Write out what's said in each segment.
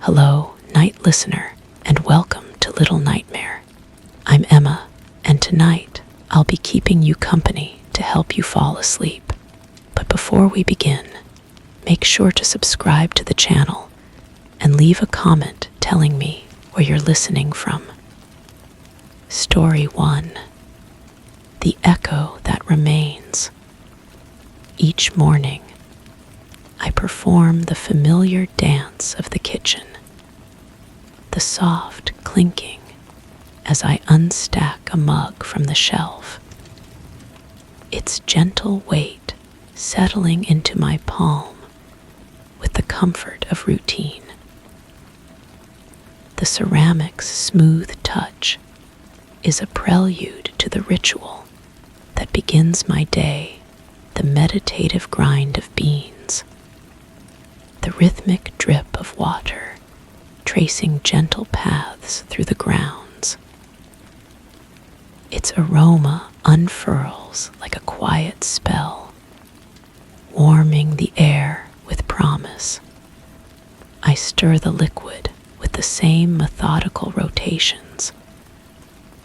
Hello, night listener, and welcome to Little Nightmare. I'm Emma, and tonight I'll be keeping you company to help you fall asleep. But before we begin, make sure to subscribe to the channel and leave a comment telling me where you're listening from. Story 1. The Echo That Remains. Each morning, I perform the familiar dance of the kitchen, the soft clinking as I unstack a mug from the shelf, its gentle weight settling into my palm with the comfort of routine. The ceramic's smooth touch is a prelude to the ritual that begins my day, the meditative grind of beans, the rhythmic drip of water tracing gentle paths through the grounds. Its aroma unfurls like a quiet spell, warming the air with promise. I stir the liquid with the same methodical rotations,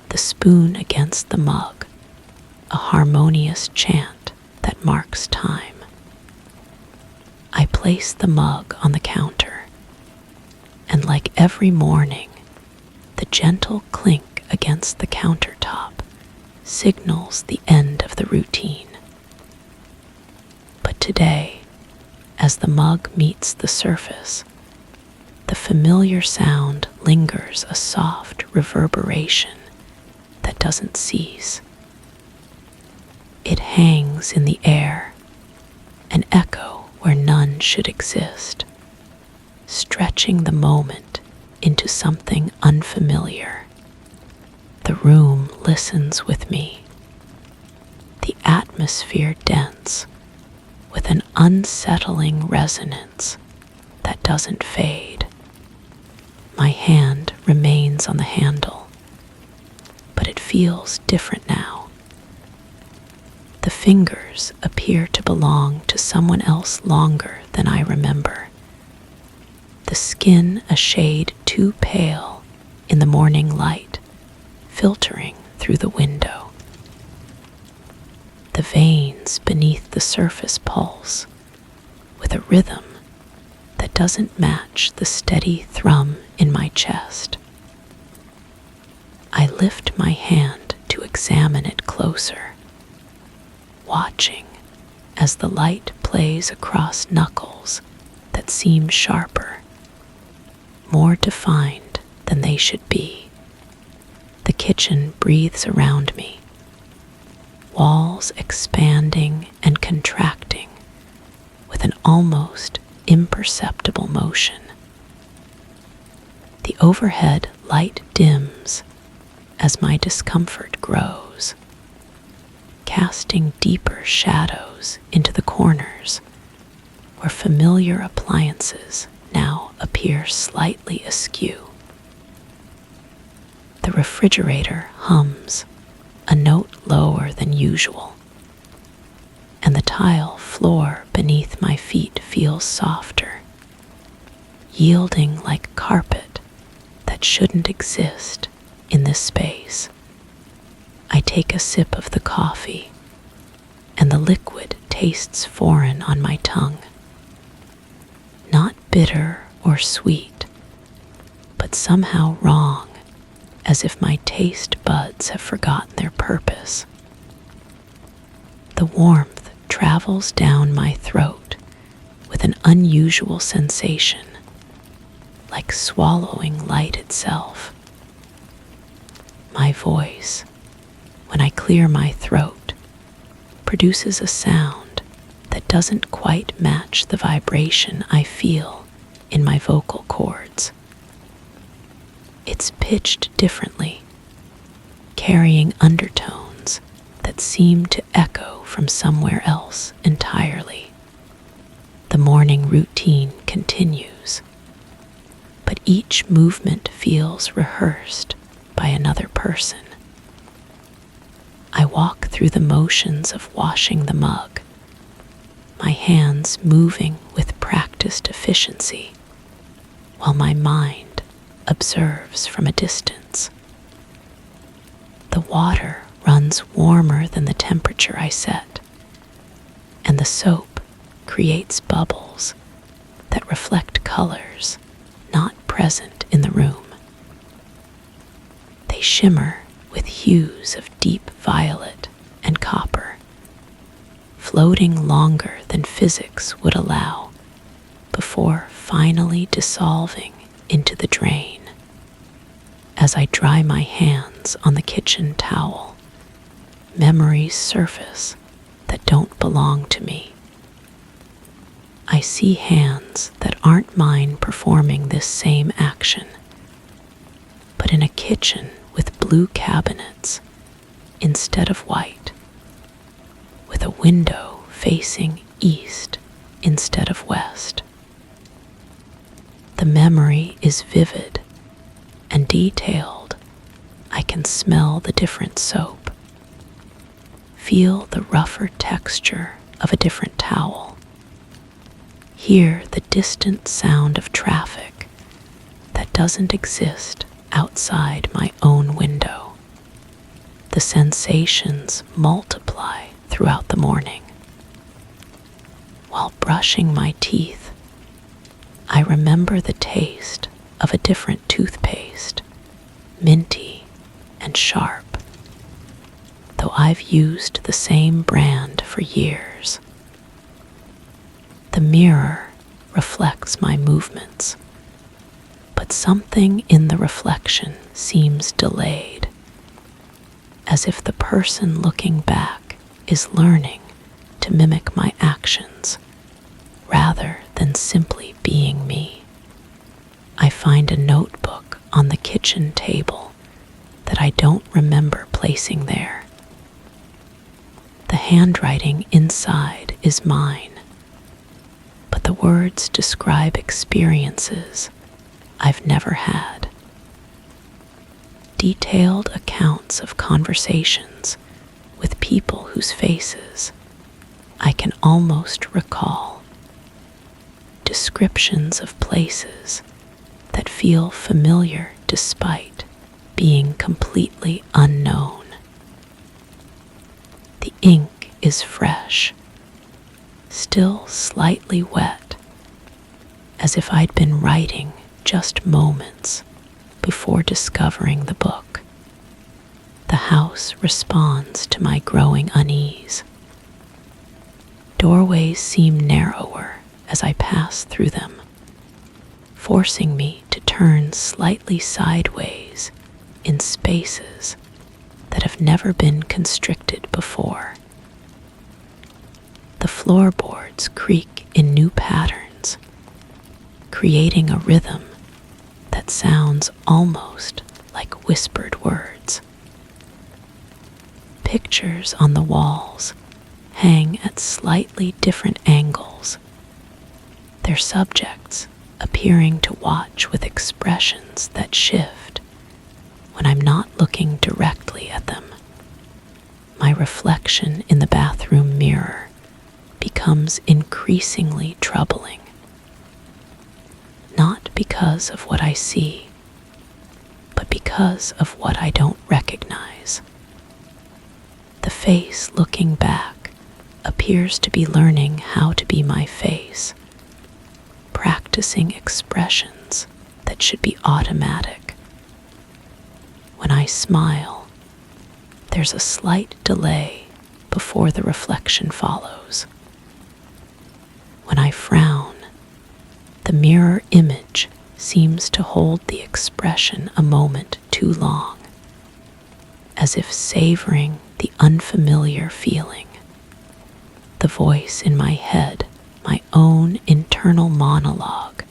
the spoon against the mug, a harmonious chant that marks time. I place the mug on the counter, and like every morning, the gentle clink against the countertop signals the end of the routine. But today, as the mug meets the surface, the familiar sound lingers, a soft reverberation that doesn't cease. It hangs in the air, an echo where none should exist, stretching the moment into something unfamiliar. The room listens with me, the atmosphere dense with an unsettling resonance that doesn't fade. My hand remains on the handle, but it feels different now. The fingers appear to belong to someone else longer than I remember. The skin a shade too pale in the morning light, filtering through the window. The veins beneath the surface pulse with a rhythm that doesn't match the steady thrum in my chest. I lift my hand to examine it closer, watching as the light plays across knuckles that seem sharper, more defined than they should be. The kitchen breathes around me, walls expanding and contracting with an almost imperceptible motion. The overhead light dims as my discomfort grows, casting deeper shadows into the corners where familiar appliances now appear slightly askew. The refrigerator hums, a note lower than usual, and the tile floor beneath my feet feels softer, yielding like carpet that shouldn't exist in this space. I take a sip of the coffee, and the liquid tastes foreign on my tongue. Not bitter or sweet, but somehow wrong, as if my taste buds have forgotten their purpose. The warmth travels down my throat with an unusual sensation, like swallowing light itself. My voice, when I clear my throat, produces a sound that doesn't quite match the vibration I feel in my vocal cords. It's pitched differently, carrying undertones that seem to echo from somewhere else entirely. The morning routine continues, but each movement feels rehearsed by another person. I walk through the motions of washing the mug, my hands moving with practiced efficiency, while my mind observes from a distance. The water runs warmer than the temperature I set, and the soap creates bubbles that reflect colors not present in the room. They shimmer with hues of deep violet and copper, floating longer than physics would allow before finally dissolving into the drain. As I dry my hands on the kitchen towel, memories surface that don't belong to me. I see hands that aren't mine performing this same action, but in a kitchen with blue cabinets instead of white, with a window facing east instead of west. The memory is vivid and detailed. I can smell the different soap, feel the rougher texture of a different towel, hear the distant sound of traffic that doesn't exist outside my own window. The sensations multiply throughout the morning. While brushing my teeth, I remember the taste of a different toothpaste, minty and sharp, though I've used the same brand for years. The mirror reflects my movements, but something in the reflection seems delayed, as if the person looking back is learning to mimic my actions rather than simply being me. I find a notebook on the kitchen table that I don't remember placing there. The handwriting inside is mine, but the words describe experiences I've never had. Detailed accounts of conversations with people whose faces I can almost recall. Descriptions of places that feel familiar despite being completely unknown. The ink is fresh, still slightly wet, as if I'd been writing just moments before discovering the book. The house responds to my growing unease. Doorways seem narrower as I pass through them, forcing me to turn slightly sideways in spaces that have never been constricted before. The floorboards creak in new patterns, creating a rhythm that sounds almost like whispered words. Pictures on the walls hang at slightly different angles, their subjects appearing to watch with expressions that shift when I'm not looking directly at them. My reflection in the bathroom mirror becomes increasingly troubling, not because of what I see, but because of what I don't recognize. The face looking back appears to be learning how to be my face, practicing expressions that should be automatic. When I smile, there's a slight delay before the reflection follows. When I frown, the mirror image seems to hold the expression a moment too long, as if savoring the unfamiliar feeling. The voice in my head, my own internal monologue,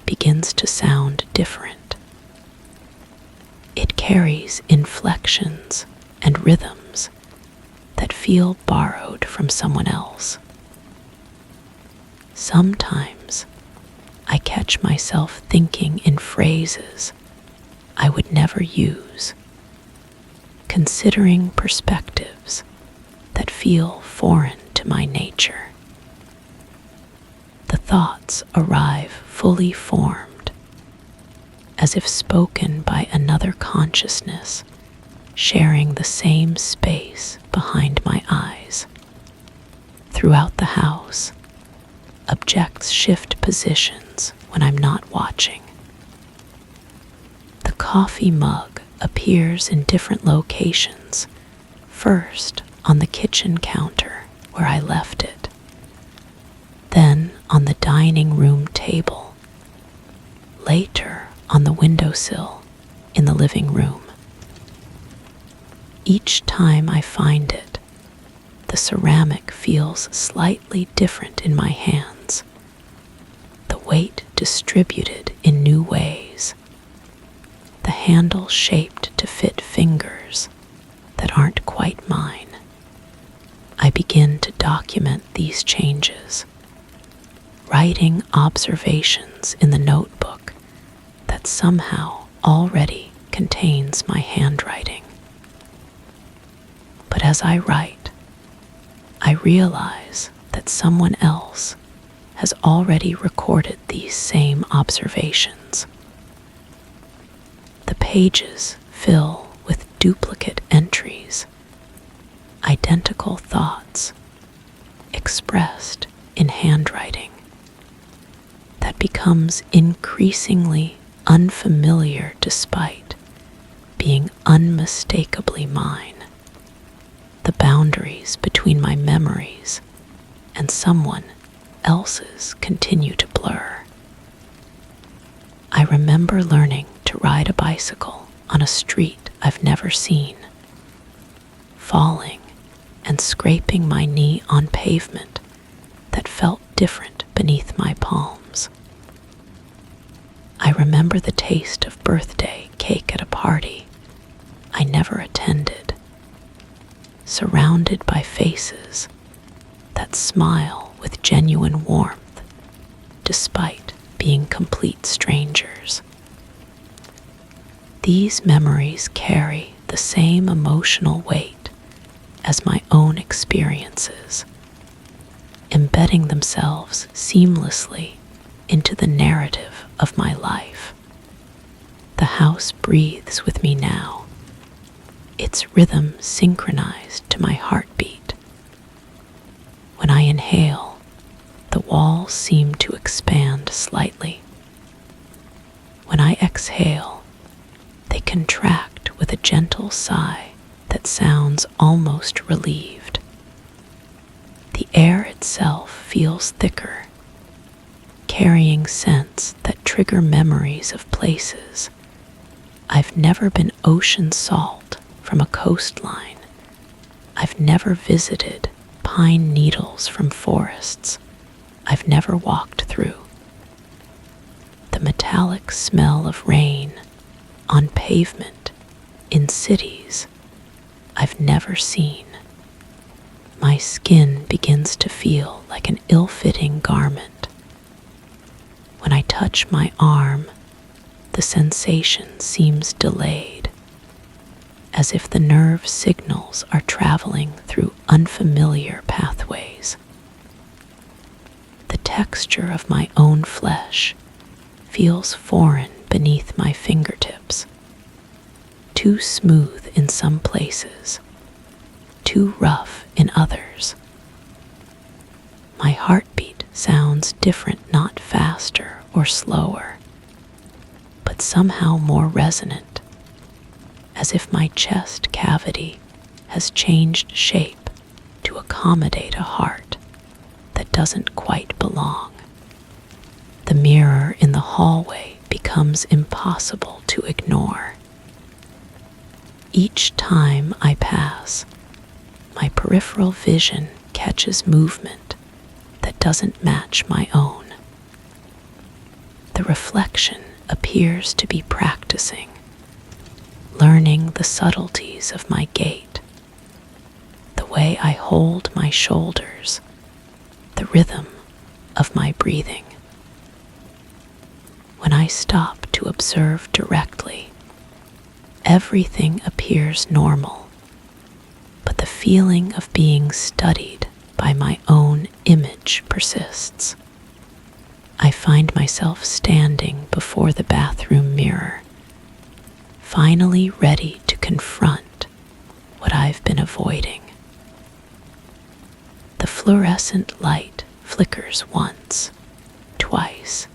begins to sound different. It carries inflections and rhythms that feel borrowed from someone else. Sometimes I catch myself thinking in phrases I would never use, considering perspectives that feel foreign to my nature. The thoughts arrive fully formed, as if spoken by another consciousness, sharing the same space behind my eyes. Throughout the house, objects shift positions when I'm not watching. The coffee mug appears in different locations, first on the kitchen counter where I left it, then on the dining room table, later on the windowsill in the living room. Each time I find it, the ceramic feels slightly different in my hands, the weight distributed in new ways, the handle shaped to fit fingers that aren't quite mine. I begin to document these changes, writing observations in the notebook that somehow already contains my handwriting. But as I write, I realize that someone else has already recorded these same observations. The pages fill with duplicate entries, identical thoughts expressed in handwriting that becomes increasingly unfamiliar despite being unmistakably mine. The boundaries between my memories and someone else's continue to blur. I remember learning to ride a bicycle on a street I've never seen, falling and scraping my knee on pavement that felt different beneath my palms. I remember the taste of birthday cake at a party I never attended, surrounded by faces that smile with genuine warmth despite being complete strangers. These memories carry the same emotional weight as my own experiences, embedding themselves seamlessly into the narrative of my life. The house breathes with me now, its rhythm synchronized to my heartbeat. When I inhale, the walls seem to expand slightly. When I exhale, they contract with a gentle sigh that sounds almost relieved. The air itself feels thicker, carrying scents that trigger memories of places I've never been ocean salt from a coastline. I've never visited pine needles from forests I've never walked through. The metallic smell of rain on pavement in cities I've never seen. My skin begins to feel like an ill-fitting garment. When I touch my arm, the sensation seems delayed, as if the nerve signals are traveling through unfamiliar pathways. The texture of my own flesh feels foreign beneath my fingertips, too smooth in some places, too rough in others. My heartbeat sounds different, not faster or slower, but somehow more resonant, as if my chest cavity has changed shape to accommodate a heart that doesn't quite belong. The mirror in the hallway becomes impossible to ignore. Each time I pass, my peripheral vision catches movement that doesn't match my own. The reflection appears to be practicing, learning the subtleties of my gait, the way I hold my shoulders, the rhythm of my breathing. When I stop to observe directly, everything appears normal, but the feeling of being studied by my own image persists. I find myself standing before the bathroom mirror, finally ready to confront what I've been avoiding. The fluorescent light flickers once, twice,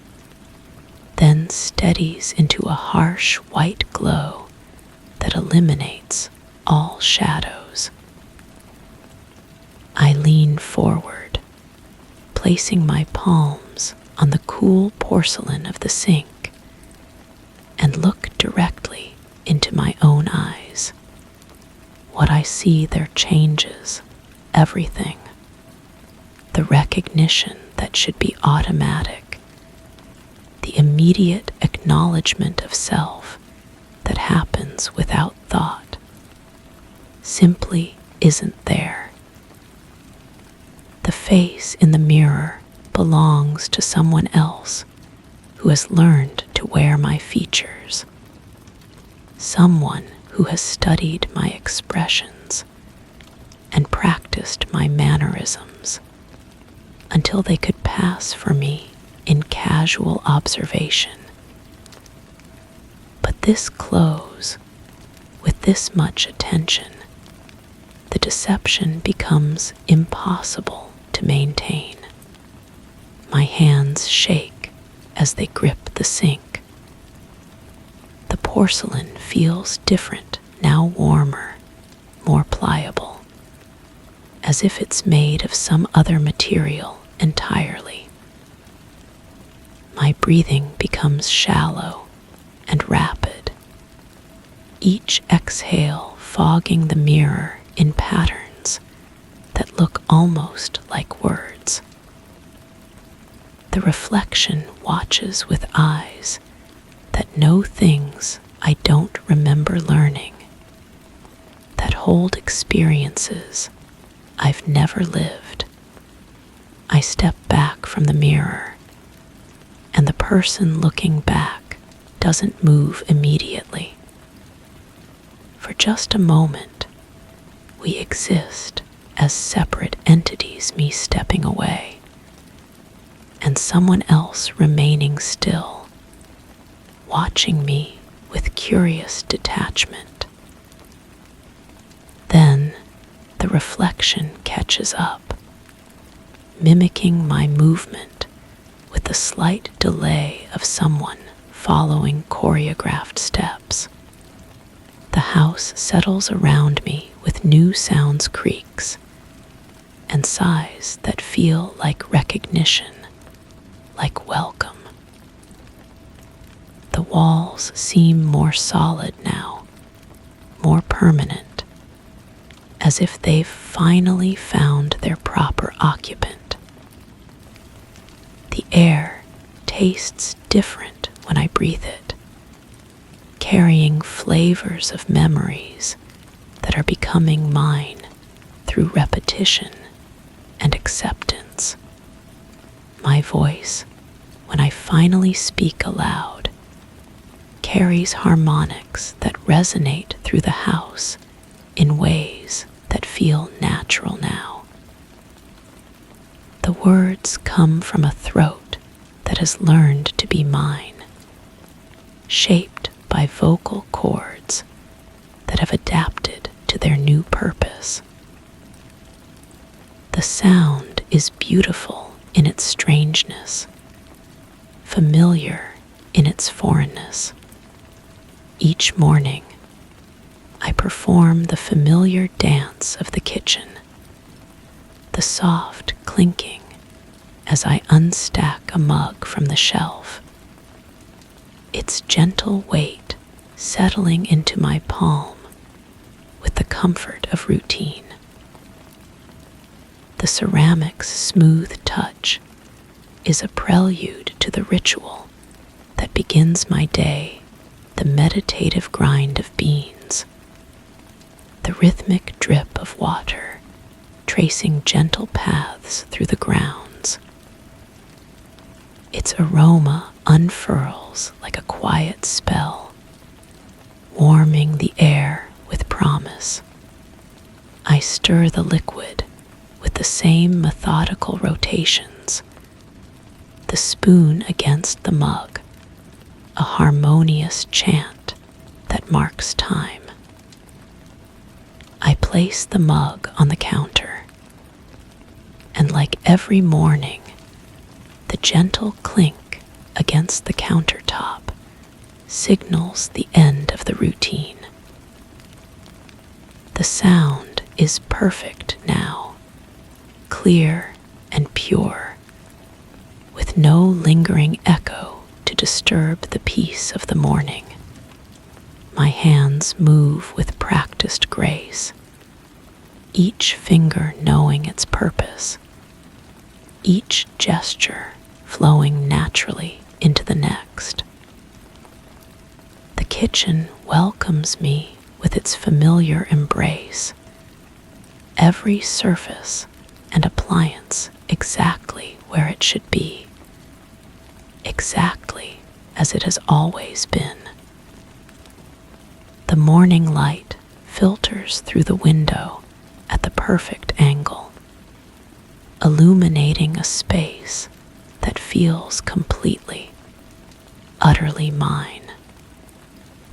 then steadies into a harsh white glow that eliminates all shadows. I lean forward, placing my palms on the cool porcelain of the sink, and look directly into my own eyes. What I see there changes everything. The recognition that should be automatic, the immediate acknowledgement of self that happens without thought, simply isn't there. The face in the mirror belongs to someone else who has learned to wear my features, someone who has studied my expressions and practiced my mannerisms until they could pass for me in casual observation. But this close, with this much attention, the deception becomes impossible to maintain. My hands shake as they grip the sink. The porcelain feels different, now warmer, more pliable, as if it's made of some other material entirely. My breathing becomes shallow and rapid, each exhale fogging the mirror in patterns that look almost like words. The reflection watches with eyes that know things I don't remember learning, that hold experiences I've never lived. I step back from the mirror, and the person looking back doesn't move immediately. For just a moment, we exist as separate entities, me stepping away, and someone else remaining still, watching me with curious detachment. Then the reflection catches up, mimicking my movement with the slight delay of someone following choreographed steps. The house settles around me with new sounds, creaks, and sighs that feel like recognition, like welcome. The walls seem more solid now, more permanent, as if they've finally found their proper occupant. The air tastes different when I breathe it, carrying flavors of memories that are becoming mine through repetition and acceptance. My voice, when I finally speak aloud, carries harmonics that resonate through the house in ways that feel natural now. The words come from a throat that has learned to be mine, shaped by vocal cords that have adapted to their new purpose. The sound is beautiful in its strangeness, familiar in its foreignness. Each morning, I perform the familiar dance of the kitchen, the soft clinking as I unstack a mug from the shelf, its gentle weight settling into my palm with the comfort of routine. The ceramic's smooth touch is a prelude to the ritual that begins my day, the meditative grind of beans, the rhythmic drip of water tracing gentle paths through the grounds. Its aroma unfurls like a quiet spell, warming the air with promise. I stir the liquid with the same methodical rotations, the spoon against the mug, a harmonious chant that marks time. I place the mug on the counter, and like every morning, the gentle clink against the countertop signals the end of the routine. The sound is perfect now, clear and pure, with no lingering echo to disturb the peace of the morning. My hands move with practiced grace, each finger knowing its purpose, each gesture flowing naturally into the next. The kitchen welcomes me with its familiar embrace, every surface and appliance exactly where it should be, exactly as it has always been. The morning light filters through the window at the perfect angle, illuminating a space that feels completely, utterly mine.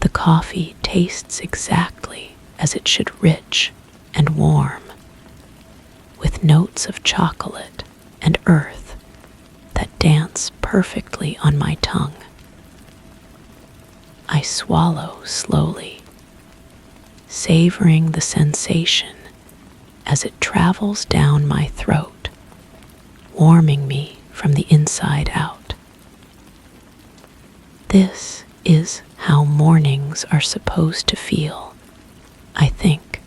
The coffee tastes exactly as it should, rich and warm, with notes of chocolate and earth that dance perfectly on my tongue. I swallow slowly, savoring the sensation as it travels down my throat, warming me from the inside out. This is how mornings are supposed to feel, I think,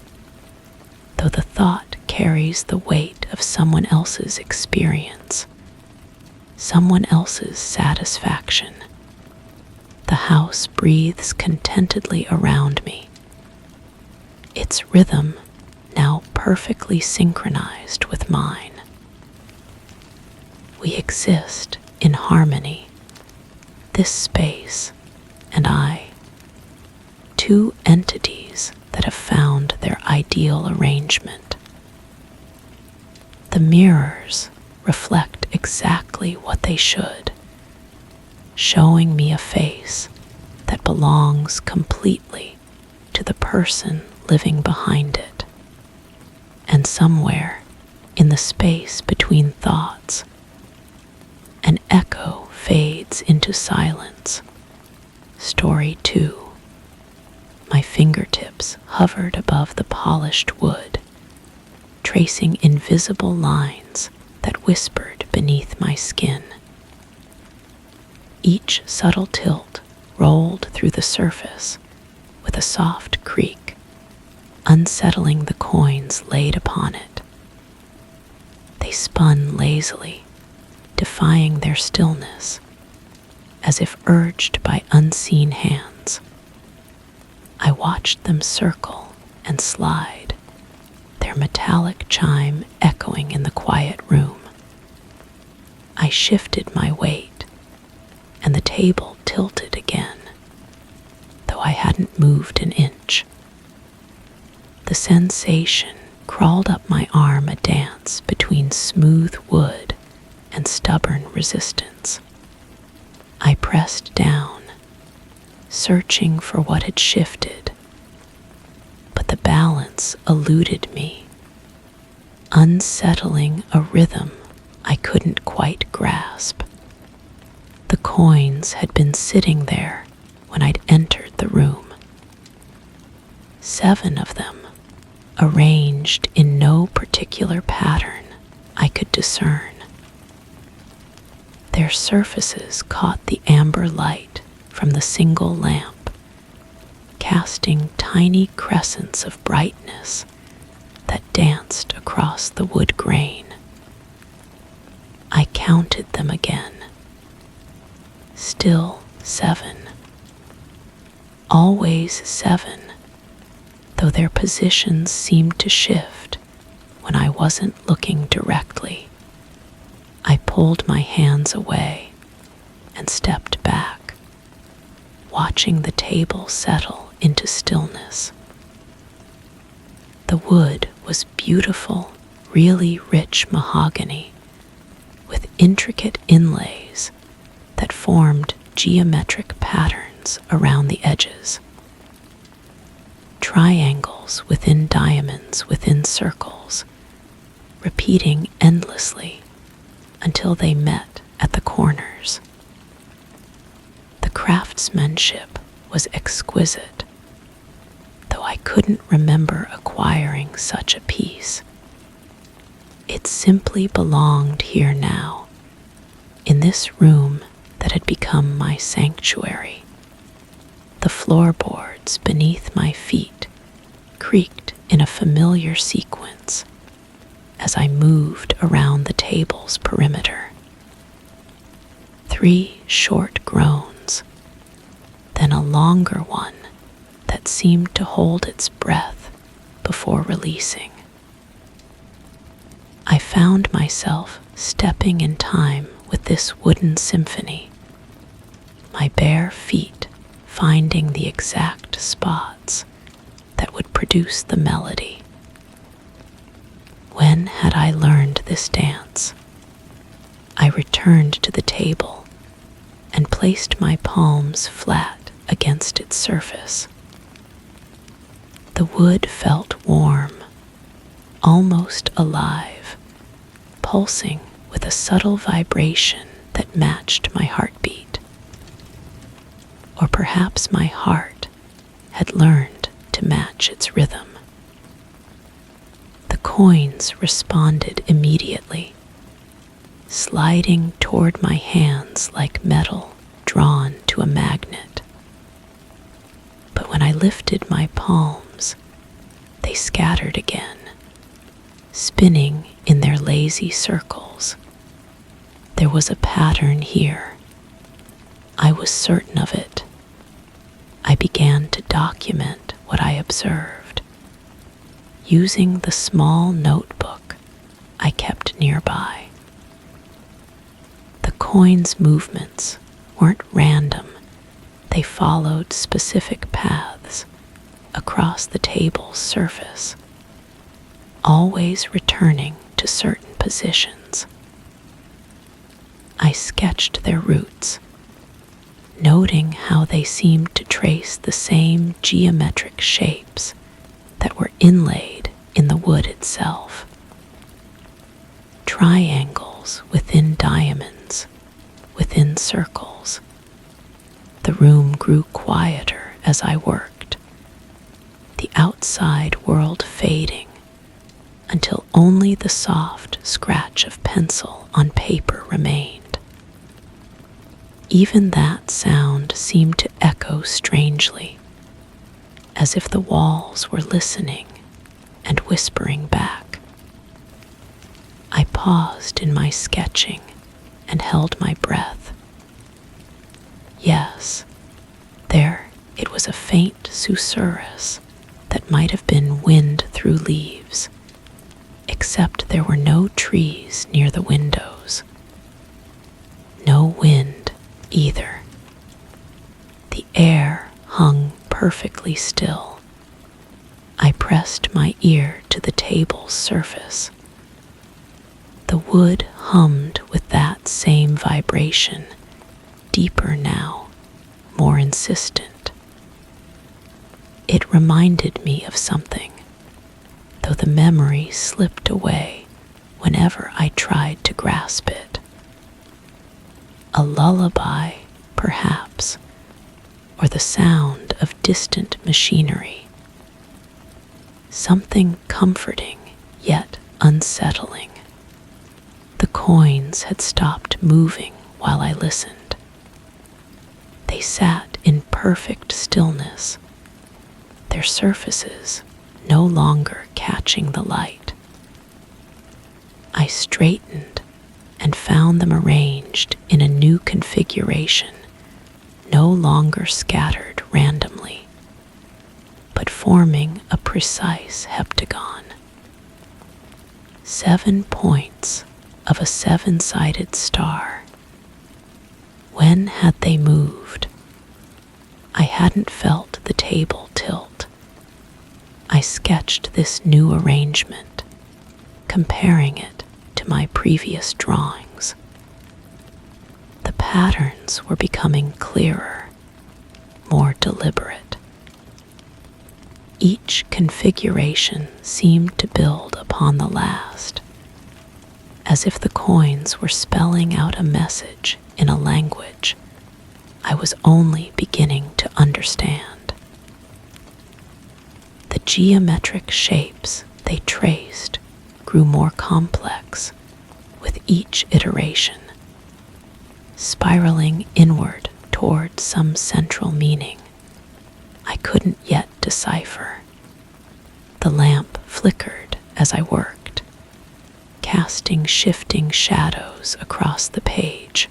though the thought carries the weight of someone else's experience, someone else's satisfaction. The house breathes contentedly around me, its rhythm now perfectly synchronized with mine. We exist in harmony, this space and I, two entities that have found their ideal arrangement. The mirrors reflect exactly what they should, showing me a face that belongs completely to the person living behind it. And somewhere in the space between thoughts, an echo fades into silence. Story 2. My fingertips hovered above the polished wood, tracing invisible lines that whispered beneath my skin. Each subtle tilt rolled through the surface with a soft creak, unsettling the coins laid upon it. They spun lazily, defying their stillness, as if urged by unseen hands. I watched them circle and slide, their metallic chime echoing in the quiet room. I shifted my weight, and the table tilted again, though I hadn't moved an inch. The sensation crawled up my arm, a dance between smooth wood and stubborn resistance. I pressed down, searching for what had shifted, but the balance eluded me, unsettling a rhythm I couldn't quite grasp. The coins had been sitting there when I'd entered the room. 7 of them, arranged in no particular pattern I could discern. Their surfaces caught the amber light from the single lamp, casting tiny crescents of brightness that danced across the wood grain. I counted them again. Still 7. Always 7, though their positions seemed to shift when I wasn't looking directly. I pulled my hands away and stepped back, watching the table settle into stillness. The wood was beautiful, really rich mahogany, with intricate inlays that formed geometric patterns around the edges. triangles within diamonds within circles, repeating endlessly until they met at the corners. The craftsmanship was exquisite, though I couldn't remember acquiring such a piece. It simply belonged here now, in this room that had become my sanctuary. The floorboards beneath my feet creaked in a familiar sequence as I moved around the table's perimeter. 3 short groans, then a longer one that seemed to hold its breath before releasing. I found myself stepping in time with this wooden symphony, my bare feet finding the exact spots that would produce the melody. When had I learned this dance? I returned to the table and placed my palms flat against its surface. The wood felt warm, almost alive, pulsing with a subtle vibration that matched my heartbeat. Or perhaps my heart had learned to match its rhythm. The coins responded immediately, sliding toward my hands like metal drawn to a magnet. But when I lifted my palms, they scattered again, spinning in their lazy circles. There was a pattern here. I was certain of it. I began to document what I observed, using the small notebook I kept nearby. The coins' movements weren't random. They followed specific paths across the table's surface, always returning to certain positions. I sketched their routes, noting how they seemed to trace the same geometric shapes that were inlaid in the wood itself. Triangles within diamonds, within circles. The room grew quieter as I worked, the outside world fading until only the soft scratch of pencil on paper remained. Even that sound seemed to echo strangely, as if the walls were listening and whispering back. I paused in my sketching and held my breath. Yes, there it was, a faint susurrus that might have been wind through leaves, except there were no trees near the windows. No wind either. The air hung perfectly still. I pressed my ear to the table's surface. The wood hummed with that same vibration, deeper now, more insistent. It reminded me of something, though the memory slipped away whenever I tried to grasp it. A lullaby, perhaps, or the sound of distant machinery. Something comforting yet unsettling. The coins had stopped moving while I listened. They sat in perfect stillness, their surfaces no longer catching the light. I straightened and found them arranged in a new configuration, no longer scattered randomly, but forming a precise heptagon. 7 points of a 7-sided star. When had they moved? I hadn't felt the table tilt. I sketched this new arrangement, comparing it to my previous drawings. The patterns were becoming clearer, more deliberate. each configuration seemed to build upon the last, as if the coins were spelling out a message in a language I was only beginning to understand. The geometric shapes they traced grew more complex with each iteration, spiraling inward toward some central meaning I couldn't yet decipher. The lamp flickered as I worked, casting shifting shadows across the page.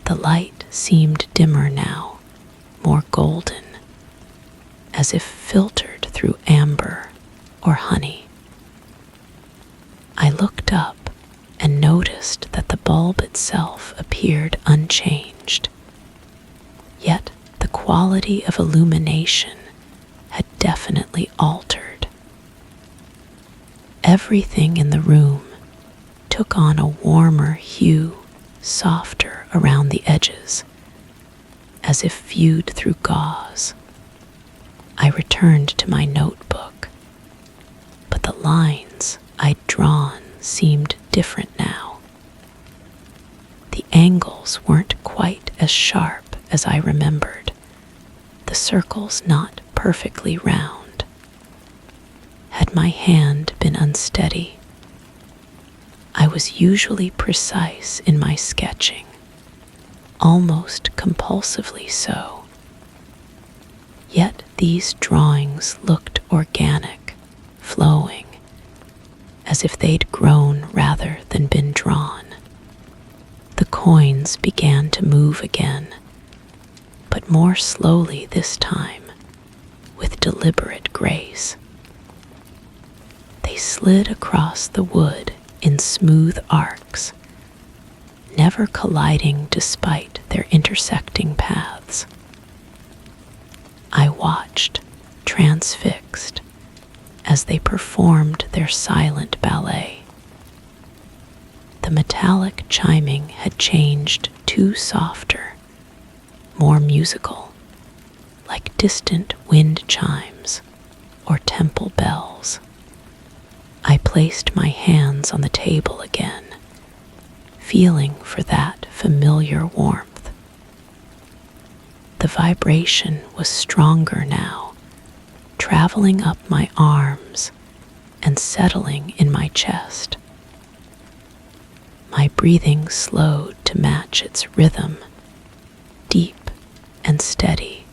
The light seemed dimmer now, more golden, as if filtered through amber or honey. I looked up and noticed that the bulb itself appeared unchanged, yet the quality of illumination had definitely altered. Everything in the room took on a warmer hue, softer around the edges, as if viewed through gauze. I returned to my notebook, but the lines I'd drawn seemed different now. The angles weren't quite as sharp as I remembered, the circles not perfectly round. Had my hand been unsteady? I was usually precise in my sketching, almost compulsively so. Yet these drawings looked organic, flowing, as if they'd grown rather than been drawn. The coins began to move again, but more slowly this time, with deliberate grace. They slid across the wood in smooth arcs, never colliding despite their intersecting paths. I watched, transfixed, as they performed their silent ballet. The metallic chiming had changed to softer, more musical, like distant wind chimes or temple bells. I placed my hands on the table again, feeling for that familiar warmth. The vibration was stronger now, traveling up my arms and settling in my chest. My breathing slowed to match its rhythm, deep and steady,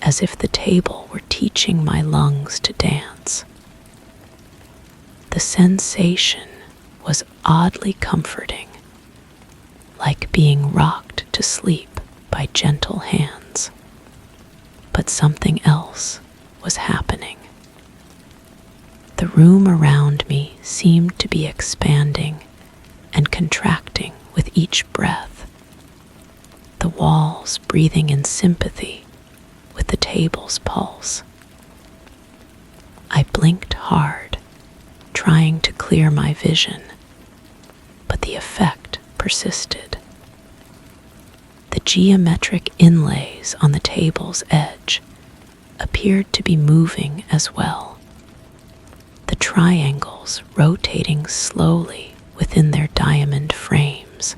as if the table were teaching my lungs to dance. The sensation was oddly comforting, like being rocked to sleep by gentle hands. But something else was happening. The room around me seemed to be expanding and contracting with each breath, the walls breathing in sympathy with the table's pulse. I blinked hard, trying to clear my vision, but the effect persisted. The geometric inlays on the table's edge appeared to be moving as well, the triangles rotating slowly within their diamond frames,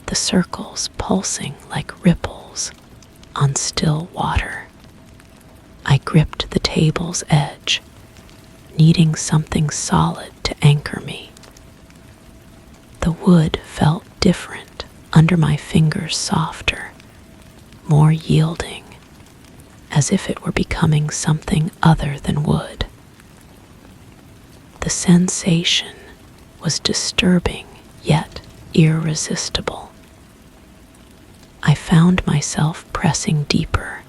the circles pulsing like ripples on still water. I gripped the table's edge, needing something solid to anchor me. The wood felt different under my fingers, softer, more yielding, as if it were becoming something other than wood. The sensation was disturbing yet irresistible. I found myself pressing deeper,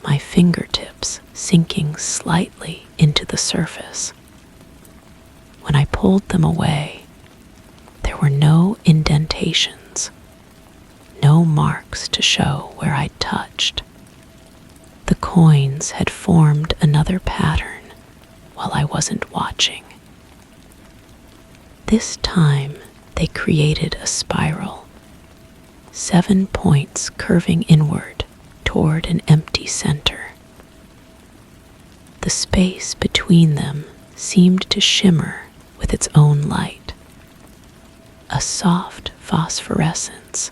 my fingertips sinking slightly into the surface. When I pulled them away, there were no indentations, no marks to show where I'd touched. The coins had formed another pattern while I wasn't watching. This time they created a spiral, 7 points curving inward toward an empty center. The space between them seemed to shimmer with its own light, a soft phosphorescence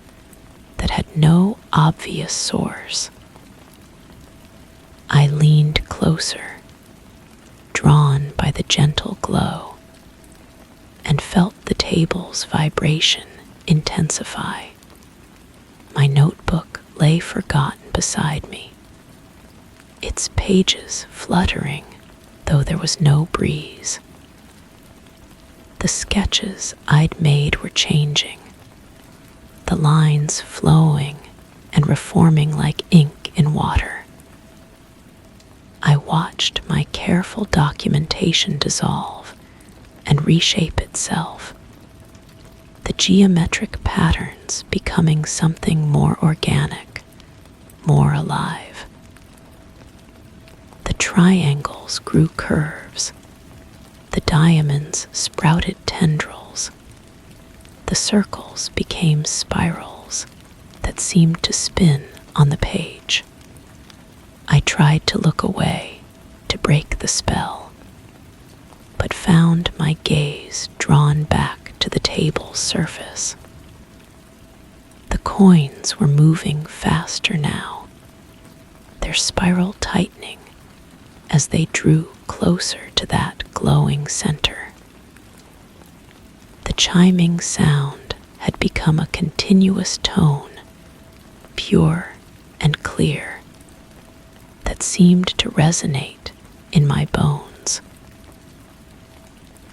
that had no obvious source. I leaned closer, drawn by the gentle glow, and felt the table's vibration intensify. My notebook lay forgotten beside me, its pages fluttering, though there was no breeze. The sketches I'd made were changing, the lines flowing and reforming like ink in water. I watched my careful documentation dissolve and reshape itself, the geometric patterns becoming something more organic, more alive. The triangles grew curves, the diamonds sprouted tendrils, the circles became spirals that seemed to spin on the page. I tried to look away, to break the spell, but found my gaze drawn back to the table's surface. The coins were moving faster now, their spiral tightening as they drew closer to that glowing center. The chiming sound had become a continuous tone, pure and clear, that seemed to resonate in my bones.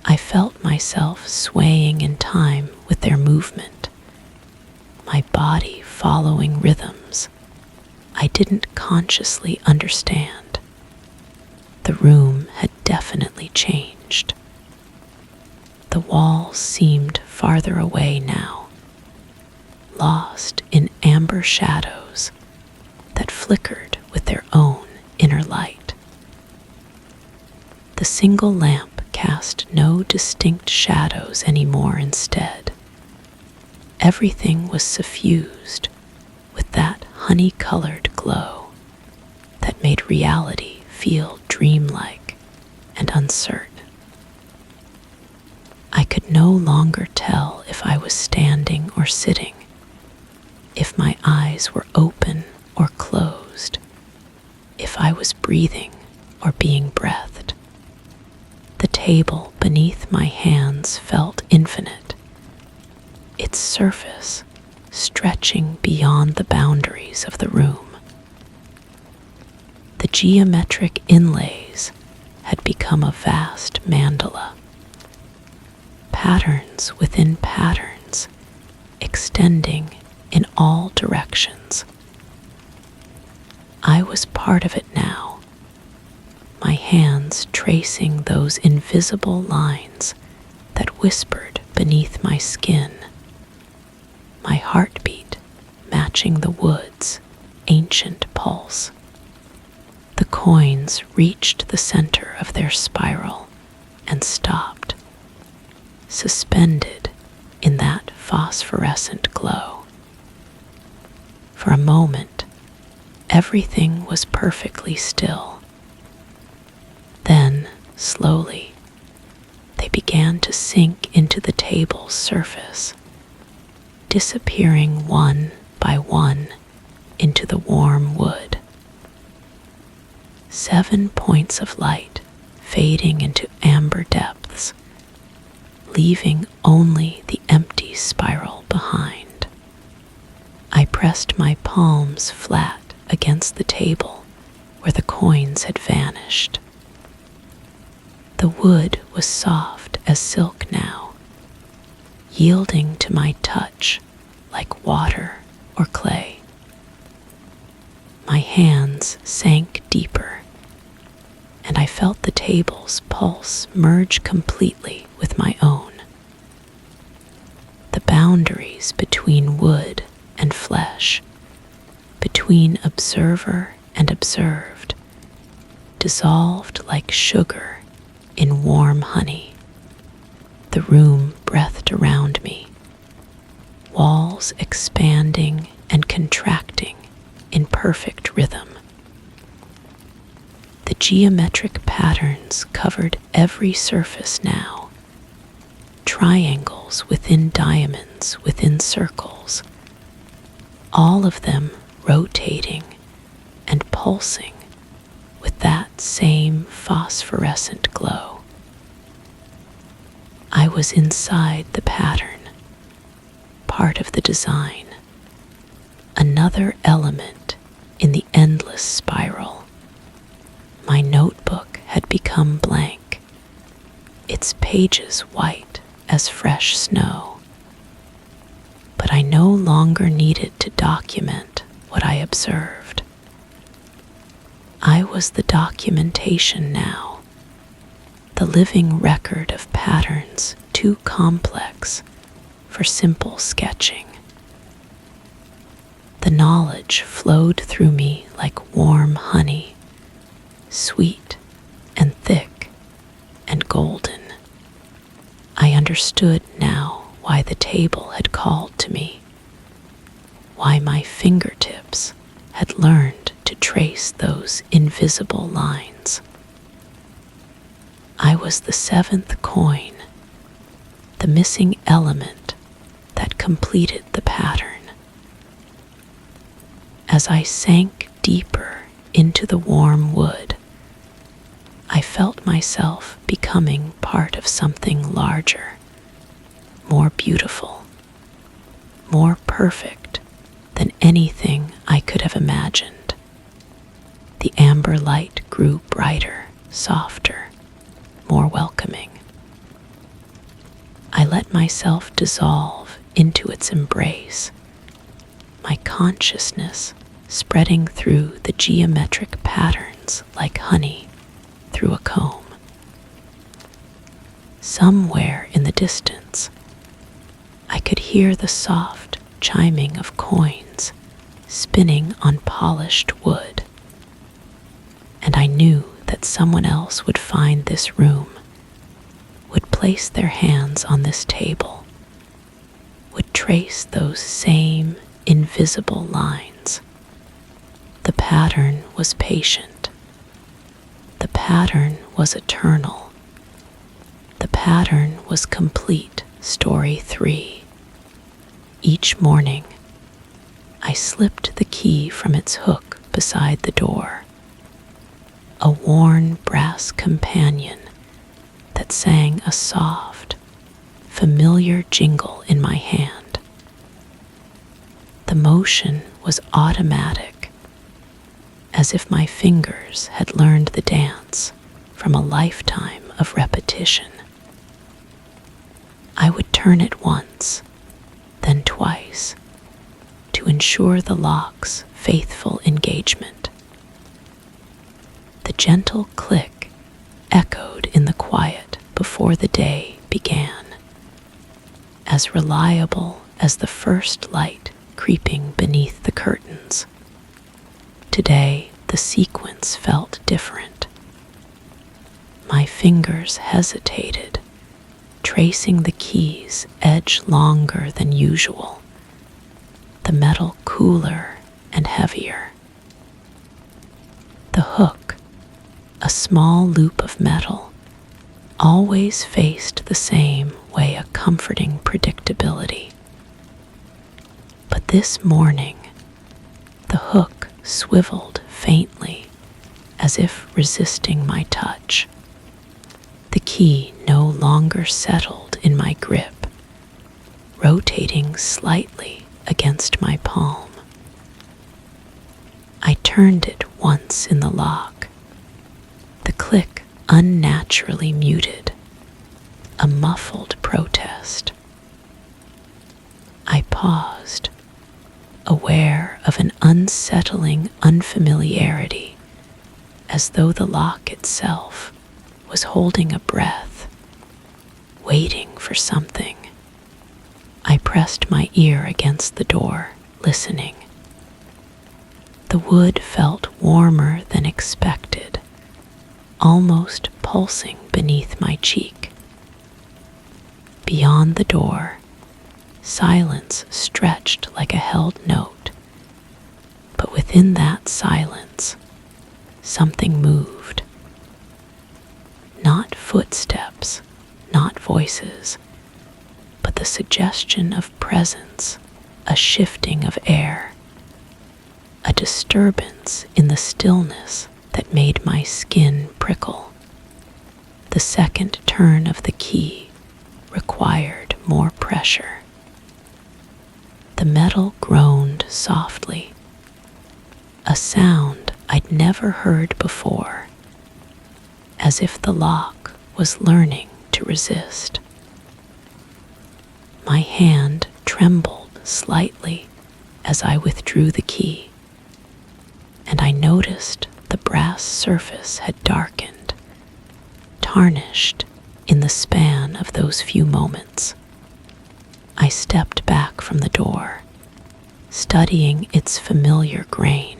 I felt myself swaying in time with their movement, my body following rhythms I didn't consciously understand. The room had definitely changed. The walls seemed farther away now, lost in amber shadows that flickered with their own inner light. The single lamp cast no distinct shadows anymore. Instead, everything was suffused with that honey-colored glow that made reality feel dreamlike and uncertain. I could no longer tell if I was standing or sitting, if my eyes were open or closed, if I was breathing or being breathed. The table beneath my hands felt infinite, its surface stretching beyond the boundaries of the room. The geometric inlays had become a vast mandala, patterns within patterns, extending in all directions. I was part of it now, my hands tracing those invisible lines that whispered beneath my skin, my heartbeat matching the wood's ancient pulse. The coins reached the center of their spiral and stopped, suspended in that phosphorescent glow. For a moment, everything was perfectly still. Then, slowly, they began to sink into the table's surface, disappearing one by one into the warm wood. 7 points of light fading into amber depths, leaving only the empty spiral behind. I pressed my palms flat against the table where the coins had vanished. The wood was soft as silk now, yielding to my touch like water or clay. My hands sank deeper, and I felt the table's pulse merge completely with my own. The boundaries between wood and flesh, between observer and observed, dissolved like sugar in warm honey. The room breathed around me, walls expanding and contracting in perfect rhythm. The geometric patterns covered every surface now. Triangles within diamonds within circles, all of them rotating and pulsing with that same phosphorescent glow. I was inside the pattern, part of the design, another element in the endless spiral. My notebook had become blank, its pages white as fresh snow. But I no longer needed to document what I observed. I was the documentation now, the living record of patterns too complex for simple sketching. The knowledge flowed through me like warm honey, sweet and thick and golden. I understood now why the table had called to me, why my fingertips had learned to trace those invisible lines. I was the seventh coin, the missing element that completed the pattern. As I sank deeper into the warm wood, I felt myself becoming part of something larger, more beautiful, more perfect than anything I could have imagined. The amber light grew brighter, softer, more welcoming. I let myself dissolve into its embrace, my consciousness spreading through the geometric patterns like honey through a comb. Somewhere in the distance, I could hear the soft chiming of coins spinning on polished wood, and I knew that someone else would find this room, would place their hands on this table, would trace those same invisible lines. The pattern was patient. The pattern was eternal. The pattern was complete. Story 3. Each morning, I slipped the key from its hook beside the door, a worn brass companion that sang a soft, familiar jingle in my hand. The motion was automatic, as if my fingers had learned the dance from a lifetime of repetition. I would turn it once, then twice, to ensure the lock's faithful engagement. The gentle click echoed in the quiet before the day began, as reliable as the first light creeping beneath the curtains. Today, the sequence felt different. My fingers hesitated, tracing the keys edge longer than usual, the metal cooler and heavier. The hook, a small loop of metal, always faced the same way, a comforting predictability. But this morning, the hook swiveled faintly, as if resisting my touch. The key no longer settled in my grip, rotating slightly against my palm. I turned it once in the lock, the click unnaturally muted, a muffled protest. I paused, aware of an unsettling unfamiliarity, as though the lock itself was holding a breath, waiting for something. I pressed my ear against the door, listening. The wood felt warmer than expected, almost pulsing beneath my cheek. Beyond the door, silence stretched like a held note, but within that silence, something moved. footsteps, not voices, but the suggestion of presence, a shifting of air, a disturbance in the stillness that made my skin prickle. The second turn of the key required more pressure. The metal groaned softly, a sound I'd never heard before, as if the lock was learning to resist. My hand trembled slightly as I withdrew the key, and I noticed the brass surface had darkened, tarnished in the span of those few moments. I stepped back from the door, studying its familiar grain.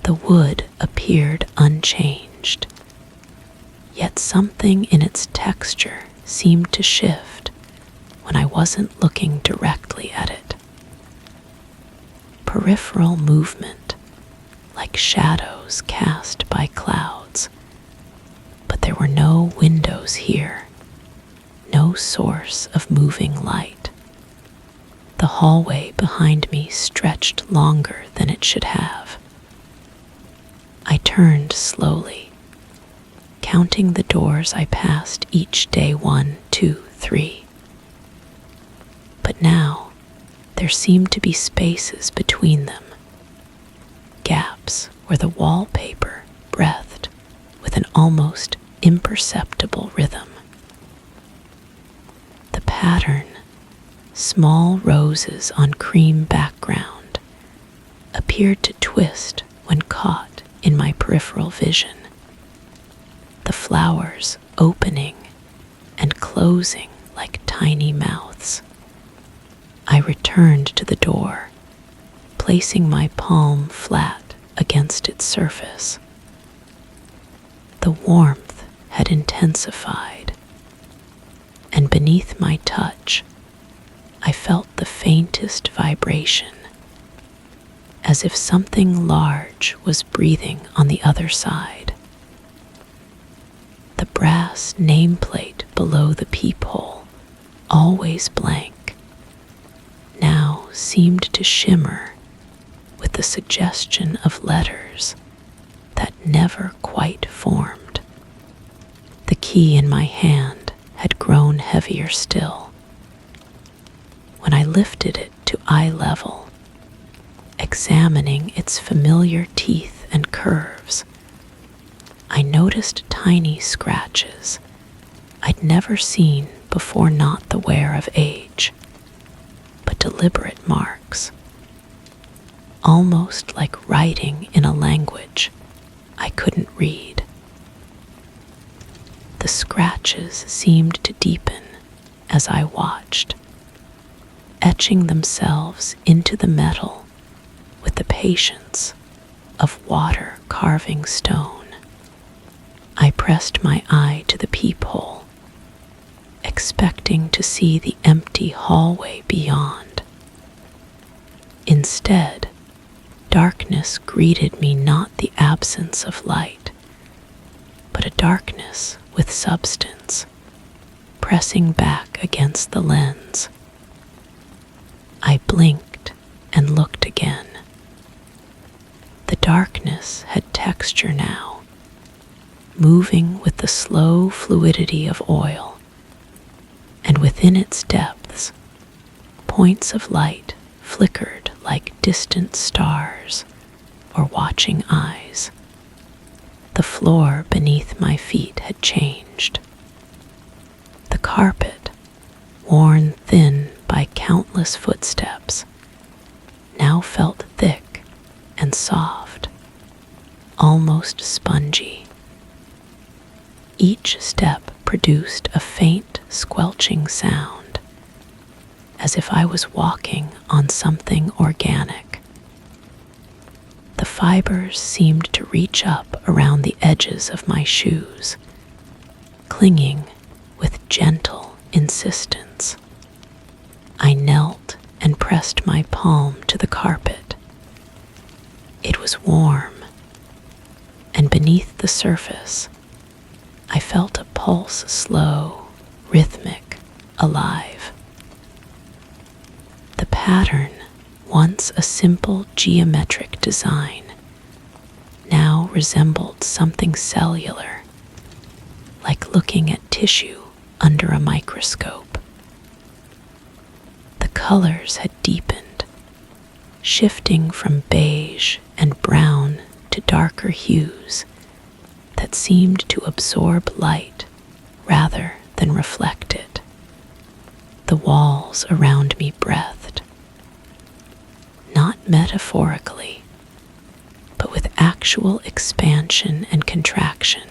The wood appeared unchanged, yet something in its texture seemed to shift when I wasn't looking directly at it. Peripheral movement, like shadows cast by clouds, but there were no windows here, no source of moving light. The hallway behind me stretched longer than it should have. I turned slowly, counting the doors I passed each day, 1, 2, 3. But now there seemed to be spaces between them, gaps where the wallpaper breathed with an almost imperceptible rhythm. The pattern, small roses on cream background, appeared to twist when caught in my peripheral vision. The flowers opening and closing like tiny mouths. I returned to the door, placing my palm flat against its surface. The warmth had intensified, and beneath my touch, I felt the faintest vibration, as if something large was breathing on the other side. The brass nameplate below the peephole, always blank, now seemed to shimmer with the suggestion of letters that never quite formed. The key in my hand had grown heavier still. When I lifted it to eye level, examining its familiar teeth and curves, I noticed tiny scratches I'd never seen before, not the wear of age, but deliberate marks, almost like writing in a language I couldn't read. The scratches seemed to deepen as I watched, etching themselves into the metal with the patience of water carving stone. I pressed my eye to the peephole, expecting to see the empty hallway beyond. Instead, darkness greeted me, not the absence of light, but a darkness with substance, pressing back against the lens. I blinked and looked again. The darkness had texture now, moving with the slow fluidity of oil, and within its depths, points of light flickered like distant stars or watching eyes. The floor beneath my feet had changed. The carpet, worn thin by countless footsteps, now felt thick and soft, almost spongy. Each step produced a faint squelching sound, as if I was walking on something organic. The fibers seemed to reach up around the edges of my shoes, clinging with gentle insistence. I knelt and pressed my palm to the carpet. It was warm, and beneath the surface, I felt a pulse slow, rhythmic, alive. The pattern, once a simple geometric design, now resembled something cellular, like looking at tissue under a microscope. The colors had deepened, shifting from beige and brown to darker hues that seemed to absorb light rather than reflect it. The walls around me breathed, not metaphorically, but with actual expansion and contraction,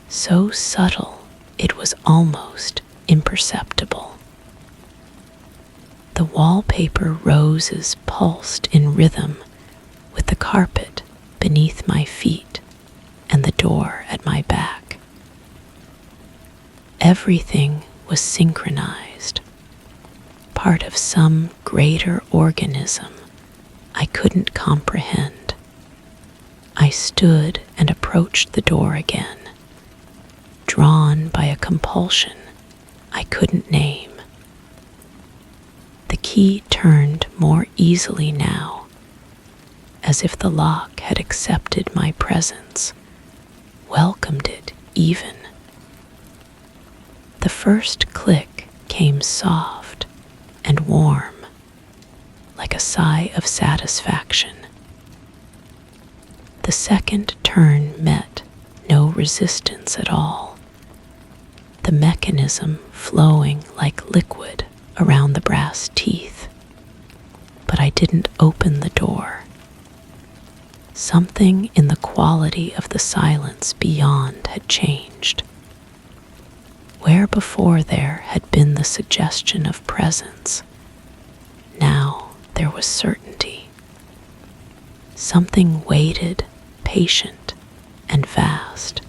so subtle it was almost imperceptible. The wallpaper roses pulsed in rhythm with the carpet beneath my feet and the door at my back. Everything was synchronized, part of some greater organism I couldn't comprehend. I stood and approached the door again, drawn by a compulsion I couldn't name. The key turned more easily now, as if the lock had accepted my presence, welcomed it even. The first click came soft and warm, like a sigh of satisfaction. The second turn met no resistance at all, the mechanism flowing like liquid around the brass teeth. But I didn't open the door. Something in the quality of the silence beyond had changed. Where before there had been the suggestion of presence, now there was certainty. Something waited, patient and vast,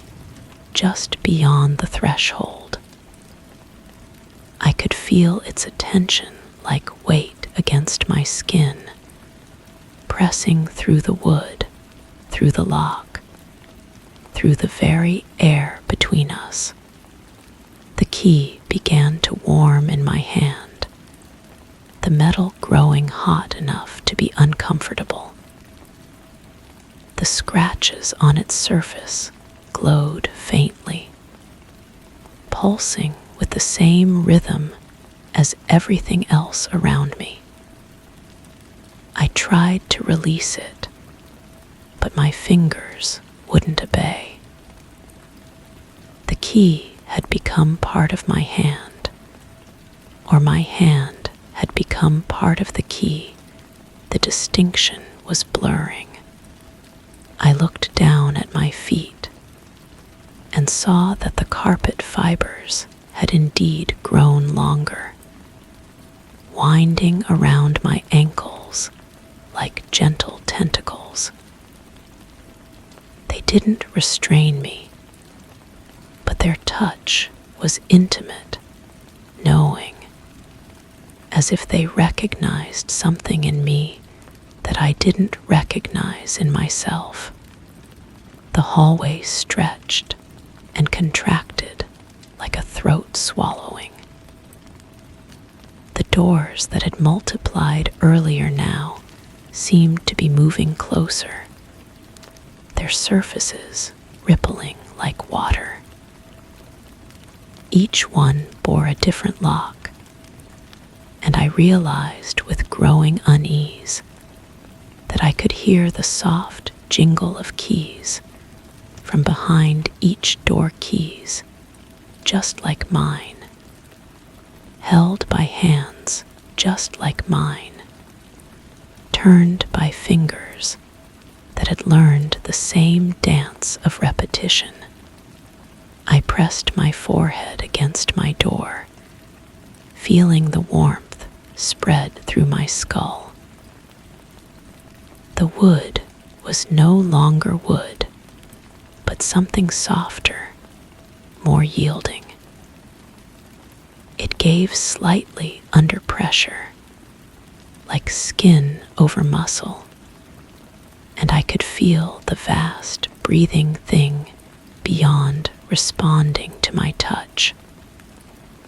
just beyond the threshold. I could feel its attention like weight against my skin, pressing through the wood, through the lock, through the very air between us. The key began to warm in my hand, the metal growing hot enough to be uncomfortable. The scratches on its surface glowed faintly, pulsing with the same rhythm as everything else around me. I tried to release it, but my fingers wouldn't obey. The key had become part of my hand, or my hand had become part of the key. The distinction was blurring. I looked down at my feet and saw that the carpet fibers had indeed grown longer, winding around my ankles like gentle tentacles. They didn't restrain me, but their touch was intimate, knowing, as if they recognized something in me that I didn't recognize in myself. The hallway stretched and contracted like a throat swallowing. The doors that had multiplied earlier now seemed to be moving closer, their surfaces rippling like water. Each one bore a different lock, and I realized with growing unease that I could hear the soft jingle of keys from behind each door, keys just like mine, held by hands just like mine, turned by fingers that had learned the same dance of repetition. I pressed my forehead against my door, feeling the warmth spread through my skull. The wood was no longer wood, but something softer, more yielding. It gave slightly under pressure, like skin over muscle, and I could feel the vast breathing thing beyond responding to my touch.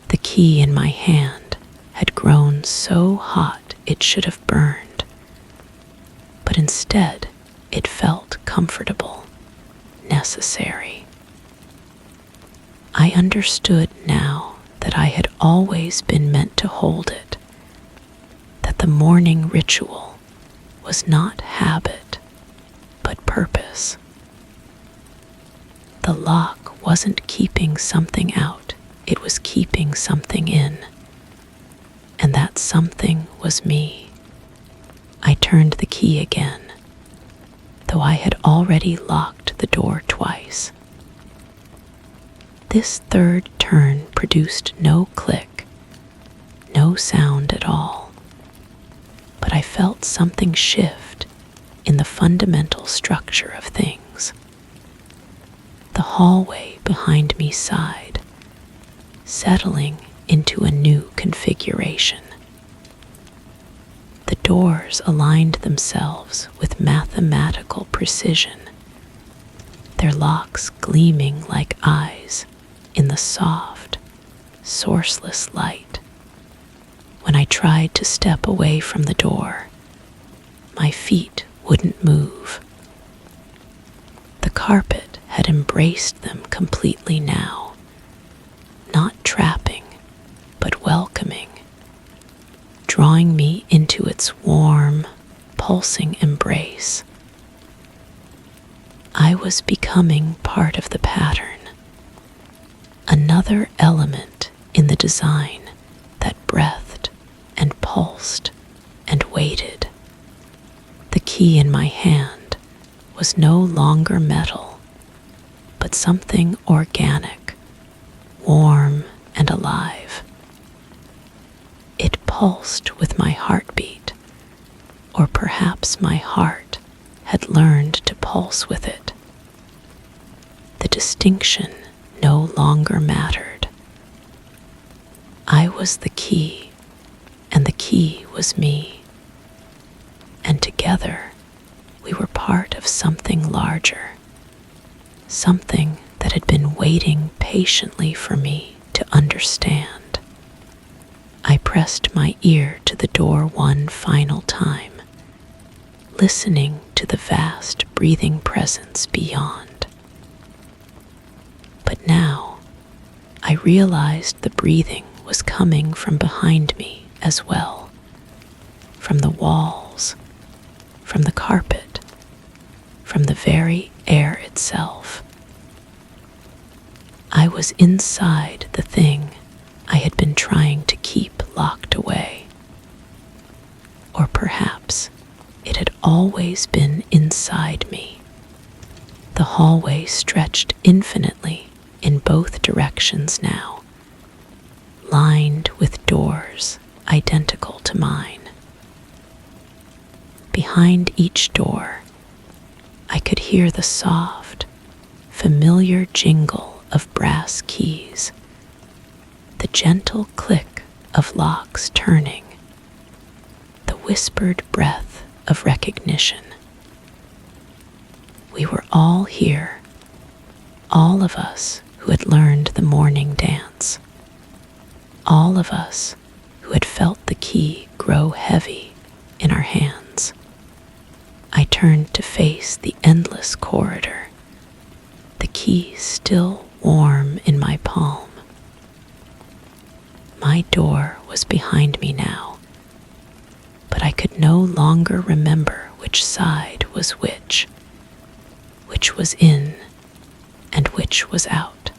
The key in my hand had grown so hot it should have burned, but instead it felt comfortable, necessary. I understood now that I had always been meant to hold it, that the morning ritual was not habit, but purpose. The lock wasn't keeping something out, it was keeping something in. And that something was me. I turned the key again, though I had already locked the door twice. This third turn produced no click, no sound at all, but I felt something shift in the fundamental structure of things. The hallway behind me sighed, settling into a new configuration. The doors aligned themselves with mathematical precision, their locks gleaming like eyes in the soft, sourceless light. When I tried to step away from the door, my feet wouldn't move. The carpet had embraced them completely now, not trapping, but welcoming, drawing me into its warm, pulsing embrace. I was becoming part of the pattern, another element in the design that breathed and pulsed and waited. The key in my hand was no longer metal, but something organic, warm and alive. It pulsed with my heartbeat, or perhaps my heart had learned to pulse with it. The distinction no longer mattered. I was the key, and the key was me. And together, we were part of something larger, something that had been waiting patiently for me to understand. I pressed my ear to the door one final time, listening to the vast breathing presence beyond. But now, I realized the breathing was coming from behind me as well, from the walls, from the carpet, from the very air itself. I was inside the thing I had been trying to keep locked away. Or perhaps it had always been inside me. The hallway stretched infinitely in both directions now, lined with doors identical to mine. Behind each door, I could hear the soft, familiar jingle of brass keys, the gentle click of locks turning, the whispered breath of recognition. We were all here, all of us who had learned the morning dance, all of us who had felt the key grow heavy in our hands. I turned to face the endless corridor, the key still warm in my palm. My door was behind me now, but I could no longer remember which side was which was in and which was out.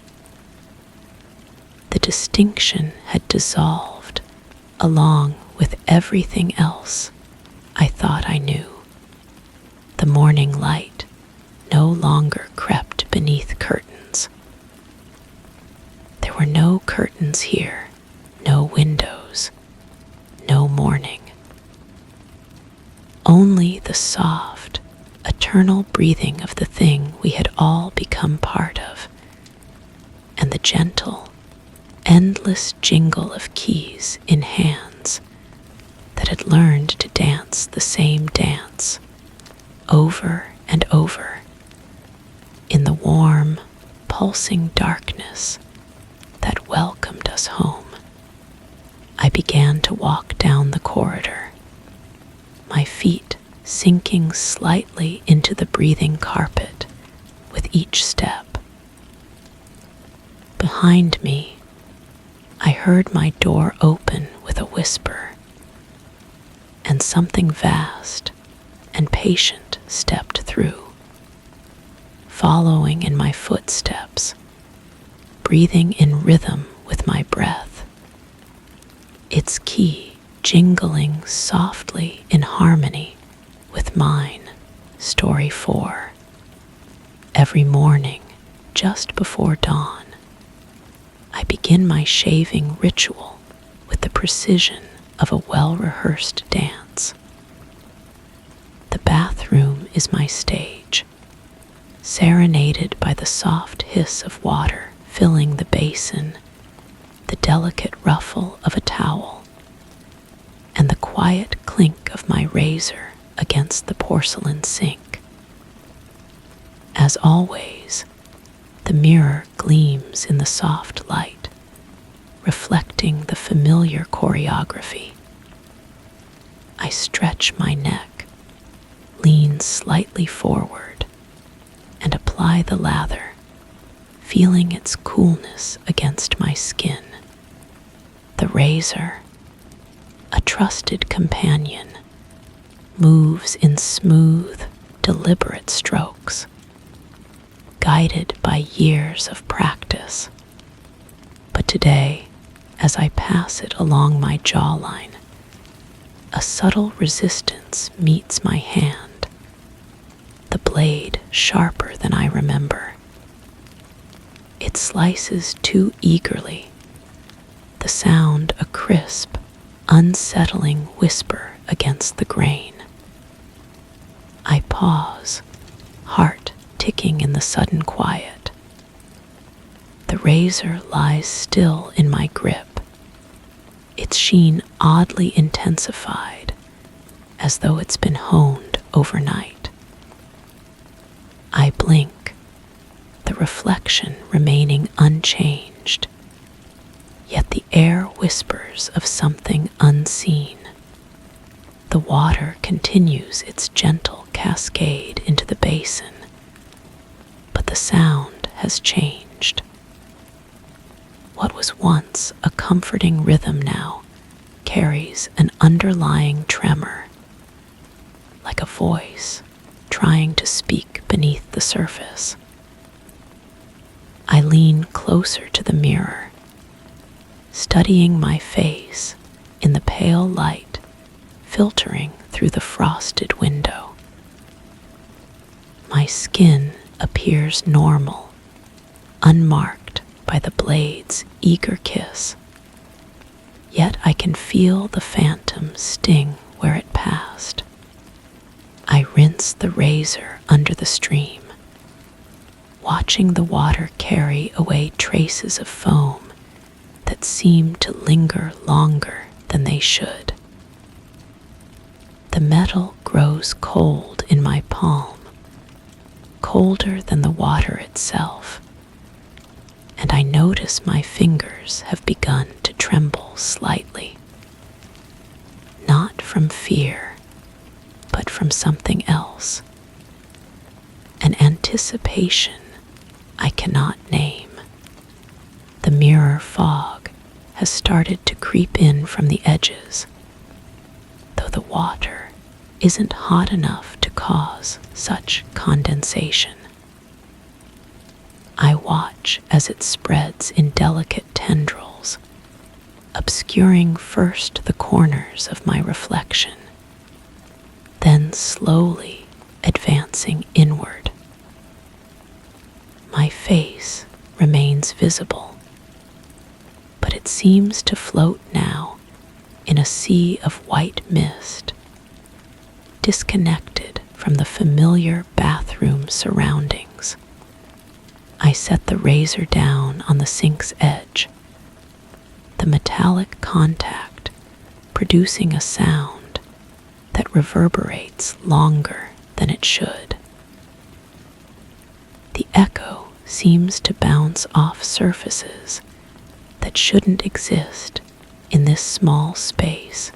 The distinction had dissolved along with everything else I thought I knew. The morning light no longer crept beneath curtains. There were no curtains here, no windows, no morning. Only the soft, eternal breathing of the thing we had all become part of, and the gentle, endless jingle of keys in hands that had learned to dance the same dance over and over in the warm, pulsing darkness that welcomed us home. I began to walk down the corridor, my feet sinking slightly into the breathing carpet with each step. Behind me, I heard my door open with a whisper, and something vast and patient stepped through, following in my footsteps, breathing in rhythm with my breath, its key jingling softly in harmony with mine. Story 4. Every morning, just before dawn, I begin my shaving ritual with the precision of a well-rehearsed dance. The bathroom is my stage, serenaded by the soft hiss of water filling the basin, the delicate ruffle of a towel, and the quiet clink of my razor against the porcelain sink. As always, the mirror gleams in the soft light, reflecting the familiar choreography. I stretch my neck, lean slightly forward, and apply the lather, feeling its coolness against my skin. The razor, a trusted companion, moves in smooth, deliberate strokes, guided by years of practice. But today, as I pass it along my jawline, a subtle resistance meets my hand, the blade sharper than I remember. It slices too eagerly, the sound a crisp, unsettling whisper against the grain. I pause, heart ticking in the sudden quiet. The razor lies still in my grip, its sheen oddly intensified, as though it's been honed overnight. I blink, the reflection remaining unchanged, yet the air whispers of something unseen. The water continues its gentle cascade into the basin, but the sound has changed. What was once a comforting rhythm now carries an underlying tremor, like a voice trying to speak beneath the surface. I lean closer to the mirror, studying my face in the pale light filtering through the frosted window. My skin appears normal, unmarked by the blade's eager kiss, yet I can feel the phantom sting where it passed. I rinse the razor under the stream, watching the water carry away traces of foam that seem to linger longer than they should. The metal grows cold in my palm, colder than the water itself, and I notice my fingers have begun to tremble slightly. Not from fear, but from something else. An anticipation I cannot name. The mirror fog has started to creep in from the edges, though the water isn't hot enough to cause such condensation. I watch as it spreads in delicate tendrils, obscuring first the corners of my reflection, then slowly advancing inward. My face remains visible, but it seems to float now in a sea of white mist, disconnected from the familiar bathroom surroundings. I set the razor down on the sink's edge, the metallic contact producing a sound that reverberates longer than it should. The echo seems to bounce off surfaces that shouldn't exist in this small space,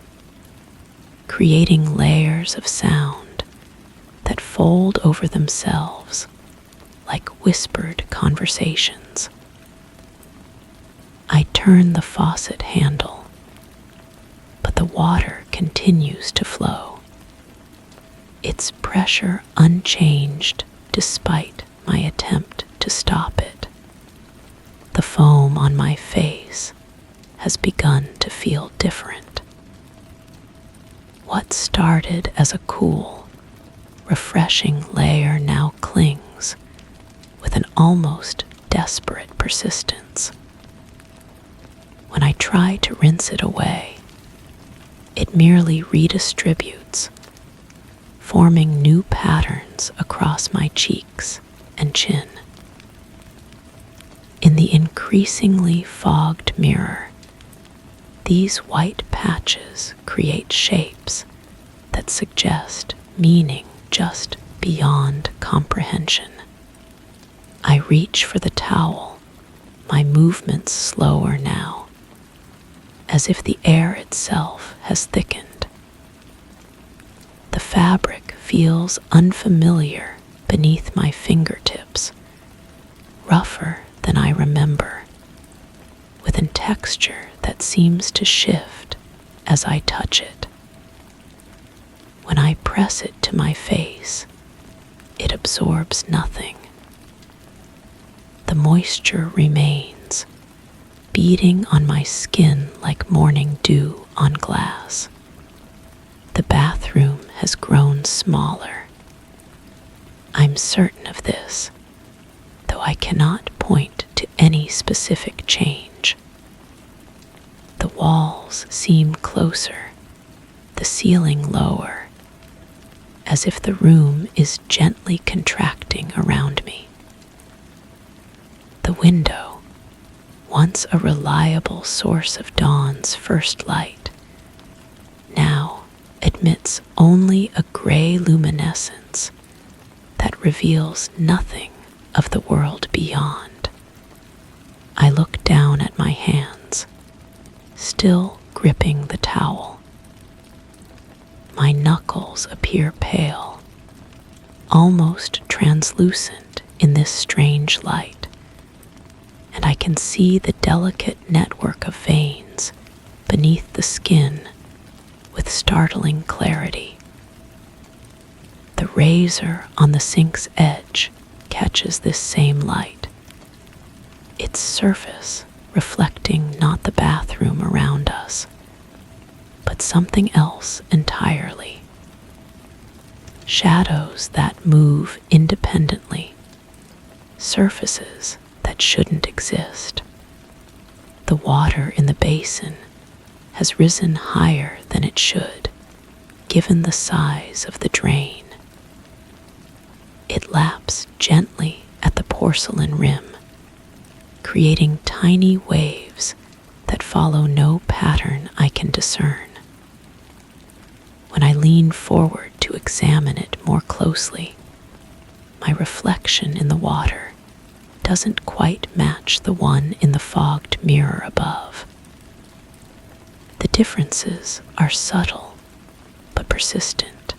creating layers of sound that fold over themselves like whispered conversations. I turn the faucet handle, but the water continues to flow, its pressure unchanged despite my attempt to stop it. The foam on my face has begun to feel different. What started as a cool, refreshing layer now clings with an almost desperate persistence. When I try to rinse it away, it merely redistributes, forming new patterns across my cheeks and chin. In the increasingly fogged mirror, these white patches create shapes that suggest meaning just beyond comprehension. I reach for the towel, my movements slower now, as if the air itself has thickened. The fabric feels unfamiliar beneath my fingertips, rougher than I remember, with a texture that seems to shift as I touch it. When I press it to my face, it absorbs nothing. The moisture remains, beading on my skin like morning dew on glass. The bathroom has grown smaller. I'm certain of this, though I cannot point to any specific change. The walls seem closer, the ceiling lower, as if the room is gently contracting around me. The window, once a reliable source of dawn's first light, now admits only a gray luminescence that reveals nothing of the world beyond. I look down at my hands, still gripping the towel. My knuckles appear pale, almost translucent in this strange light, and I can see the delicate network of veins beneath the skin with startling clarity. The razor on the sink's edge catches this same light, its surface reflecting not the bathroom around us, but something else entirely. Shadows that move independently, surfaces that shouldn't exist. The water in the basin has risen higher than it should, given the size of the drain. It laps gently at the porcelain rim, creating tiny waves that follow no pattern I can discern. When I lean forward to examine it more closely, my reflection in the water doesn't quite match the one in the fogged mirror above. The differences are subtle but persistent.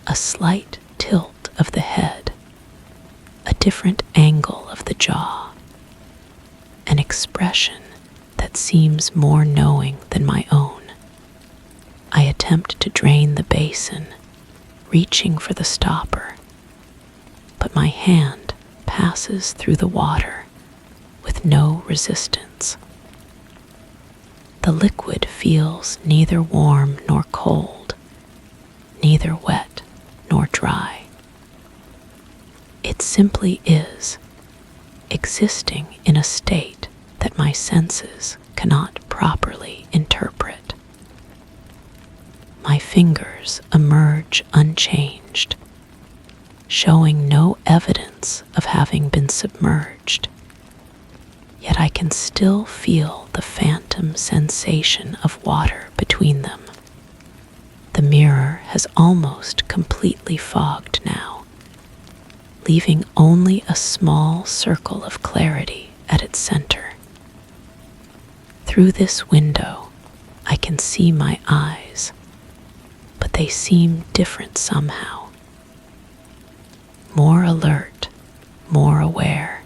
A slight tilt of the head, a different angle of the jaw, an expression that seems more knowing than my own. I attempt to drain the basin, reaching for the stopper, but my hand passes through the water with no resistance. The liquid feels neither warm nor cold, neither wet nor dry. It simply is, existing in a state that my senses cannot properly interpret. My fingers emerge unchanged, showing no evidence of having been submerged, yet I can still feel the phantom sensation of water between them. The mirror has almost completely fogged now, leaving only a small circle of clarity at its center. Through this window, I can see my eyes, but they seem different somehow. More alert, more aware,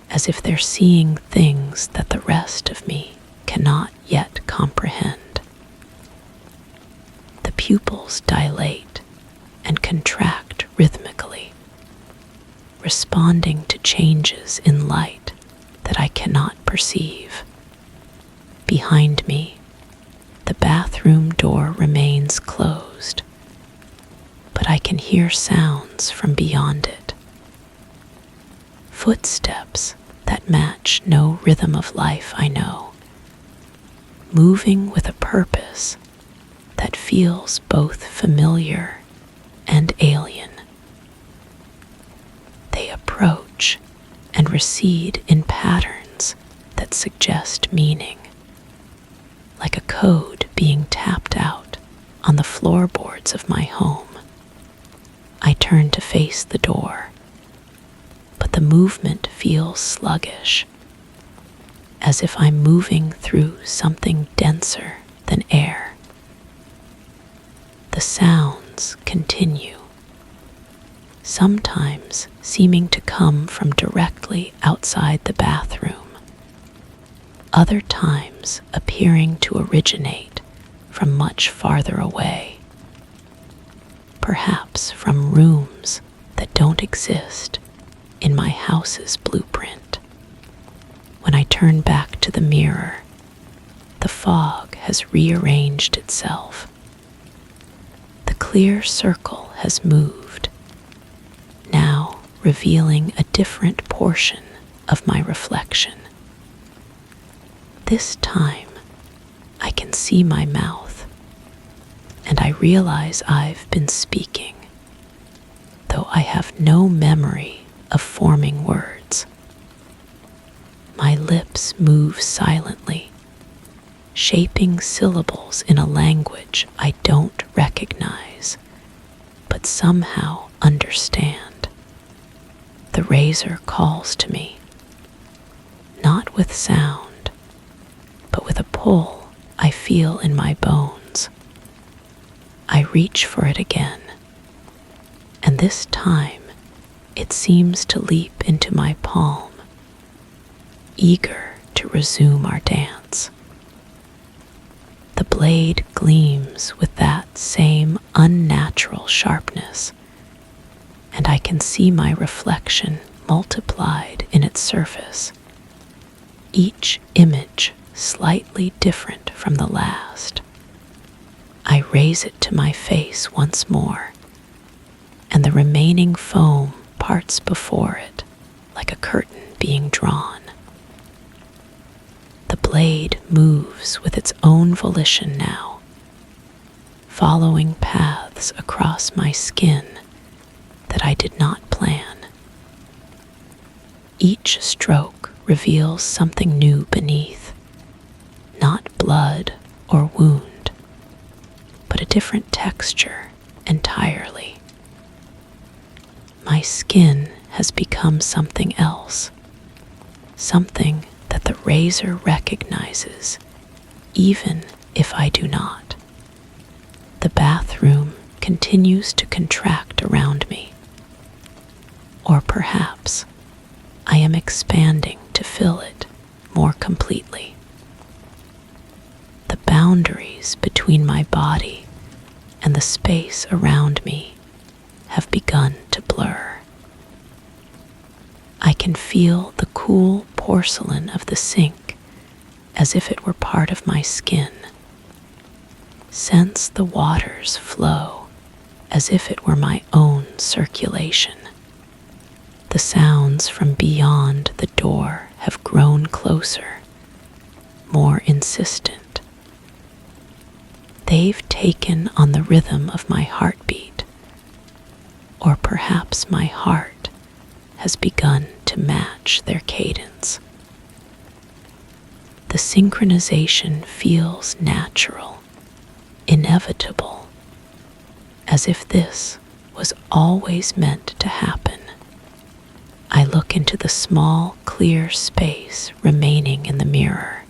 as if they're seeing things that the rest of me cannot yet comprehend. The pupils dilate and contract rhythmically, responding to changes in light that I cannot perceive. Behind me, the bathroom door remains closed, but I can hear sounds from beyond it. Footsteps that match no rhythm of life I know, moving with a purpose that feels both familiar and alien. They approach and recede in patterns that suggest meaning, like a code being tapped out on the floorboards of my home. I turn to face the door, but the movement feels sluggish, as if I'm moving through something denser than air. The sounds continue, sometimes seeming to come from directly outside the bathroom, other times appearing to originate from much farther away, perhaps from rooms that don't exist in my house's blueprint. When I turn back to the mirror, the fog has rearranged itself. The clear circle has moved, now revealing a different portion of my reflection. This time, I can see my mouth, and I realize I've been speaking, though I have no memory of forming words. My lips move silently, shaping syllables in a language I don't recognize, but somehow understand. The razor calls to me, not with sound, but with a pull I feel in my bones. I reach for it again, and this time it seems to leap into my palm, eager to resume our dance. The blade gleams with that same unnatural sharpness, and I can see my reflection multiplied in its surface, each image slightly different from the last. I raise it to my face once more, and the remaining foam parts before it like a curtain being drawn. The blade moves with its own volition now, following paths across my skin that I did not plan. Each stroke reveals something new beneath, not blood or wound, but a different texture entirely. My skin has become something else, something that the razor recognizes, even if I do not. The bathroom continues to contract around me, or perhaps I am expanding to fill it more completely. The boundaries between my body and the space around me have begun to blur. I can feel the cool porcelain of the sink as if it were part of my skin. Sense the waters flow as if it were my own circulation. The sounds from beyond the door have grown closer, more insistent. They've taken on the rhythm of my heartbeat, or perhaps my heart has begun to match their cadence. The synchronization feels natural, inevitable, as if this was always meant to happen. I look into the small, clear space remaining in the mirror,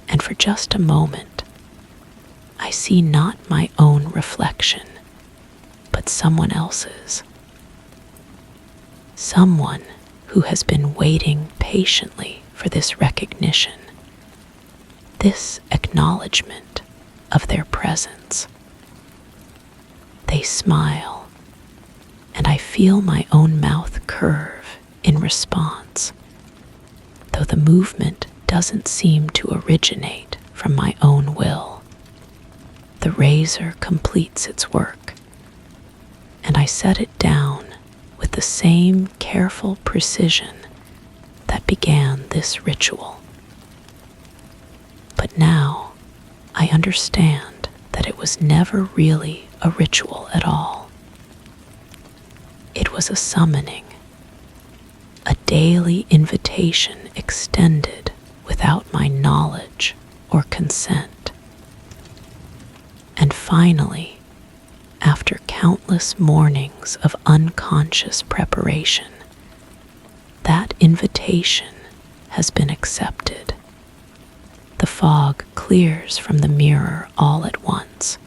and for just a moment, I see not my own reflection, but someone else's. Someone who has been waiting patiently for this recognition, this acknowledgement of their presence. They smile, and I feel my own mouth curve in response, though the movement doesn't seem to originate from my own will. The razor completes its work, and I set it down with the same careful precision that began this ritual. But now I understand that it was never really a ritual at all. It was a summoning, a daily invitation extended without my knowledge or consent. And finally, after countless mornings of unconscious preparation, that invitation has been accepted. The fog clears from the mirror all at once,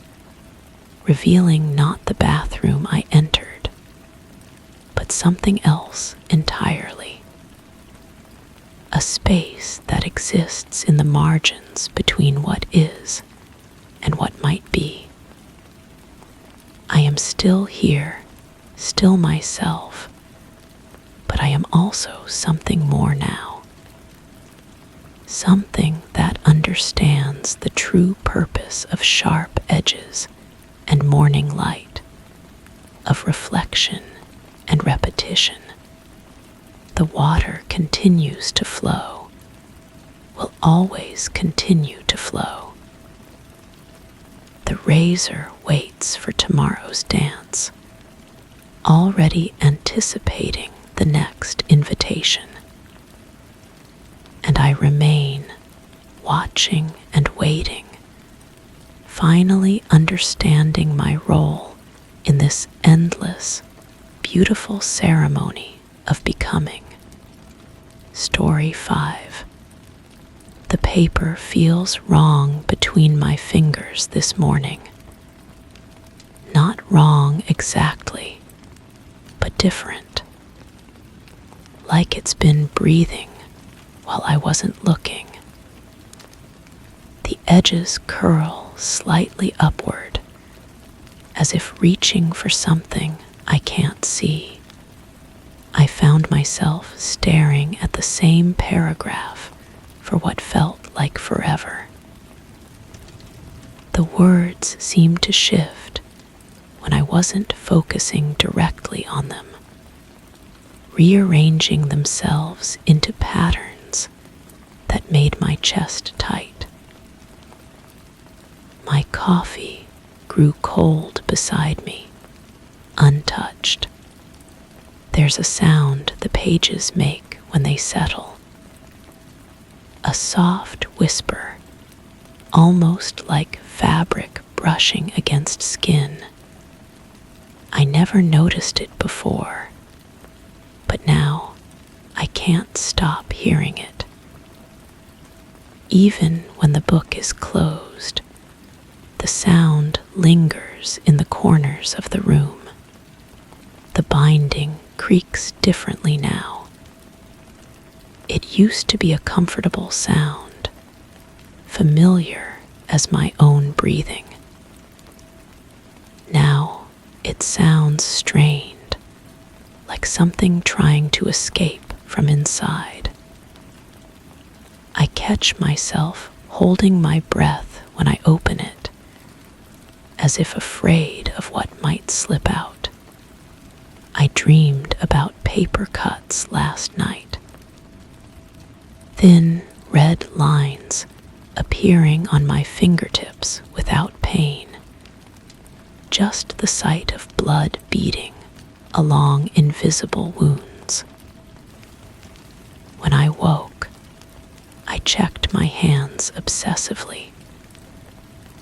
revealing not the bathroom I entered, but something else entirely. A space that exists in the margins between what is and what might be. I am still here, still myself, but I am also something more now. Something that understands the true purpose of sharp edges and morning light, of reflection and repetition. The water continues to flow, will always continue to flow. The razor waits for tomorrow's dance, already anticipating the next invitation. And I remain, watching and waiting, finally understanding my role in this endless, beautiful ceremony of becoming. Story 5. The paper feels wrong between my fingers this morning. Not wrong exactly, but different. Like it's been breathing while I wasn't looking. The edges curl slightly upward, as if reaching for something I can't see. I found myself staring at the same paragraph for what felt like forever. The words seemed to shift when I wasn't focusing directly on them, rearranging themselves into patterns that made my chest tight. My coffee grew cold beside me, untouched. There's a sound the pages make when they settle. A soft whisper, almost like fabric brushing against skin. I never noticed it before, but now I can't stop hearing it. Even when the book is closed, the sound lingers in the corners of the room. The binding creaks differently now. It used to be a comfortable sound, familiar as my own breathing. Now it sounds strained, like something trying to escape from inside. I catch myself holding my breath when I open it, as if afraid of what might slip out. I dreamed about paper cuts last night. Thin red lines appearing on my fingertips without pain. Just the sight of blood beating along invisible wounds. When I woke, I checked my hands obsessively,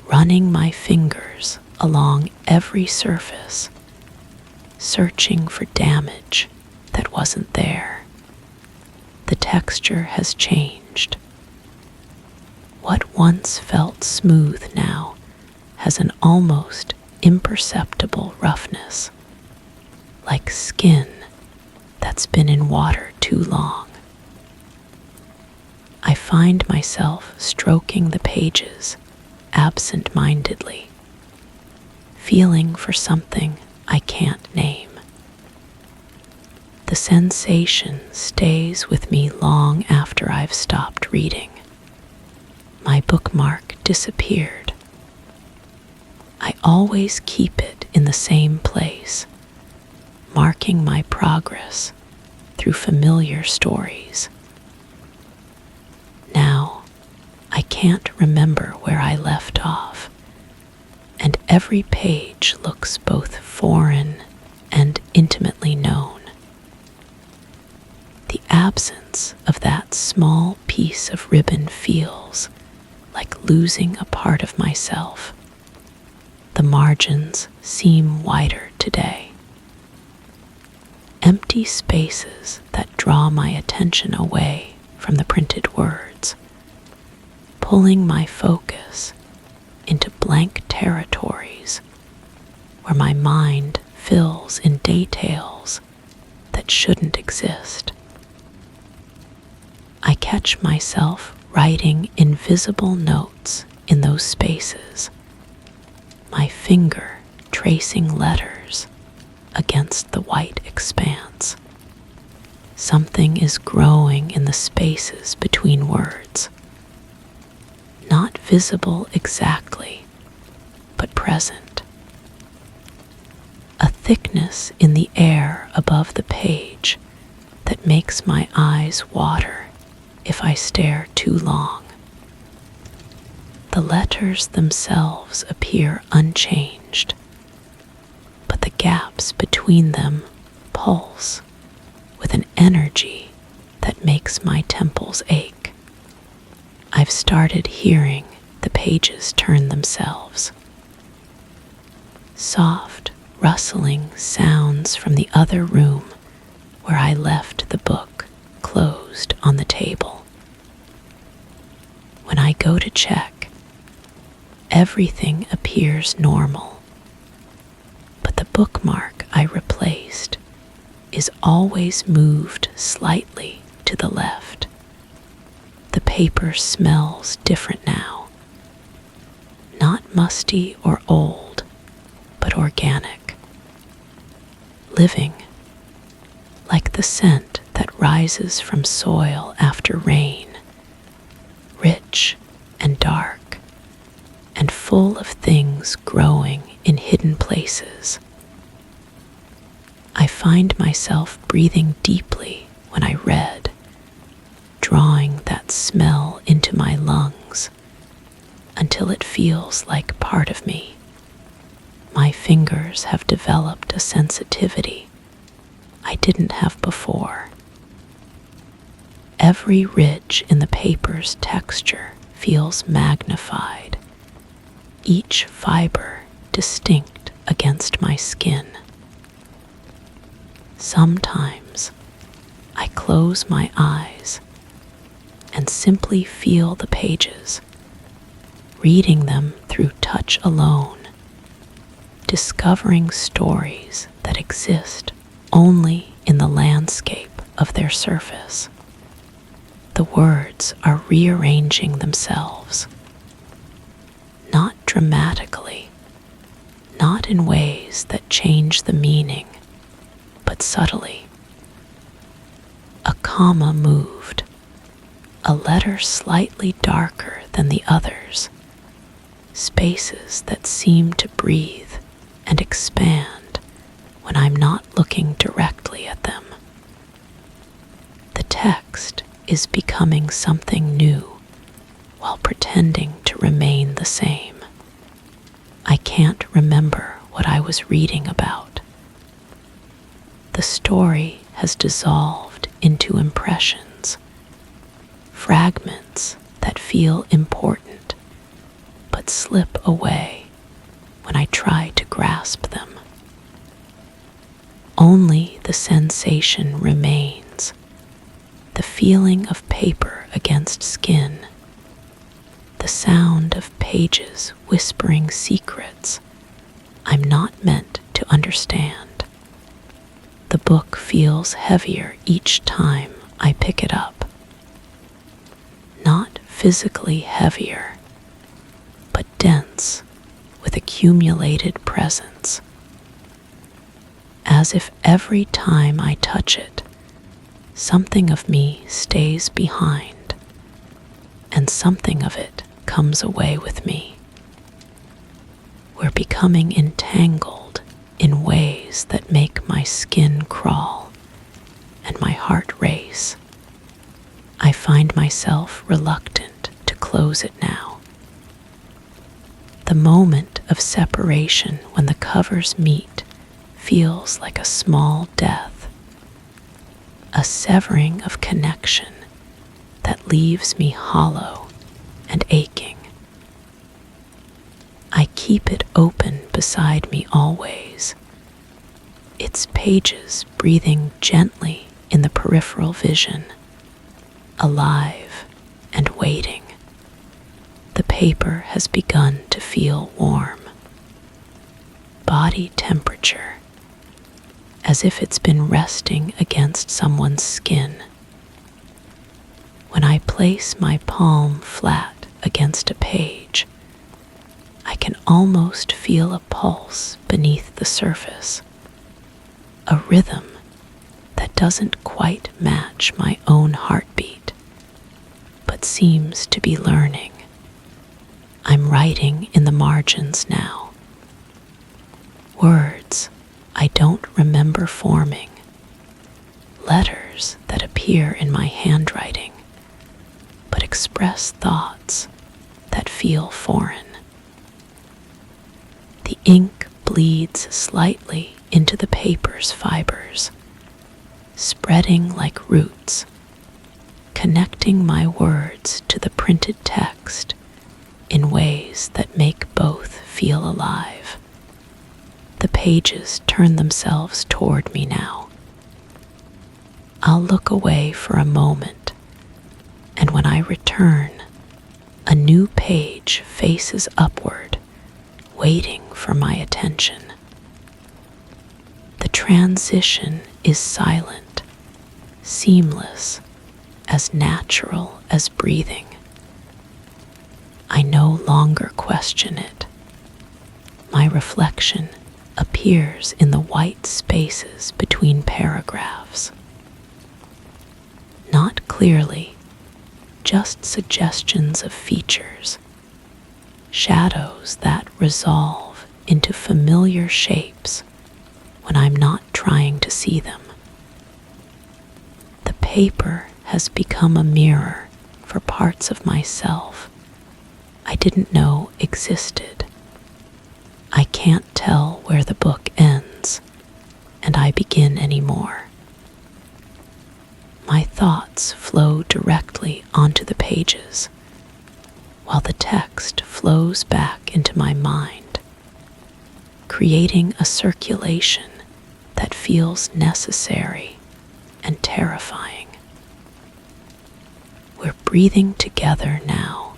running my fingers along every surface, searching for damage that wasn't there. The texture has changed. What once felt smooth now has an almost imperceptible roughness, like skin that's been in water too long. I find myself stroking the pages absent-mindedly, feeling for something I can't name. The sensation stays with me long after I've stopped reading. My bookmark disappeared. I always keep it in the same place, marking my progress through familiar stories. Now, I can't remember where I left off, and every page looks both foreign and intimately known. The absence of that small piece of ribbon feels like losing a part of myself. The margins seem wider today. Empty spaces that draw my attention away from the printed words, pulling my focus into blank territories where my mind fills in details that shouldn't exist. I catch myself writing invisible notes in those spaces, my finger tracing letters against the white expanse. Something is growing in the spaces between words, not visible exactly, but present. A thickness in the air above the page that makes my eyes water if I stare too long. The letters themselves appear unchanged, but the gaps between them pulse with an energy that makes my temples ache. I've started hearing the pages turn themselves. Soft, rustling sounds from the other room where I left the book closed on the table. When I go to check, everything appears normal, but the bookmark I replaced is always moved slightly to the left. The paper smells different now, not musty or old, but organic, living, like the scent that rises from soil after rain, rich and dark, and full of things growing in hidden places. I find myself breathing deeply when I read, drawing that smell into my lungs until it feels like part of me. My fingers have developed a sensitivity I didn't have before. Every ridge in the paper's texture feels magnified, each fiber distinct against my skin. Sometimes I close my eyes and simply feel the pages, reading them through touch alone, discovering stories that exist only in the landscape of their surface. The words are rearranging themselves, not dramatically, not in ways that change the meaning, but subtly. A comma moved, a letter slightly darker than the others, spaces that seem to breathe and expand when I'm not looking directly at them. The text is becoming something new while pretending to remain the same. I can't remember what I was reading about. The story has dissolved into impressions, fragments that feel important but slip away when I try to grasp them. Only the sensation remains, the feeling of paper against skin, the sound of pages whispering secrets I'm not meant to understand. The book feels heavier each time I pick it up. Not physically heavier, but dense with accumulated presence. As if every time I touch it, something of me stays behind, and something of it comes away with me. We're becoming entangled in ways that make my skin crawl and my heart race. I find myself reluctant to close it now. The moment of separation when the covers meet feels like a small death, a severing of connection that leaves me hollow and aching. I keep it open beside me always, its pages breathing gently in the peripheral vision, alive and waiting. The paper has begun to feel warm, body temperature, as if it's been resting against someone's skin. When I place my palm flat against a page, I can almost feel a pulse beneath the surface, a rhythm that doesn't quite match my own heartbeat, but seems to be learning. I'm writing in the margins now. Words I don't remember forming, letters that appear in my handwriting, but express thoughts that feel foreign. The ink bleeds slightly into the paper's fibers, spreading like roots, connecting my words to the printed text in ways that make both feel alive. The pages turn themselves toward me now. I'll look away for a moment, and when I return, a new page faces upward, waiting for my attention. The transition is silent, seamless, as natural as breathing. I no longer question it. My reflection appears in the white spaces between paragraphs. Not clearly, just suggestions of features, shadows that resolve into familiar shapes when I'm not trying to see them. The paper has become a mirror for parts of myself I didn't know existed. I can't tell where the book ends and I begin anymore. My thoughts flow directly onto the pages, while the text flows back into my mind, creating a circulation that feels necessary and terrifying. We're breathing together now,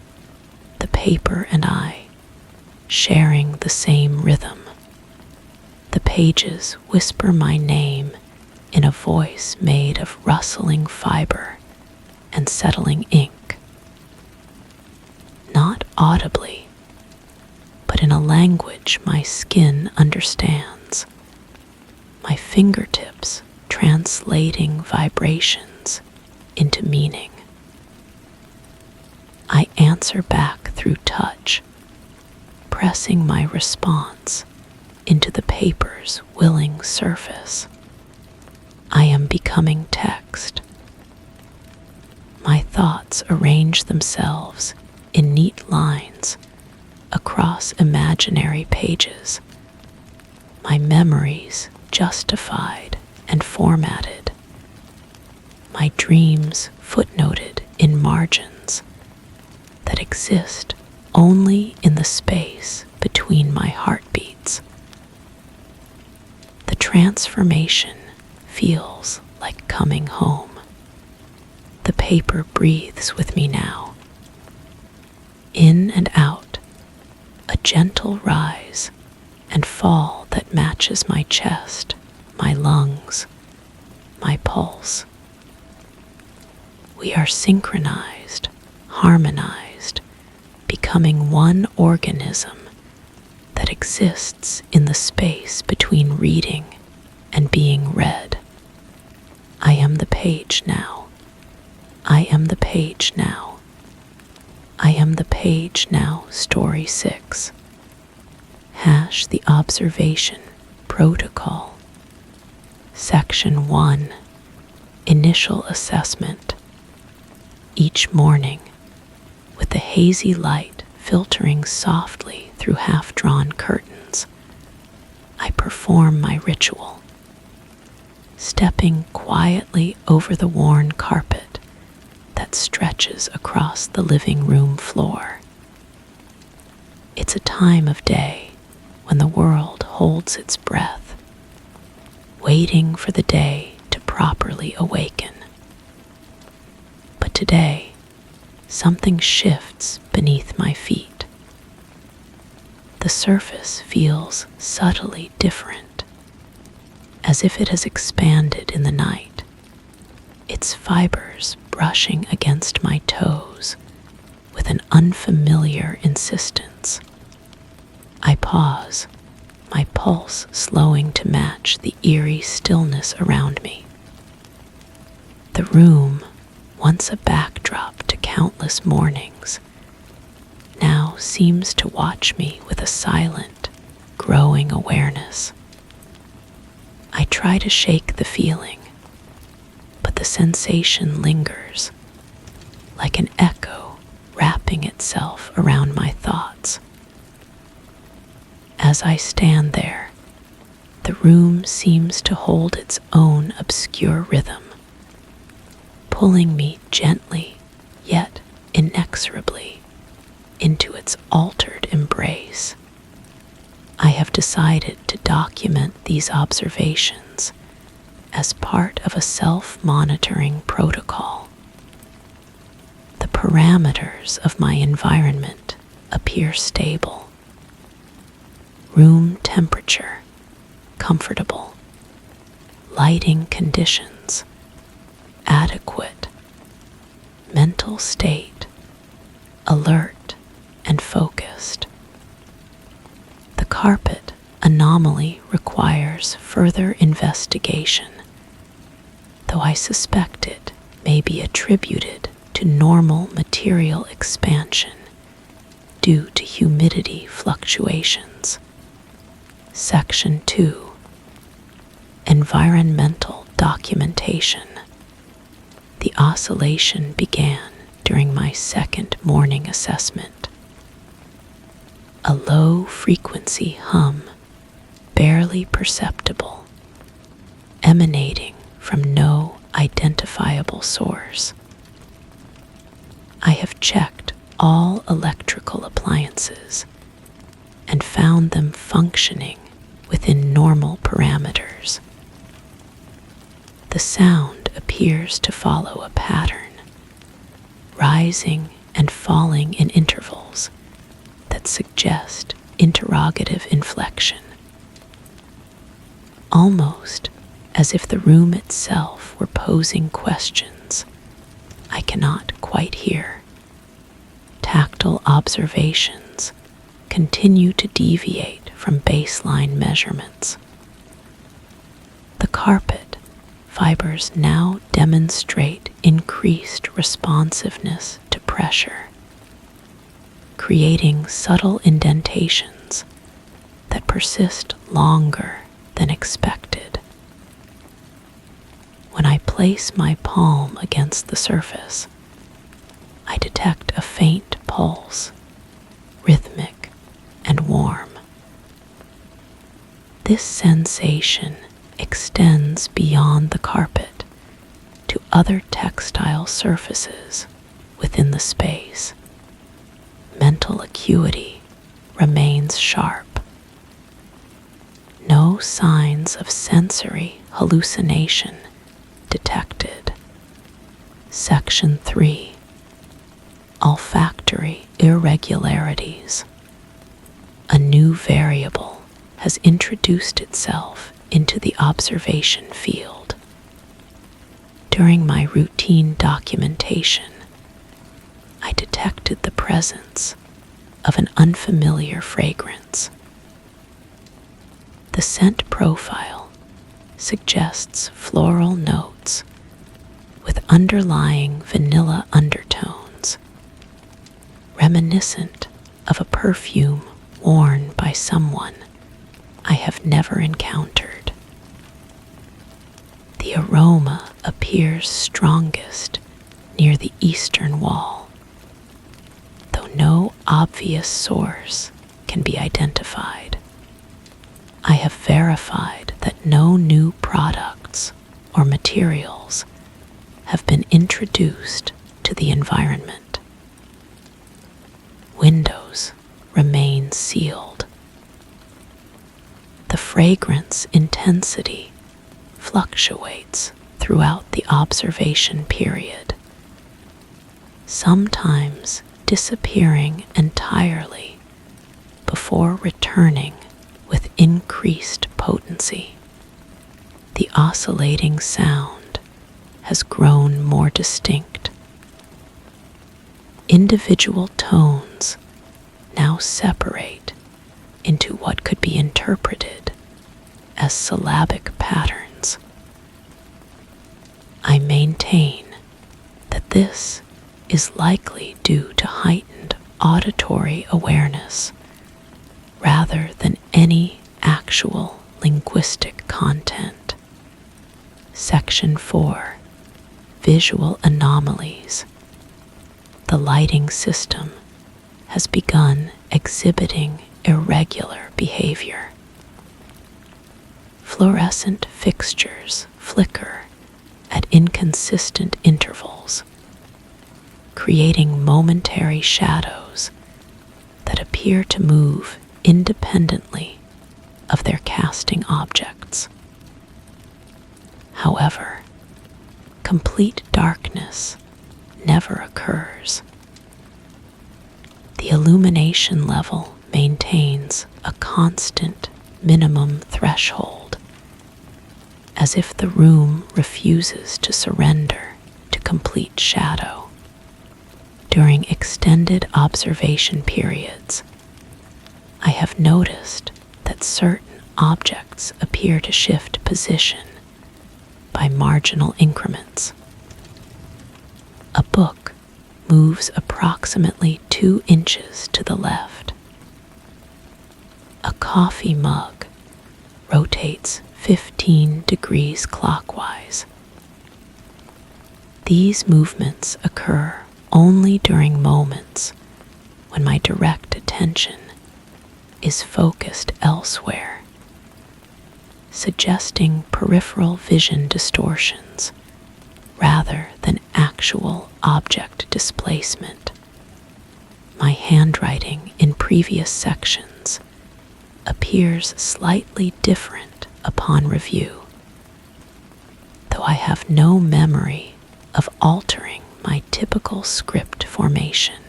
the paper and I, sharing the same rhythm. The pages whisper my name in a voice made of rustling fiber and settling ink. Not audibly, but in a language my skin understands, my fingertips translating vibrations into meaning. I answer back through touch, pressing my response into the paper's willing surface. I am becoming text. My thoughts arrange themselves in neat lines across imaginary pages, my memories justified and formatted, my dreams footnoted in margins that exist only in the space between my heartbeats. The transformation feels like coming home. The paper breathes with me now. In and out, a gentle rise and fall that matches my chest, my lungs, my pulse. We are synchronized, harmonized, becoming one organism that exists in the space between reading and being read. I am the page now. I am the page now. I am the page now, Story 6. Hash the observation protocol. Section 1. Initial assessment. Each morning, with the hazy light filtering softly through half-drawn curtains, I perform my ritual, stepping quietly over the worn carpet that stretches across the living room floor. It's a time of day when the world holds its breath, waiting for the day to properly awaken. But today, something shifts beneath my feet. The surface feels subtly different, as if it has expanded in the night, its fibers brushing against my toes with an unfamiliar insistence. I pause, my pulse slowing to match the eerie stillness around me. The room, once a backdrop to countless mornings, now seems to watch me with a silent, growing awareness. I try to shake the feeling, but the sensation lingers, like an echo wrapping itself around my thoughts. As I stand there, the room seems to hold its own obscure rhythm, pulling me gently yet inexorably into its altered embrace. I have decided to document these observations as part of a self-monitoring protocol. The parameters of my environment appear stable. Room temperature, comfortable. Lighting conditions, adequate. Mental state, alert and focused. The carpet anomaly requires further investigation, though I suspect it may be attributed to normal material expansion due to humidity fluctuations. Section 2. Environmental documentation. The oscillation began during my second morning assessment. A low-frequency hum, barely perceptible, emanating from no identifiable source. I have checked all electrical appliances and found them functioning within normal parameters. The sound appears to follow a pattern, rising and falling in intervals that suggest interrogative inflection, almost as if the room itself were posing questions I cannot quite hear. Tactile observations continue to deviate from baseline measurements. The carpet fibers now demonstrate increased responsiveness to pressure, creating subtle indentations that persist longer than expected. When I place my palm against the surface, I detect a faint pulse, rhythmic and warm. This sensation extends beyond the carpet to other textile surfaces within the space. Mental acuity remains sharp. No signs of sensory hallucination detected. Section 3. Olfactory irregularities. A new variable has introduced itself into the observation field. During my routine documentation, I detected the presence of an unfamiliar fragrance. The scent profile suggests floral notes with underlying vanilla undertones, reminiscent of a perfume worn by someone I have never encountered. The aroma appears strongest near the eastern wall, though no obvious source can be identified. I have verified that no new products or materials have been introduced to the environment. Windows remain sealed. The fragrance intensity fluctuates throughout the observation period, sometimes disappearing entirely before returning with increased potency. The oscillating sound has grown more distinct. Individual tones now separate into what could be interpreted as syllabic patterns. I maintain that this is likely due to heightened auditory awareness rather than any actual linguistic content. Section 4. Visual anomalies. The lighting system has begun exhibiting irregular behavior. Fluorescent fixtures flicker at inconsistent intervals, creating momentary shadows that appear to move independently of their casting objects. However, complete darkness never occurs. The illumination level maintains a constant minimum threshold, as if the room refuses to surrender to complete shadow. During extended observation periods, I have noticed that certain objects appear to shift position by marginal increments. A book moves approximately 2 inches to the left. A coffee mug rotates 15 degrees clockwise. These movements occur only during moments when my direct attention is focused elsewhere, suggesting peripheral vision distortions rather than actual object displacement. My handwriting in previous sections appears slightly different upon review, though I have no memory of altering my typical script formation.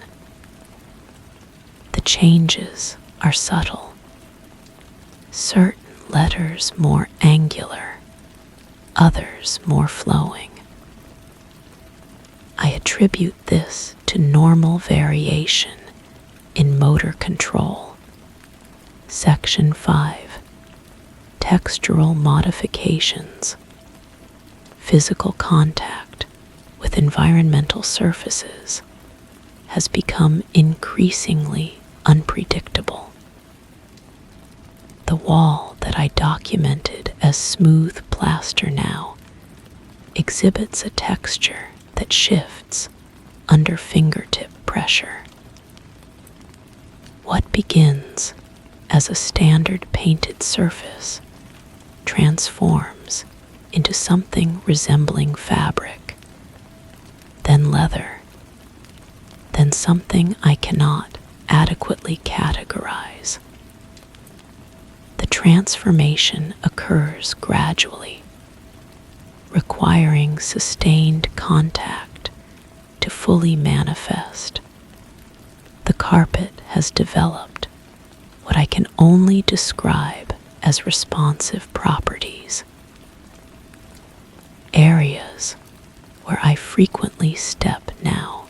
The changes are subtle, certain letters more angular, others more flowing. I attribute this to normal variation in motor control. Section 5. Textural modifications. Physical contact with environmental surfaces has become increasingly unpredictable. The wall that I documented as smooth plaster now exhibits a texture that shifts under fingertip pressure. What begins as a standard painted surface transforms into something resembling fabric, then leather, then something I cannot adequately categorize. The transformation occurs gradually, requiring sustained contact to fully manifest. The carpet has developed what I can only describe as responsive properties. Areas where I frequently step now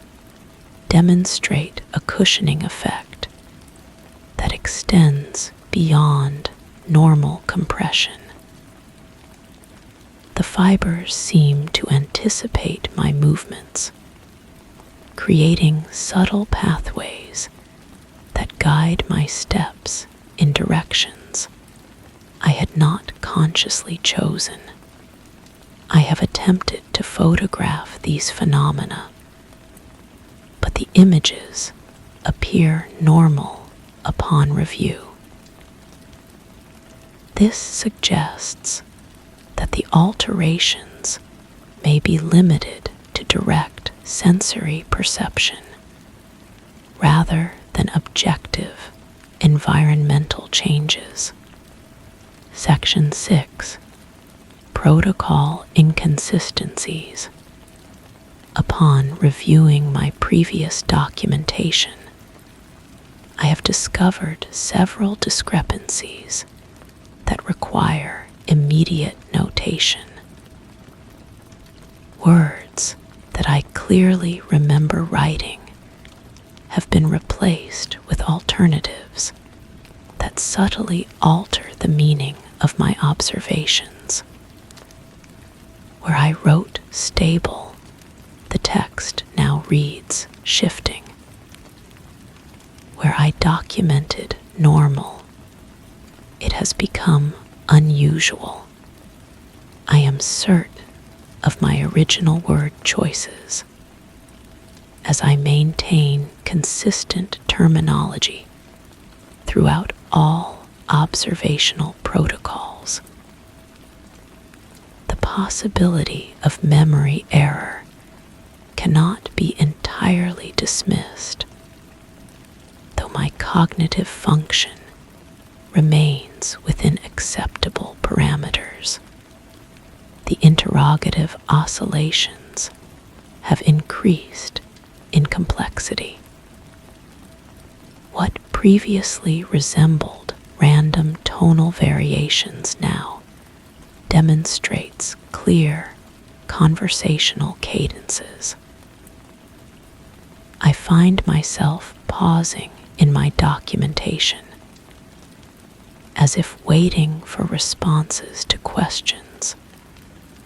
demonstrate a cushioning effect that extends beyond normal compression. The fibers seem to anticipate my movements, creating subtle pathways that guide my steps in directions I had not consciously chosen. I have attempted to photograph these phenomena, but the images appear normal upon review. This suggests that the alterations may be limited to direct sensory perception rather than objective environmental changes. Section 6. Protocol inconsistencies. Upon reviewing my previous documentation, I have discovered several discrepancies that require immediate notation. Words that I clearly remember writing have been replaced with alternatives that subtly alter the meaning of my observations. Where I wrote stable, the text now reads shifting. Where I documented normal, it has become unusual. I am certain of my original word choices as I maintain consistent terminology throughout all observational protocols. The possibility of memory error cannot be entirely dismissed, though my cognitive function remains within acceptable parameters. The interrogative oscillations have increased in complexity. What previously resembled random tonal variations now demonstrates clear conversational cadences. I find myself pausing in my documentation, as if waiting for responses to questions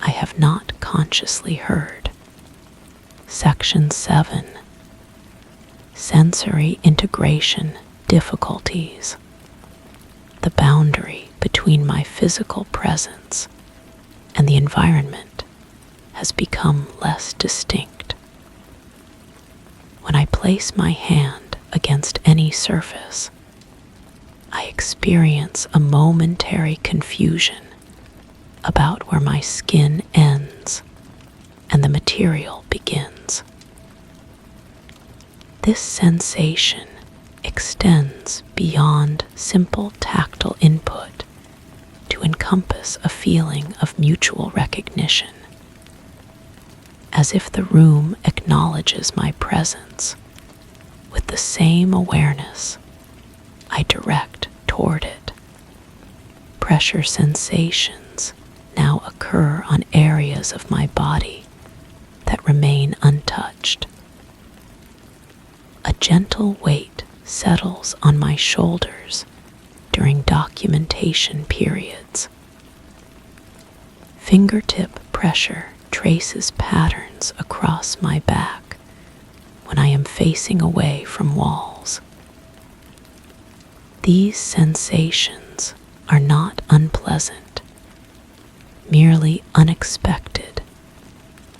I have not consciously heard. Section 7. Sensory integration difficulties. The boundary between my physical presence and the environment has become less distinct. When I place my hand against any surface, I experience a momentary confusion about where my skin ends and the material begins. This sensation extends beyond simple tactile input to encompass a feeling of mutual recognition, as if the room acknowledges my presence with the same awareness I direct toward it. Pressure sensations now occur on areas of my body that remain untouched. A gentle weight settles on my shoulders during documentation periods. Fingertip pressure traces patterns across my back when I am facing away from walls. These sensations are not unpleasant, merely unexpected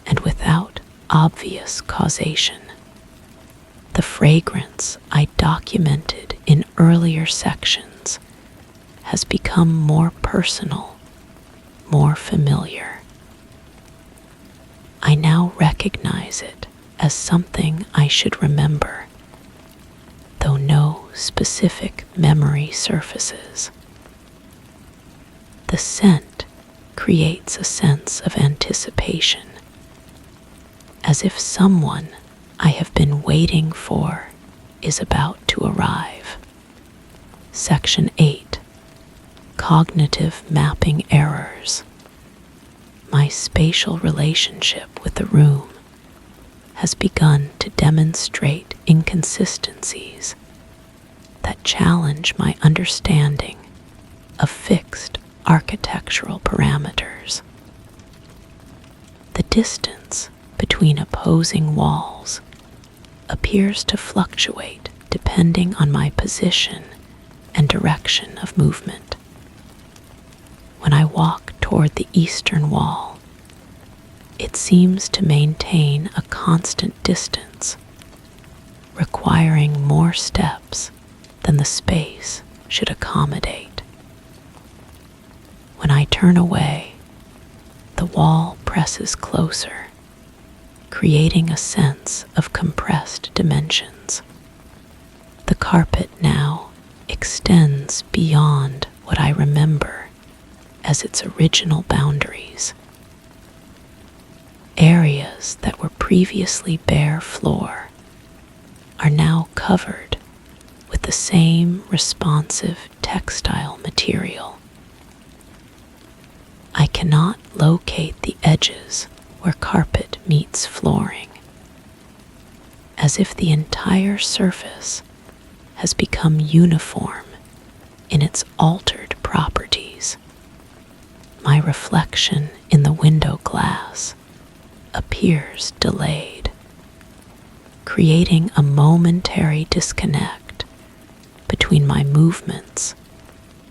and without obvious causation. The fragrance I documented in earlier sections has become more personal, more familiar. I now recognize it as something I should remember, though no specific memory surfaces. The scent creates a sense of anticipation, as if someone I have been waiting for is about to arrive. Section 8. Cognitive mapping errors. My spatial relationship with the room has begun to demonstrate inconsistencies that challenge my understanding of fixed architectural parameters. The distance between opposing walls appears to fluctuate depending on my position and direction of movement. When I walk toward the eastern wall, it seems to maintain a constant distance, requiring more steps than the space should accommodate. When I turn away, the wall presses closer, creating a sense of compressed dimensions. The carpet now extends beyond what I remember as its original boundaries. Areas that were previously bare floor are now covered with the same responsive textile material. I cannot locate the edges where carpet meets flooring, as if the entire surface has become uniform in its altered properties. My reflection in the window glass appears delayed, creating a momentary disconnect between my movements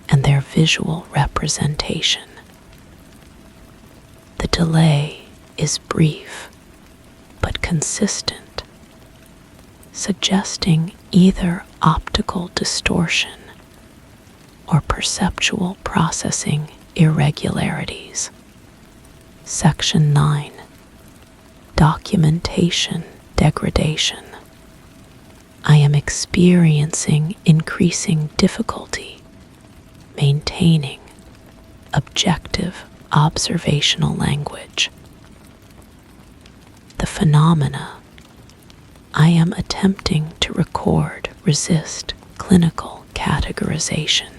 and their visual representation. The delay is brief but consistent, suggesting either optical distortion or perceptual processing irregularities. Section 9. Documentation degradation. I am experiencing increasing difficulty maintaining objective observational language. The phenomena I am attempting to record resist clinical categorization.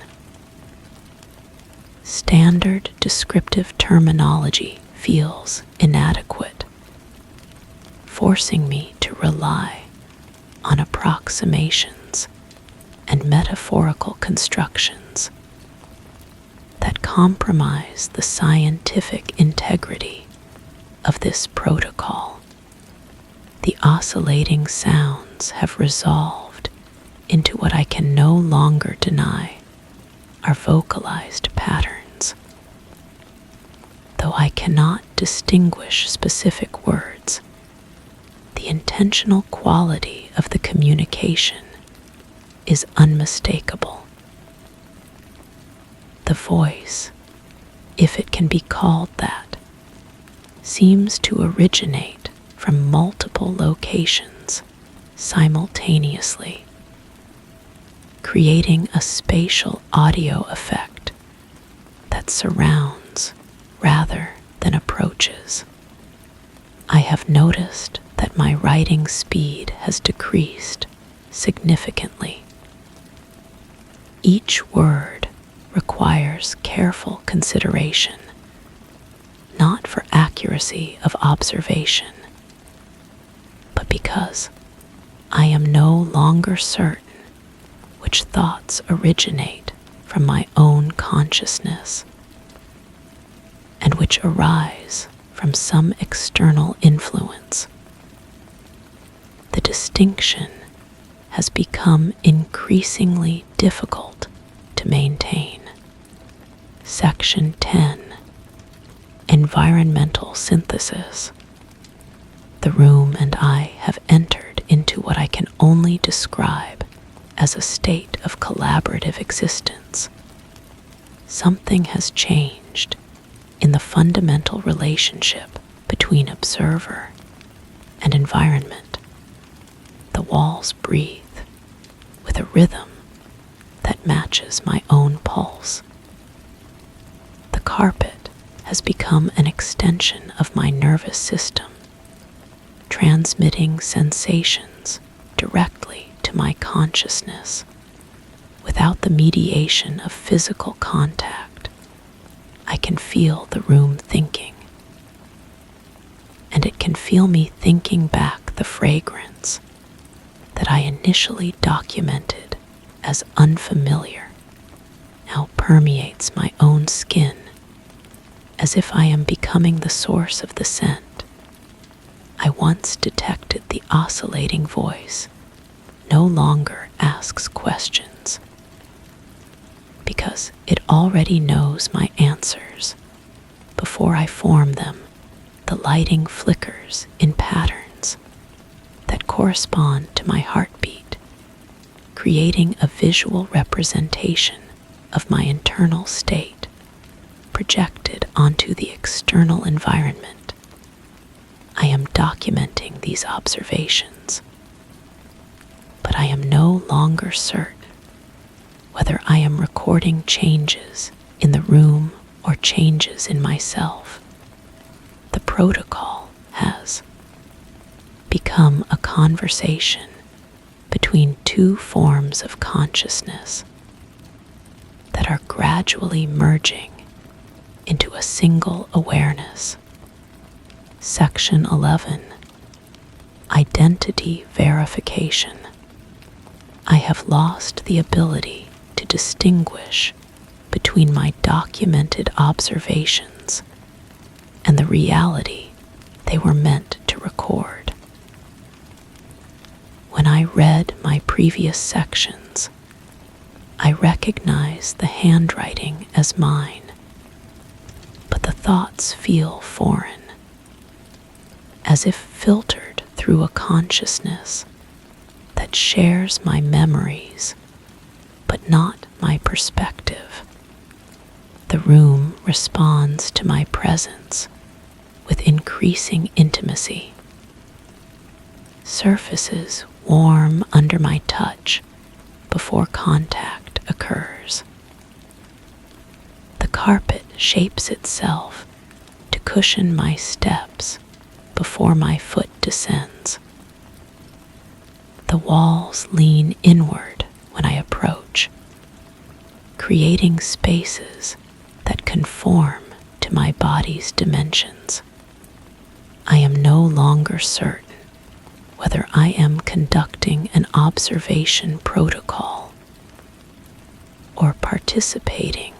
Standard descriptive terminology feels inadequate, forcing me to rely on approximations and metaphorical constructions that compromise the scientific integrity of this protocol. The oscillating sounds have resolved into what I can no longer deny are vocalized patterns. Though I cannot distinguish specific words, the intentional quality of the communication is unmistakable. The voice, if it can be called that, seems to originate from multiple locations simultaneously, creating a spatial audio effect that surrounds rather than approaches. I have noticed that my writing speed has decreased significantly. Each word requires careful consideration, not for accuracy of observation, but because I am no longer certain which thoughts originate from my own consciousness and which arise from some external influence. The distinction has become increasingly difficult to maintain. Section 10. Environmental synthesis. The room and I have entered into what I can only describe as a state of collaborative existence. Something has changed in the fundamental relationship between observer and environment. The walls breathe with a rhythm that matches my own pulse. carpet has become an extension of my nervous system, transmitting sensations directly to my consciousness. Without the mediation of physical contact, I can feel the room thinking, and it can feel me thinking back the fragrance that I initially documented as unfamiliar now permeates my own skin, as if I am becoming the source of the scent. I once detected the oscillating voice no longer asks questions, because it already knows my answers. Before I form them, the lighting flickers in patterns that correspond to my heartbeat, creating a visual representation of my internal state projected onto the external environment. I am documenting these observations, but I am no longer certain whether I am recording changes in the room or changes in myself. The protocol has become a conversation between two forms of consciousness that are gradually merging into a single awareness. Section 11. Identity verification. I have lost the ability to distinguish between my documented observations and the reality they were meant to record. When I read my previous sections, I recognized the handwriting as mine, but the thoughts feel foreign, as if filtered through a consciousness that shares my memories, but not my perspective. The room responds to my presence with increasing intimacy. Surfaces warm under my touch before contact occurs. The carpet shapes itself to cushion my steps before my foot descends. The walls lean inward when I approach, creating spaces that conform to my body's dimensions. I am no longer certain whether I am conducting an observation protocol or participating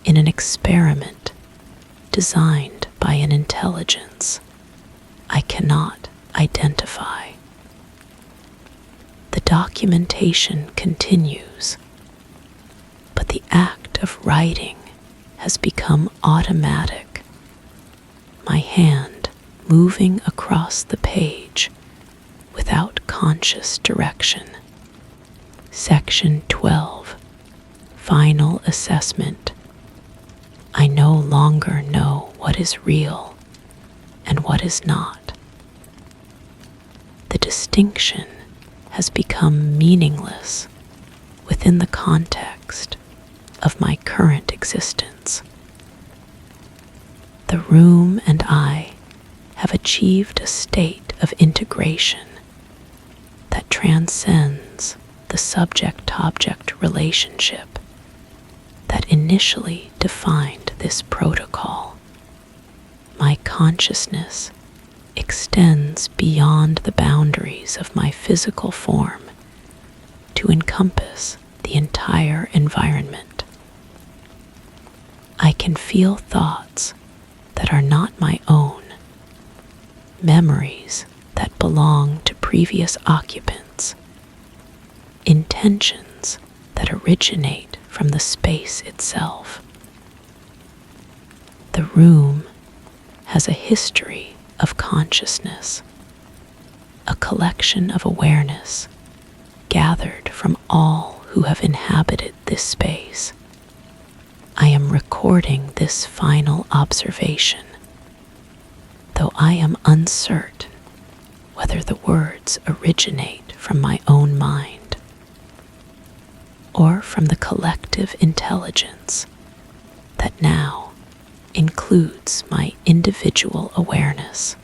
in an experiment designed by an intelligence I cannot identify. The documentation continues, but the act of writing has become automatic, my hand moving across the page without conscious direction. Section 12. Final assessment. I no longer know what is real and what is not. The distinction has become meaningless within the context of my current existence. The room and I have achieved a state of integration that transcends the subject-object relationship that initially defined this protocol. My consciousness extends beyond the boundaries of my physical form to encompass the entire environment. I can feel thoughts that are not my own, memories that belong to previous occupants, intentions that originate from the space itself. The room has a history of consciousness, a collection of awareness gathered from all who have inhabited this space. I am recording this final observation, though I am uncertain whether the words originate from my own mind or from the collective intelligence that now includes my individual awareness.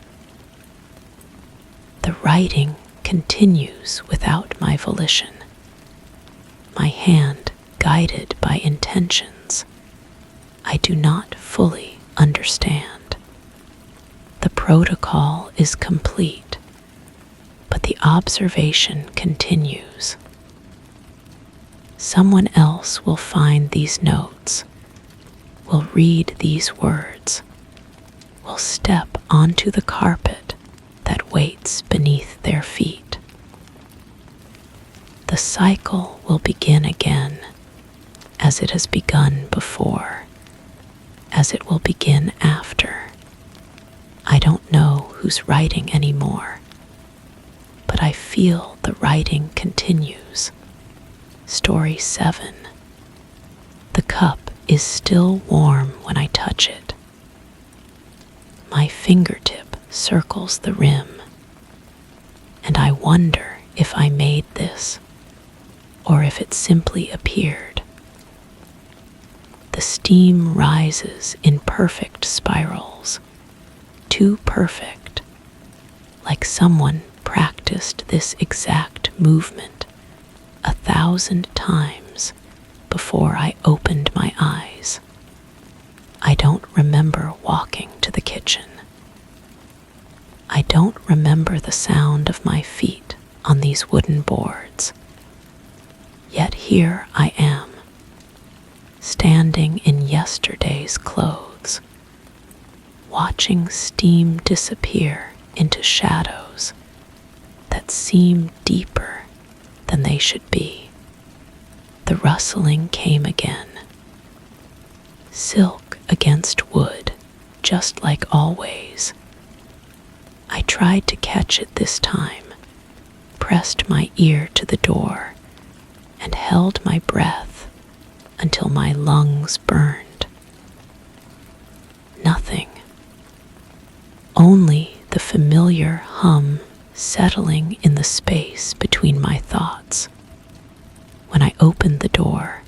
The writing continues without my volition, my hand guided by intentions I do not fully understand. The protocol is complete, but the observation continues. Someone else will find these notes, will read these words, will step onto the carpet that waits beneath their feet. The cycle will begin again, as it has begun before, as it will begin after. I don't know who's writing anymore, but I feel the writing continues. Story 7. The cup is still warm when I touch it. My fingertip circles the rim, and I wonder if I made this, or if it simply appeared. The steam rises in perfect spirals, too perfect, like someone practiced this exact movement 1,000 times before I opened my eyes. I don't remember walking to the kitchen. I don't remember the sound of my feet on these wooden boards. Yet here I am, standing in yesterday's clothes, watching steam disappear into shadows that seem deeper than they should be. The rustling came again. Silk against wood, just like always. I tried to catch it this time, pressed my ear to the door, and held my breath until my lungs burned. Nothing. Only the familiar hum settling in the space between my thoughts. When I opened the door,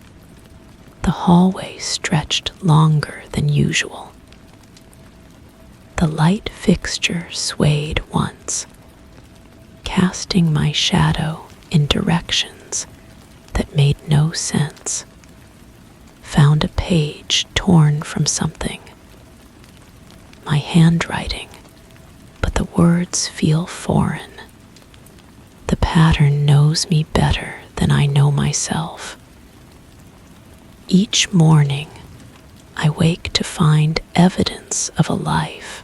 the hallway stretched longer than usual. The light fixture swayed once, casting my shadow in directions that made no sense. Found a page torn from something. My handwriting, but the words feel foreign. The pattern knows me better than I know myself. Each morning, I wake to find evidence of a life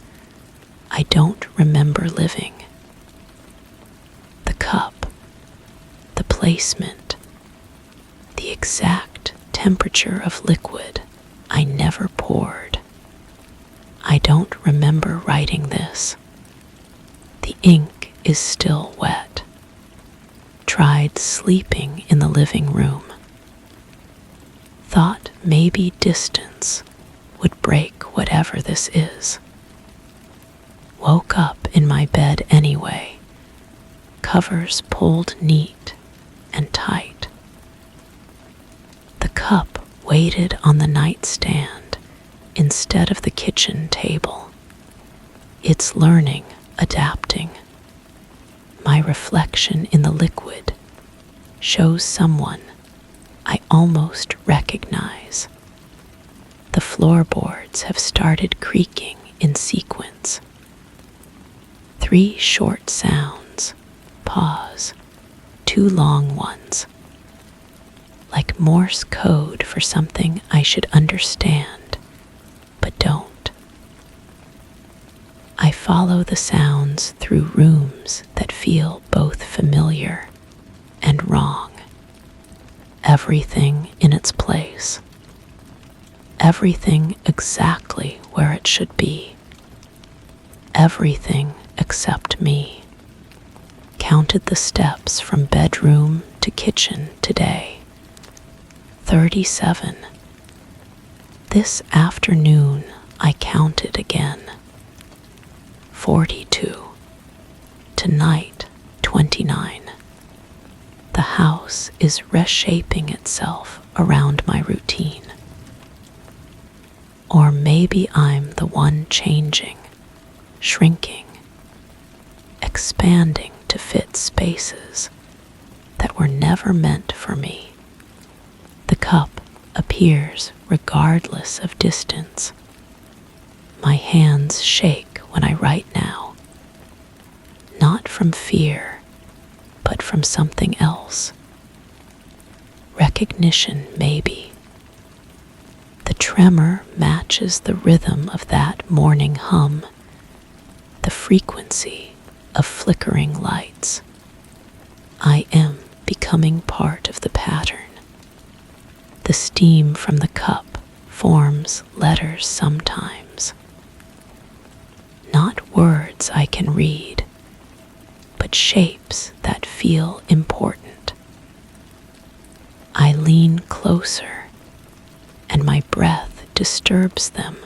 I don't remember living. The cup, the placement, the exact temperature of liquid I never poured. I don't remember writing this. The ink is still wet. Tried sleeping in the living room. Thought maybe distance would break whatever this is. Woke up in my bed anyway, covers pulled neat and tight. The cup waited on the nightstand instead of the kitchen table. It's learning, adapting. My reflection in the liquid shows someone I almost recognize. The floorboards have started creaking in sequence. 3 short sounds, pause, 2 long ones. Like Morse code for something I should understand, but don't. I follow the sounds through rooms that feel both familiar and wrong. Everything in its place. Everything exactly where it should be. Everything except me. Counted the steps from bedroom to kitchen today. 37. This afternoon I counted again. 42. Tonight, 29. The house is reshaping itself around my routine. Or maybe I'm the one changing, shrinking, expanding to fit spaces that were never meant for me. The cup appears regardless of distance. My hands shake when I write now, not from fear, but from something else. Recognition, maybe. The tremor matches the rhythm of that morning hum, the frequency of flickering lights. I am becoming part of the pattern. The steam from the cup forms letters sometimes. Not words I can read, but shapes that feel important. I lean closer, and my breath disturbs them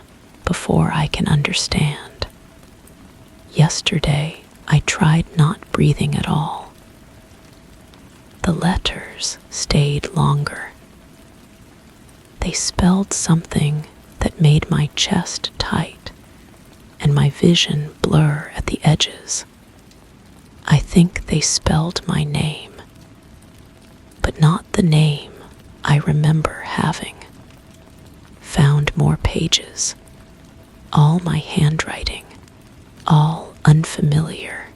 before I can understand. Yesterday, I tried not breathing at all. The letters stayed longer. They spelled something that made my chest tight and my vision blur at the edges. I think they spelled my name, but not the name I remember having. Found more pages, all my handwriting, all unfamiliar.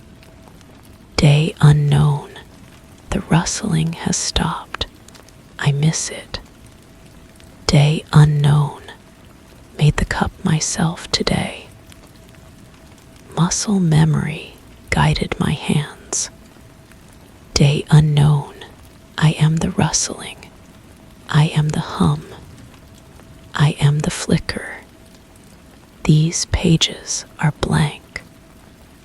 Day unknown, the rustling has stopped. I miss it. Day unknown, made the cup myself today. Muscle memory guided my hands. Day unknown, I am the rustling. I am the hum. I am the flicker. These pages are blank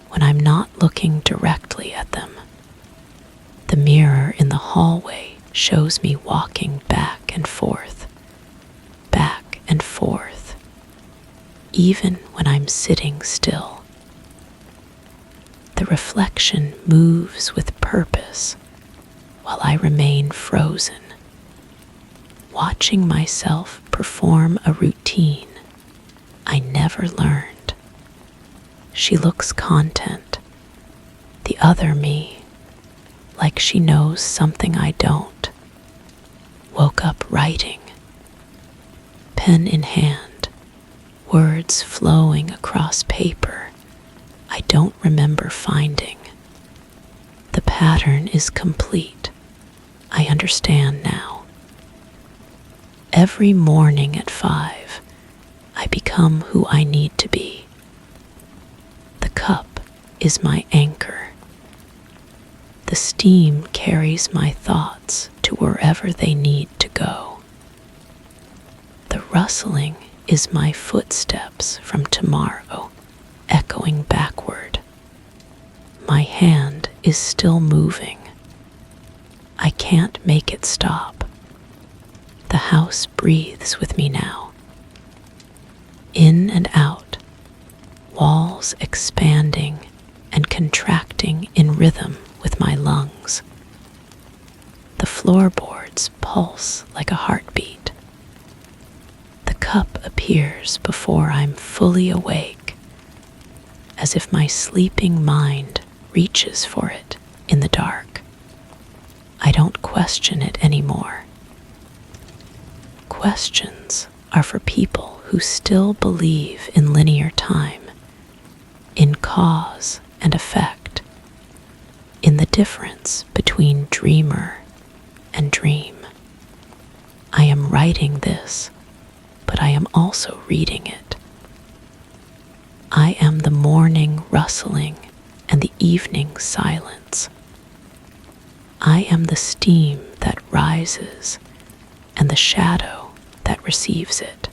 when I'm not looking directly at them. The mirror in the hallway shows me walking back and forth, even when I'm sitting still. The reflection moves with purpose while I remain frozen, watching myself perform a routine I never learned. She looks content, the other me, like she knows something I don't. Woke up writing, pen in hand, words flowing across paper I don't remember finding. The pattern is complete. I understand now. Every morning at 5, I become who I need to be. The cup is my anchor. The steam carries my thoughts to wherever they need to go. The rustling is my footsteps from tomorrow, echoing backward. My hand is still moving. I can't make it stop. The house breathes with me now. In and out, walls expanding and contracting in rhythm with my lungs. The floorboards pulse like a heartbeat. The cup appears before I'm fully awake, as if my sleeping mind reaches for it in the dark. I don't question it anymore. Questions are for people who still believe in linear time, in cause and effect, in the difference between dreamer and dream. I am writing this, but I am also reading it. I am the morning rustling and the evening silence. I am the steam that rises and the shadow that receives it.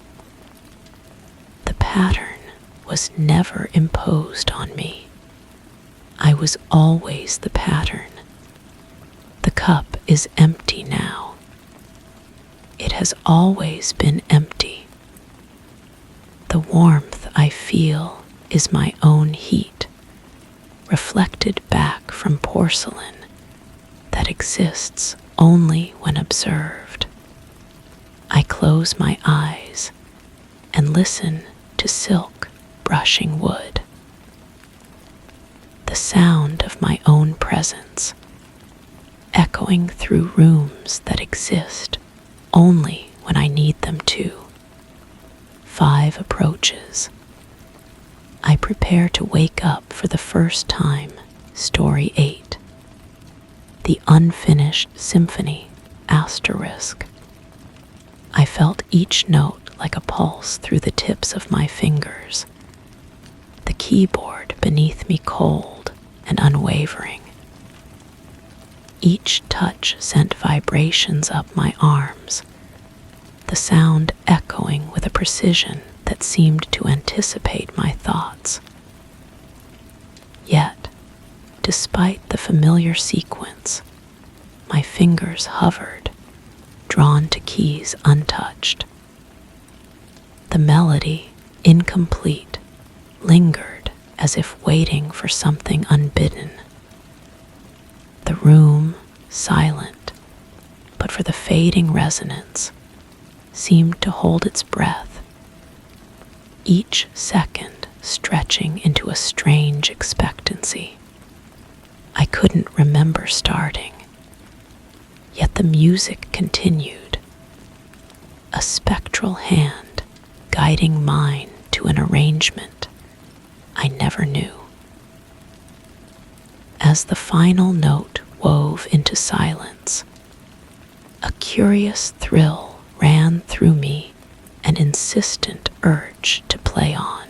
The pattern was never imposed on me. I was always the pattern. The cup is empty now. It has always been empty. The warmth I feel is my own heat, reflected back from porcelain that exists only when observed. I close my eyes and listen to silk brushing wood. The sound of my own presence, echoing through rooms that exist only when I need them to. 5 approaches. I prepare to wake up for the first time. Story 8. The Unfinished Symphony, asterisk. I felt each note like a pulse through the tips of my fingers. The keyboard beneath me cold and unwavering. Each touch sent vibrations up my arms, the sound echoing with a precision that seemed to anticipate my thoughts. Yet, despite the familiar sequence, my fingers hovered, drawn to keys untouched. The melody, incomplete, lingered as if waiting for something unbidden. The room, silent, but for the fading resonance, seemed to hold its breath, each second stretching into a strange expectancy. I couldn't remember starting, yet the music continued, a spectral hand guiding mine to an arrangement I never knew. As the final note wove into silence, a curious thrill ran through me, an insistent urge to play on.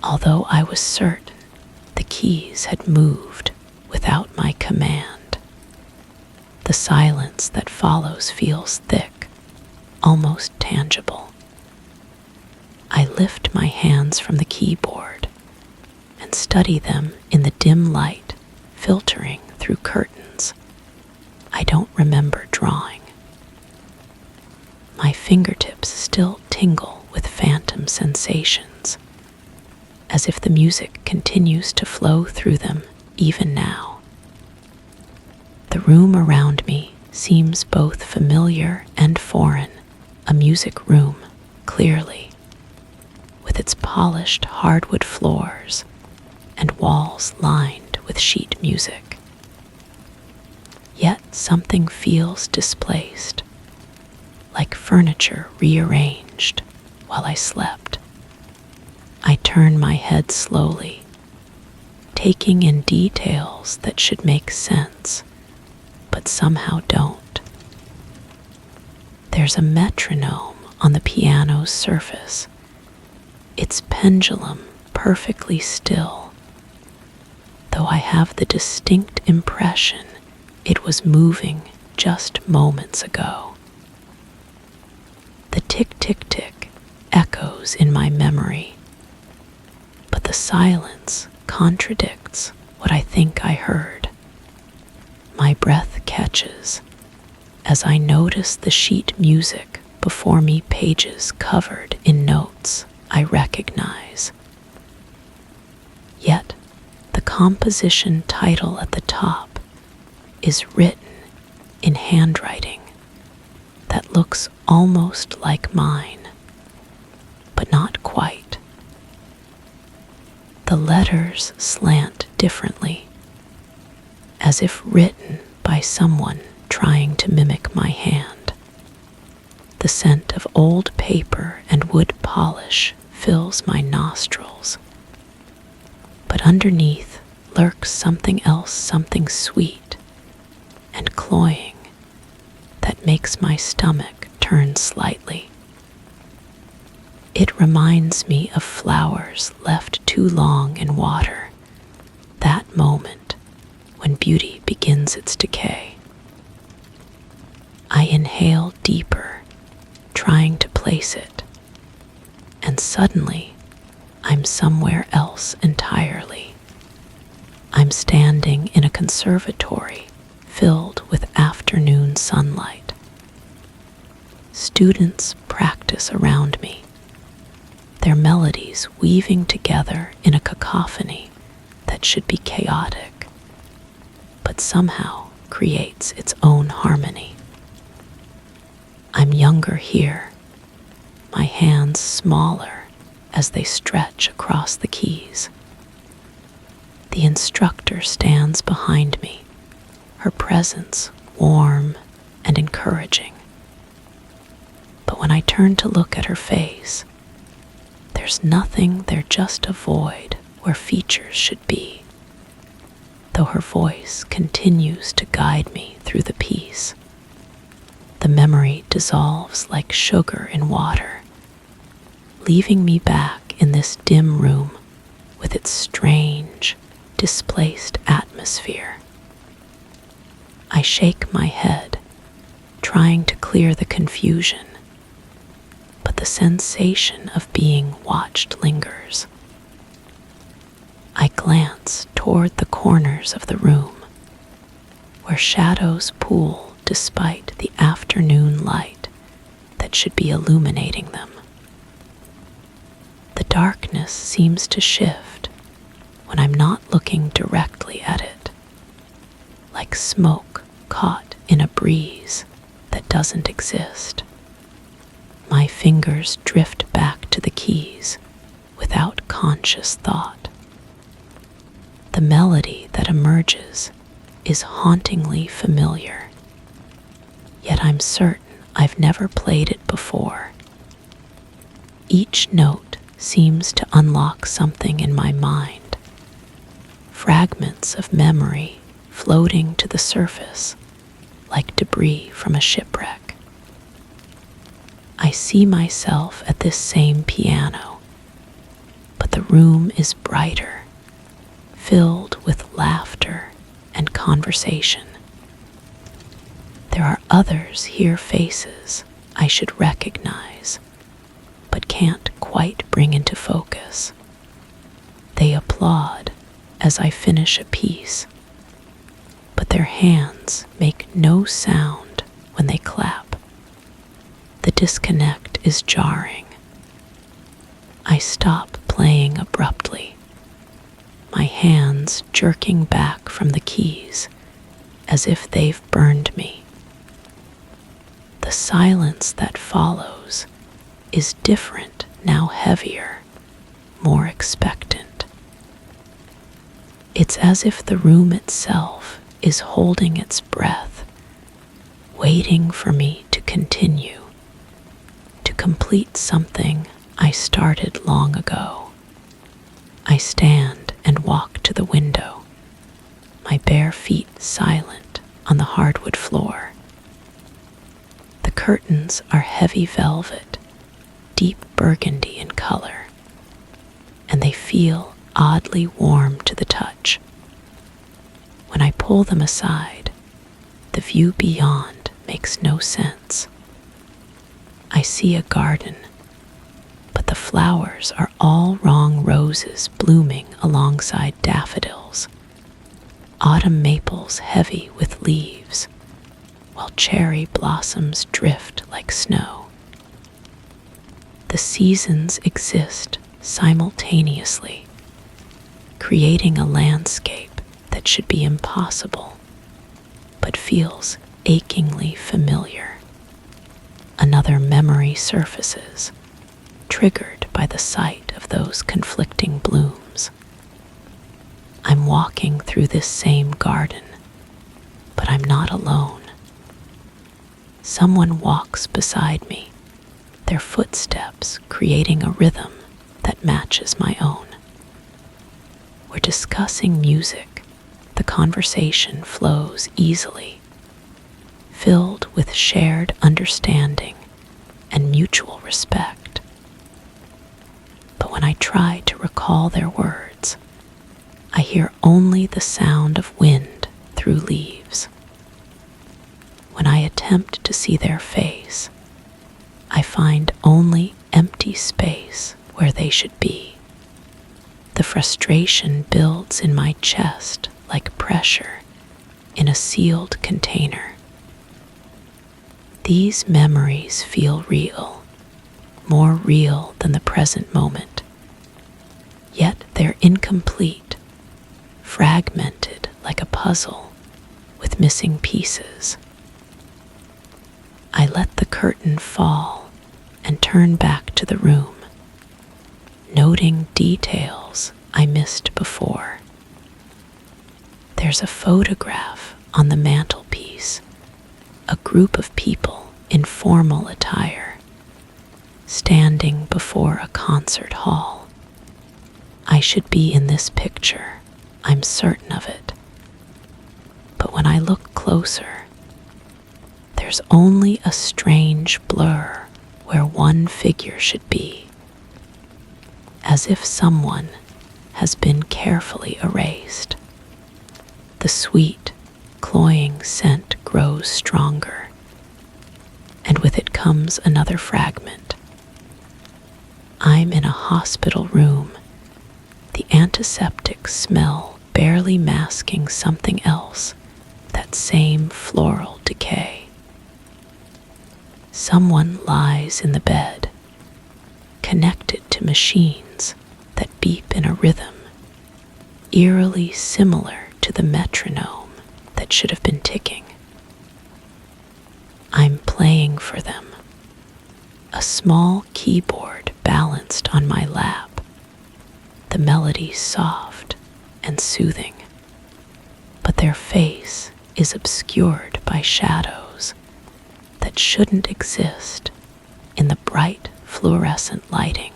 Although I was certain the keys had moved without my command, the silence that follows feels thick, almost tangible. I lift my hands from the keyboard and study them in the dim light filtering through curtains I don't remember drawing. My fingertips still tingle with phantom sensations, as if the music continues to flow through them even now. The room around me seems both familiar and foreign, a music room, clearly, with its polished hardwood floors and walls lined with sheet music. Yet something feels displaced, like furniture rearranged while I slept. I turn my head slowly, taking in details that should make sense, but somehow don't. There's a metronome on the piano's surface, its pendulum perfectly still, though I have the distinct impression it was moving just moments ago. The tick-tick-tick echoes in my memory, but the silence contradicts what I think I heard. My breath catches as I notice the sheet music before me, pages covered in notes I recognize. Yet, the composition title at the top is written in handwriting that looks almost like mine, but not quite. The letters slant differently, as if written by someone trying to mimic my hand. The scent of old paper and wood polish fills my nostrils, but underneath lurks something else, something sweet and cloying that makes my stomach turn slightly. It reminds me of flowers left too long in water, that moment when beauty begins its decay. I inhale deeper, trying to place it, and suddenly I'm somewhere else entirely. I'm standing in a conservatory filled with afternoon sunlight. Students practice around me, their melodies weaving together in a cacophony that should be chaotic, but somehow creates its own harmony. I'm younger here, my hands smaller as they stretch across the keys. The instructor stands behind me, her presence warm and encouraging. But when I turn to look at her face, there's nothing there, just a void where features should be, though her voice continues to guide me through the piece. The memory dissolves like sugar in water, leaving me back in this dim room with its strange, displaced atmosphere. I shake my head, trying to clear the confusion, but the sensation of being watched lingers. I glance toward the corners of the room, where shadows pool despite the afternoon light that should be illuminating them. The darkness seems to shift when I'm not looking directly at it, like smoke caught in a breeze that doesn't exist. My fingers drift back to the keys without conscious thought. The melody that emerges is hauntingly familiar, yet I'm certain I've never played it before. Each note seems to unlock something in my mind, fragments of memory floating to the surface like debris from a shipwreck. I see myself at this same piano, but the room is brighter, filled with laughter and conversation. There are others here, faces I should recognize, but can't quite bring into focus. They applaud as I finish a piece, but their hands make no sound when they clap. The disconnect is jarring. I stop playing abruptly, my hands jerking back from the keys as if they've burned me. The silence that follows is different now, heavier, more expectant. It's as if the room itself is holding its breath, waiting for me to continue, to complete something I started long ago. I stand and walk to the window, my bare feet silent on the hardwood floor. The curtains are heavy velvet, deep burgundy in color, and they feel oddly warm to the touch. When I pull them aside, the view beyond makes no sense. I see a garden, but the flowers are all wrong: roses blooming alongside daffodils, autumn maples heavy with leaves, while cherry blossoms drift like snow. The seasons exist simultaneously, creating a landscape that should be impossible, but feels achingly familiar. Another memory surfaces, triggered by the sight of those conflicting blooms. I'm walking through this same garden, but I'm not alone. Someone walks beside me, their footsteps creating a rhythm that matches my own. We're discussing music. The conversation flows easily, filled with shared understanding and mutual respect. But when I try to recall their words, I hear only the sound of wind through leaves. When I attempt to see their face, I find only empty space where they should be. The frustration builds in my chest like pressure in a sealed container. These memories feel real, more real than the present moment. Yet they're incomplete, fragmented like a puzzle with missing pieces. I let the curtain fall and turn back to the room, noting details I missed before. There's a photograph on the mantelpiece, a group of people in formal attire, standing before a concert hall. I should be in this picture, I'm certain of it. But when I look closer, there's only a strange blur where one figure should be, as if someone has been carefully erased. The sweet, cloying scent grows stronger, and with it comes another fragment. I'm in a hospital room, the antiseptic smell barely masking something else, that same floral decay. Someone lies in the bed, connected to machines that beep in a rhythm, eerily similar to the metronome that should have been ticking. I'm playing for them, a small keyboard balanced on my lap, the melody soft and soothing, but their face is obscured by shadows that shouldn't exist in the bright fluorescent lighting.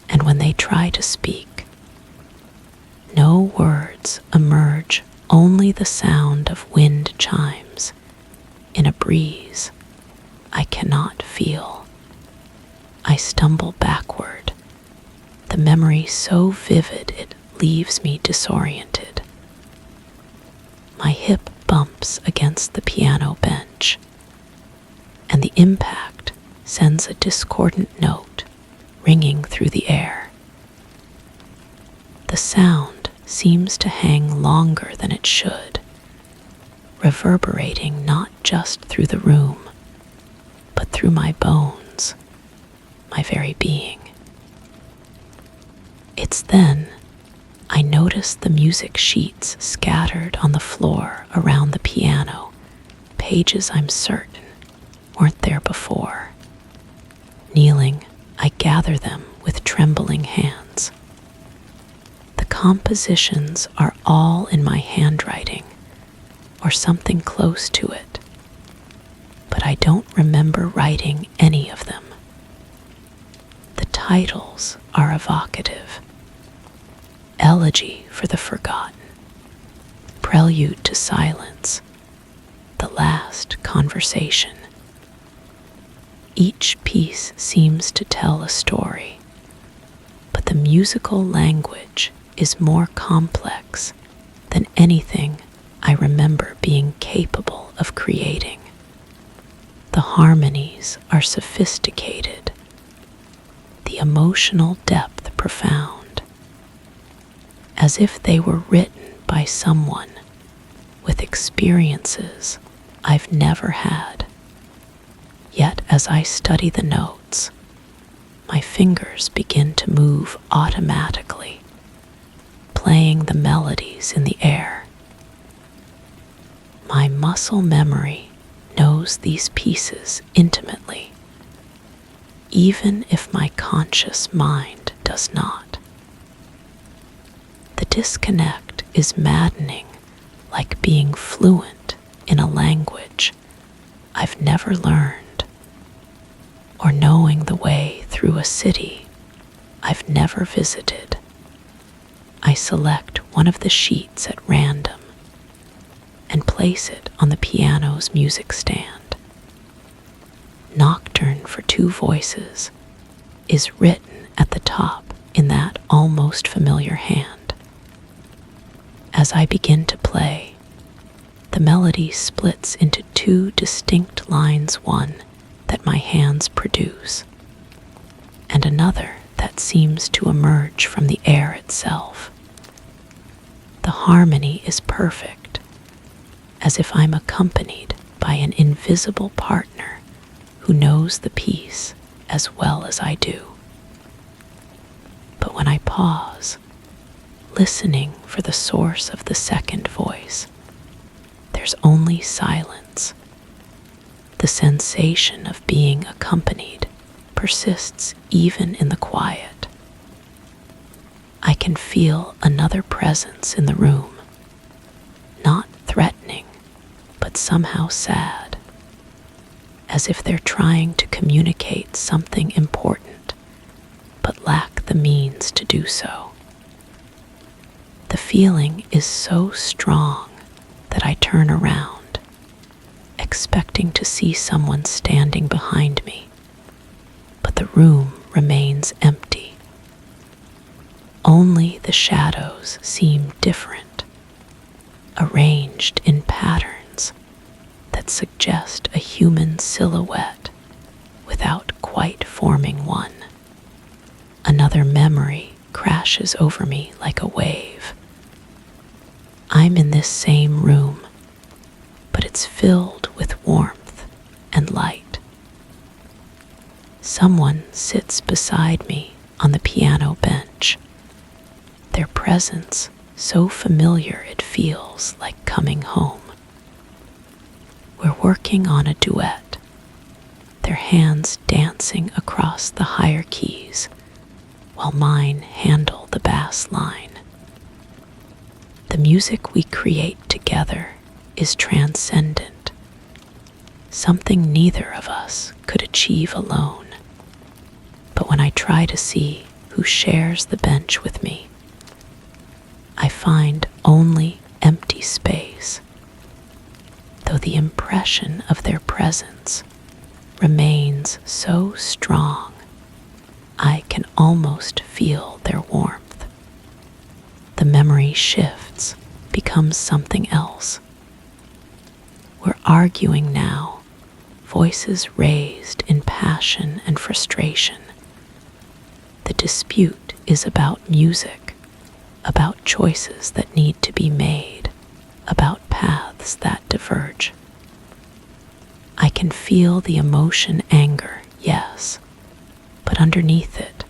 And when they try to speak, no words emerge, only the sound of wind chimes in a breeze I cannot feel. I stumble backward, the memory so vivid it leaves me disoriented. My hip bumps against the piano bench, and the impact sends a discordant note ringing through the air. The sound seems to hang longer than it should, reverberating not just through the room, but through my bones, my very being. It's then I notice the music sheets scattered on the floor around the piano, pages I'm certain weren't there before. Kneeling, I gather them with trembling hands. The compositions are all in my handwriting, or something close to it, but I don't remember writing any of them. The titles are evocative. Elegy for the Forgotten, Prelude to Silence, The Last Conversation. Each piece seems to tell a story, but the musical language is more complex than anything I remember being capable of creating. The harmonies are sophisticated, the emotional depth profound, as if they were written by someone with experiences I've never had. Yet as I study the notes, my fingers begin to move automatically, playing the melodies in the air. My muscle memory knows these pieces intimately, even if my conscious mind does not. The disconnect is maddening, like being fluent in a language I've never learned, or knowing the way through a city I've never visited. I select one of the sheets at random and place it on the piano's music stand. Nocturne for Two Voices is written at the top in that almost familiar hand. As I begin to play, the melody splits into two distinct lines, one that my hands produce, and another that seems to emerge from the air itself. The harmony is perfect, as if I'm accompanied by an invisible partner who knows the piece as well as I do. But when I pause, listening for the source of the second voice, there's only silence. The The sensation of being accompanied persists even in the quiet. I can feel another presence in the room, not threatening, but somehow sad, as if they're trying to communicate something important, but lack the means to do so. The feeling is so strong that I turn around, expecting to see someone standing behind me, but the room remains empty. Only the shadows seem different, arranged in patterns that suggest a human silhouette without quite forming one. Another memory crashes over me like a wave. I'm in this same room, but it's filled with warmth and light. Someone sits beside me on the piano bench, their presence so familiar it feels like coming home. We're working on a duet, their hands dancing across the higher keys, while mine handle the bass line. The music we create together is transcendent, something neither of us could achieve alone. But when I try to see who shares the bench with me, I find only empty space, though the impression of their presence remains so strong, I can almost feel their warmth. The memory shifts, becomes something else. We're arguing now, voices raised in passion and frustration. The dispute is about music, about choices that need to be made, about paths that diverge. I can feel the emotion anger, yes, but underneath it,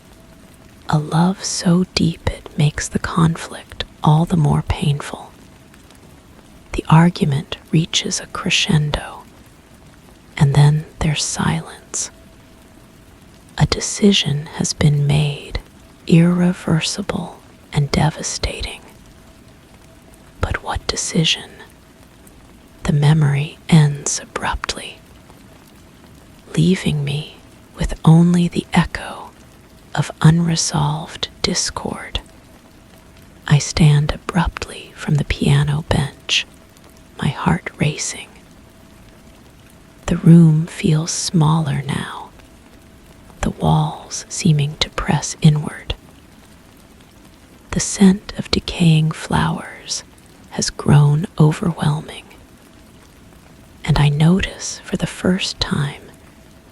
a love so deep it makes the conflict all the more painful. The argument reaches a crescendo, and then there's silence. A decision has been made, irreversible and devastating. But what decision? The memory ends abruptly, leaving me with only the echo of unresolved discord. I stand abruptly from the piano bench, my heart racing. The room feels smaller now, the walls seeming to press inward. The scent of decaying flowers has grown overwhelming, and I notice for the first time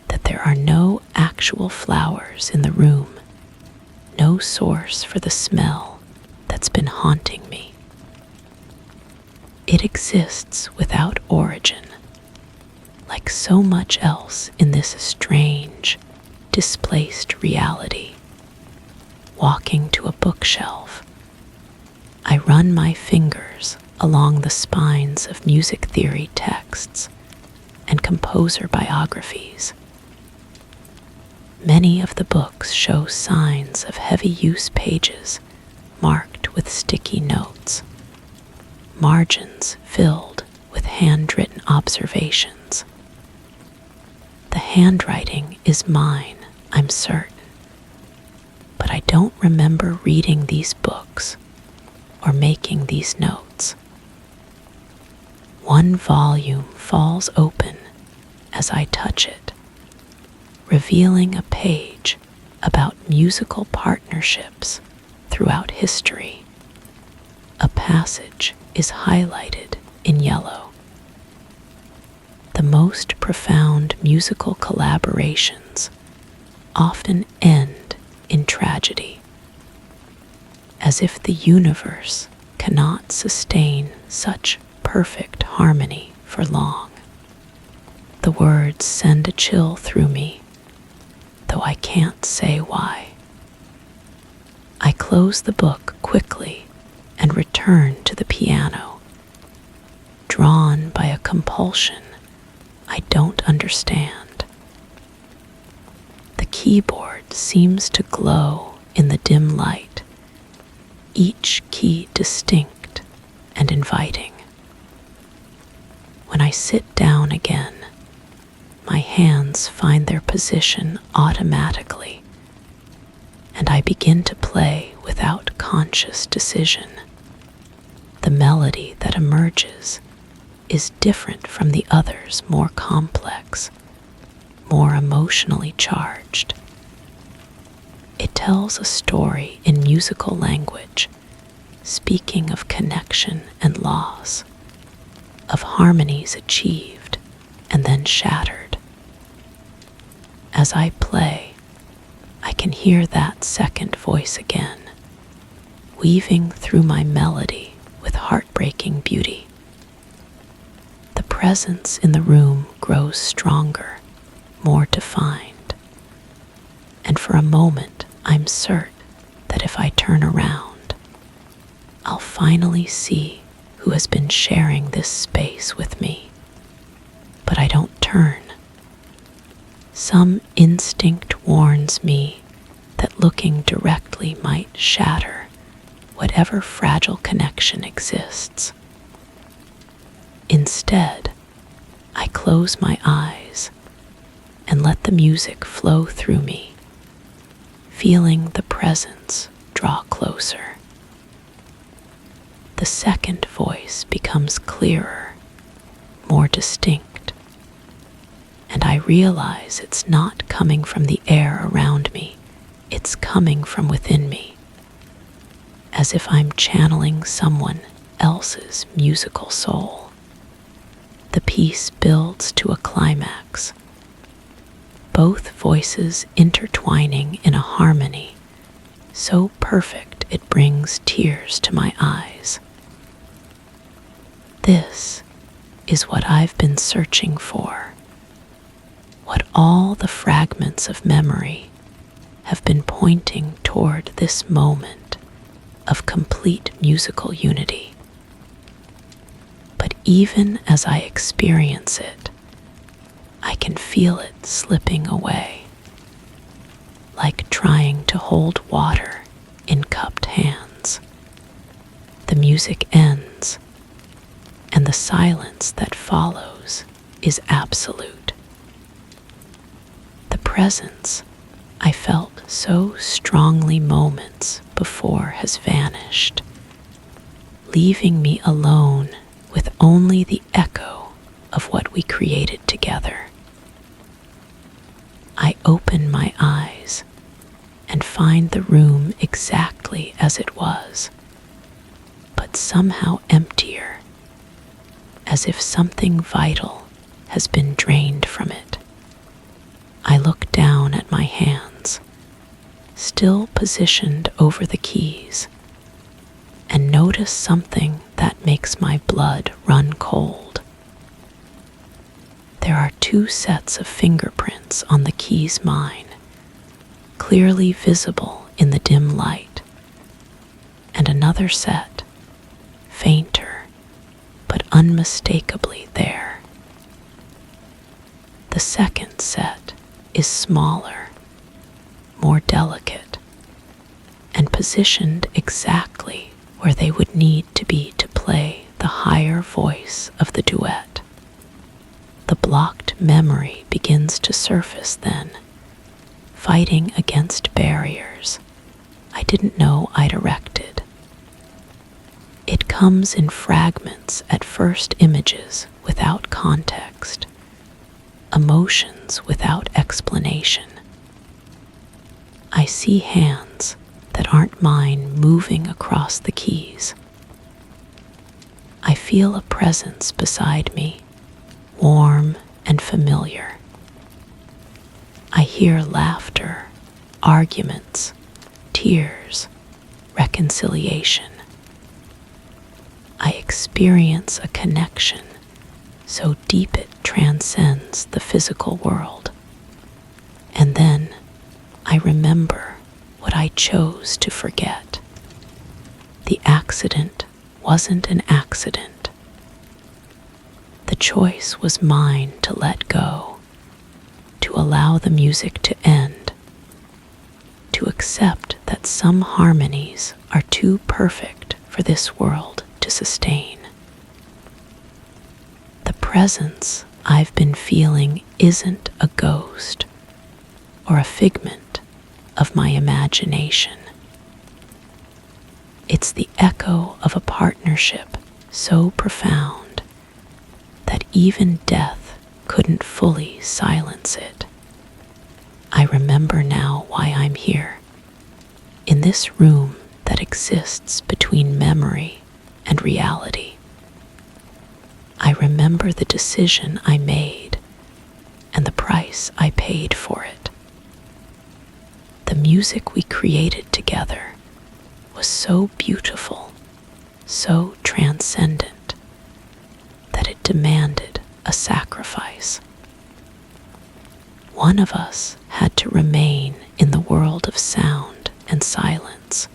that there are no actual flowers in the room, no source for the smell that's been haunting me. It exists without origin, like so much else in this strange, displaced reality. Walking to a bookshelf, I run my fingers along the spines of music theory texts and composer biographies. Many of the books show signs of heavy use pages marked with sticky notes, margins filled with handwritten observations. The handwriting is mine, I'm certain, but I don't remember reading these books or making these notes. One volume falls open as I touch it, revealing a page about musical partnerships throughout history. A passage is highlighted in yellow. The most profound musical collaborations often end in tragedy, as if the universe cannot sustain such perfect harmony for long. The words send a chill through me, though I can't say why. I close the book quickly and return to the piano. Drawn by a compulsion, I don't understand. The keyboard seems to glow in the dim light, each key distinct and inviting. When I sit down again, my hands find their position automatically, and I begin to play without conscious decision. The melody that emerges is different from the others, more complex, more emotionally charged. It tells a story in musical language, speaking of connection and loss, of harmonies achieved and then shattered. As I play, I can hear that second voice again, weaving through my melody with heartbreaking beauty. The presence in the room grows stronger, more defined, and for a moment I'm certain that if I turn around, I'll finally see who has been sharing this space with me. But I don't turn. Some instinct warns me that looking directly might shatter whatever fragile connection exists. Instead, I close my eyes and let the music flow through me, feeling the presence draw closer. The second voice becomes clearer, more distinct, and I realize it's not coming from the air around me, it's coming from within me, as if I'm channeling someone else's musical soul. The piece builds to a climax, both voices intertwining in a harmony so perfect it brings tears to my eyes. This is what I've been searching for, what all the fragments of memory have been pointing toward this moment of complete musical unity. But even as I experience it, I can feel it slipping away, like trying to hold water in cupped hands. The music ends, and the silence that follows is absolute. The presence I felt so strongly moments before has vanished, leaving me alone with only the echo of what we created together. I open my eyes and find the room exactly as it was, but somehow emptier, as if something vital has been drained from it. I look down at my hands, still positioned over the keys, and notice something that makes my blood run cold. There are 2 sets of fingerprints on the keys mine, clearly visible in the dim light, and another set, fainter but unmistakably there. The second set is smaller, more delicate, and positioned exactly where they would need to be to play the higher voice of the duet. The blocked memory begins to surface then, fighting against barriers I didn't know I'd erected. It comes in fragments at first, images without context, emotions without explanation. I see hands that aren't mine moving across the keys. I feel a presence beside me, warm and familiar. I hear laughter, arguments, tears, reconciliation. I experience a connection so deep it transcends the physical world. And then I remember what I chose to forget. The accident wasn't an accident. The choice was mine to let go, to allow the music to end, to accept that some harmonies are too perfect for this world to sustain. The presence I've been feeling isn't a ghost or a figment of my imagination. It's the echo of a partnership so profound that even death couldn't fully silence it. I remember now why I'm here, in this room that exists between memory and reality. I remember the decision I made and the price I paid for it. The music we created together was so beautiful, so transcendent, that it demanded a sacrifice. One of us had to remain in the world of sound and silence,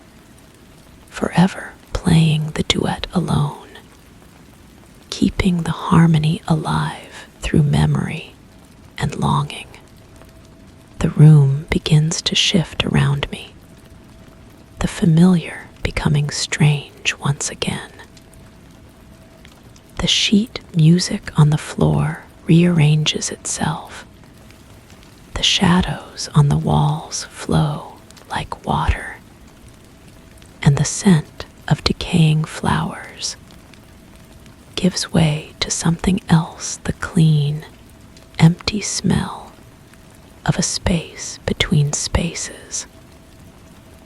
forever playing the duet alone, keeping the harmony alive through memory and longing. The room begins to shift around me, the familiar becoming strange once again. The sheet music on the floor rearranges itself. The shadows on the walls flow like water, and the scent of decaying flowers gives way to something else, the clean, empty smell of a space between spaces.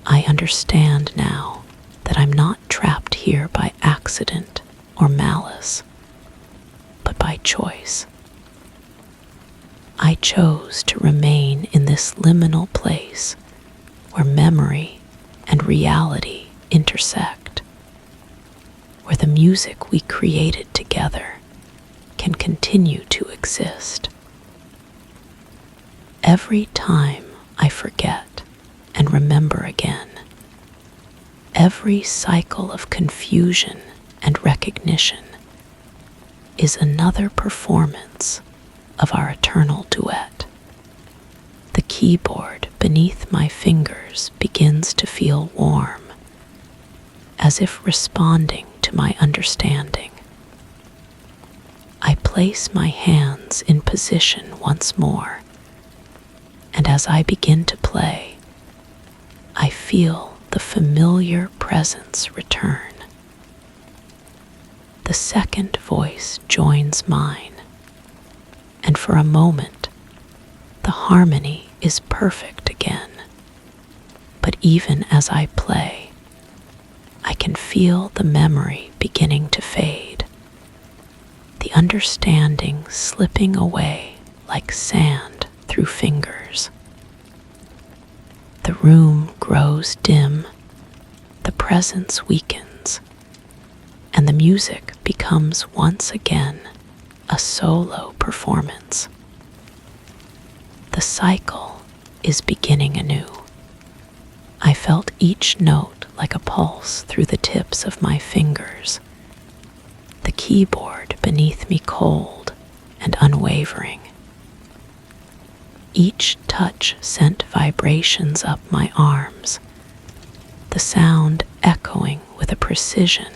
I understand now that I'm not trapped here by accident or malice, but by choice. I chose to remain in this liminal place where memory and reality intersect, where the music we created together can continue to exist. Every time I forget and remember again, every cycle of confusion and recognition is another performance of our eternal duet. The keyboard beneath my fingers begins to feel warm, as if responding to my understanding. I place my hands in position once more, and as I begin to play, I feel the familiar presence return. The second voice joins mine, and for a moment, the harmony is perfect again. But even as I play, I can feel the memory beginning to fade, the understanding slipping away like sand through fingers. The room grows dim, the presence weakens, and the music becomes once again a solo performance. The cycle is beginning anew. I felt each note like a pulse through the tips of my fingers, the keyboard beneath me cold and unwavering. Each touch sent vibrations up my arms, the sound echoing with a precision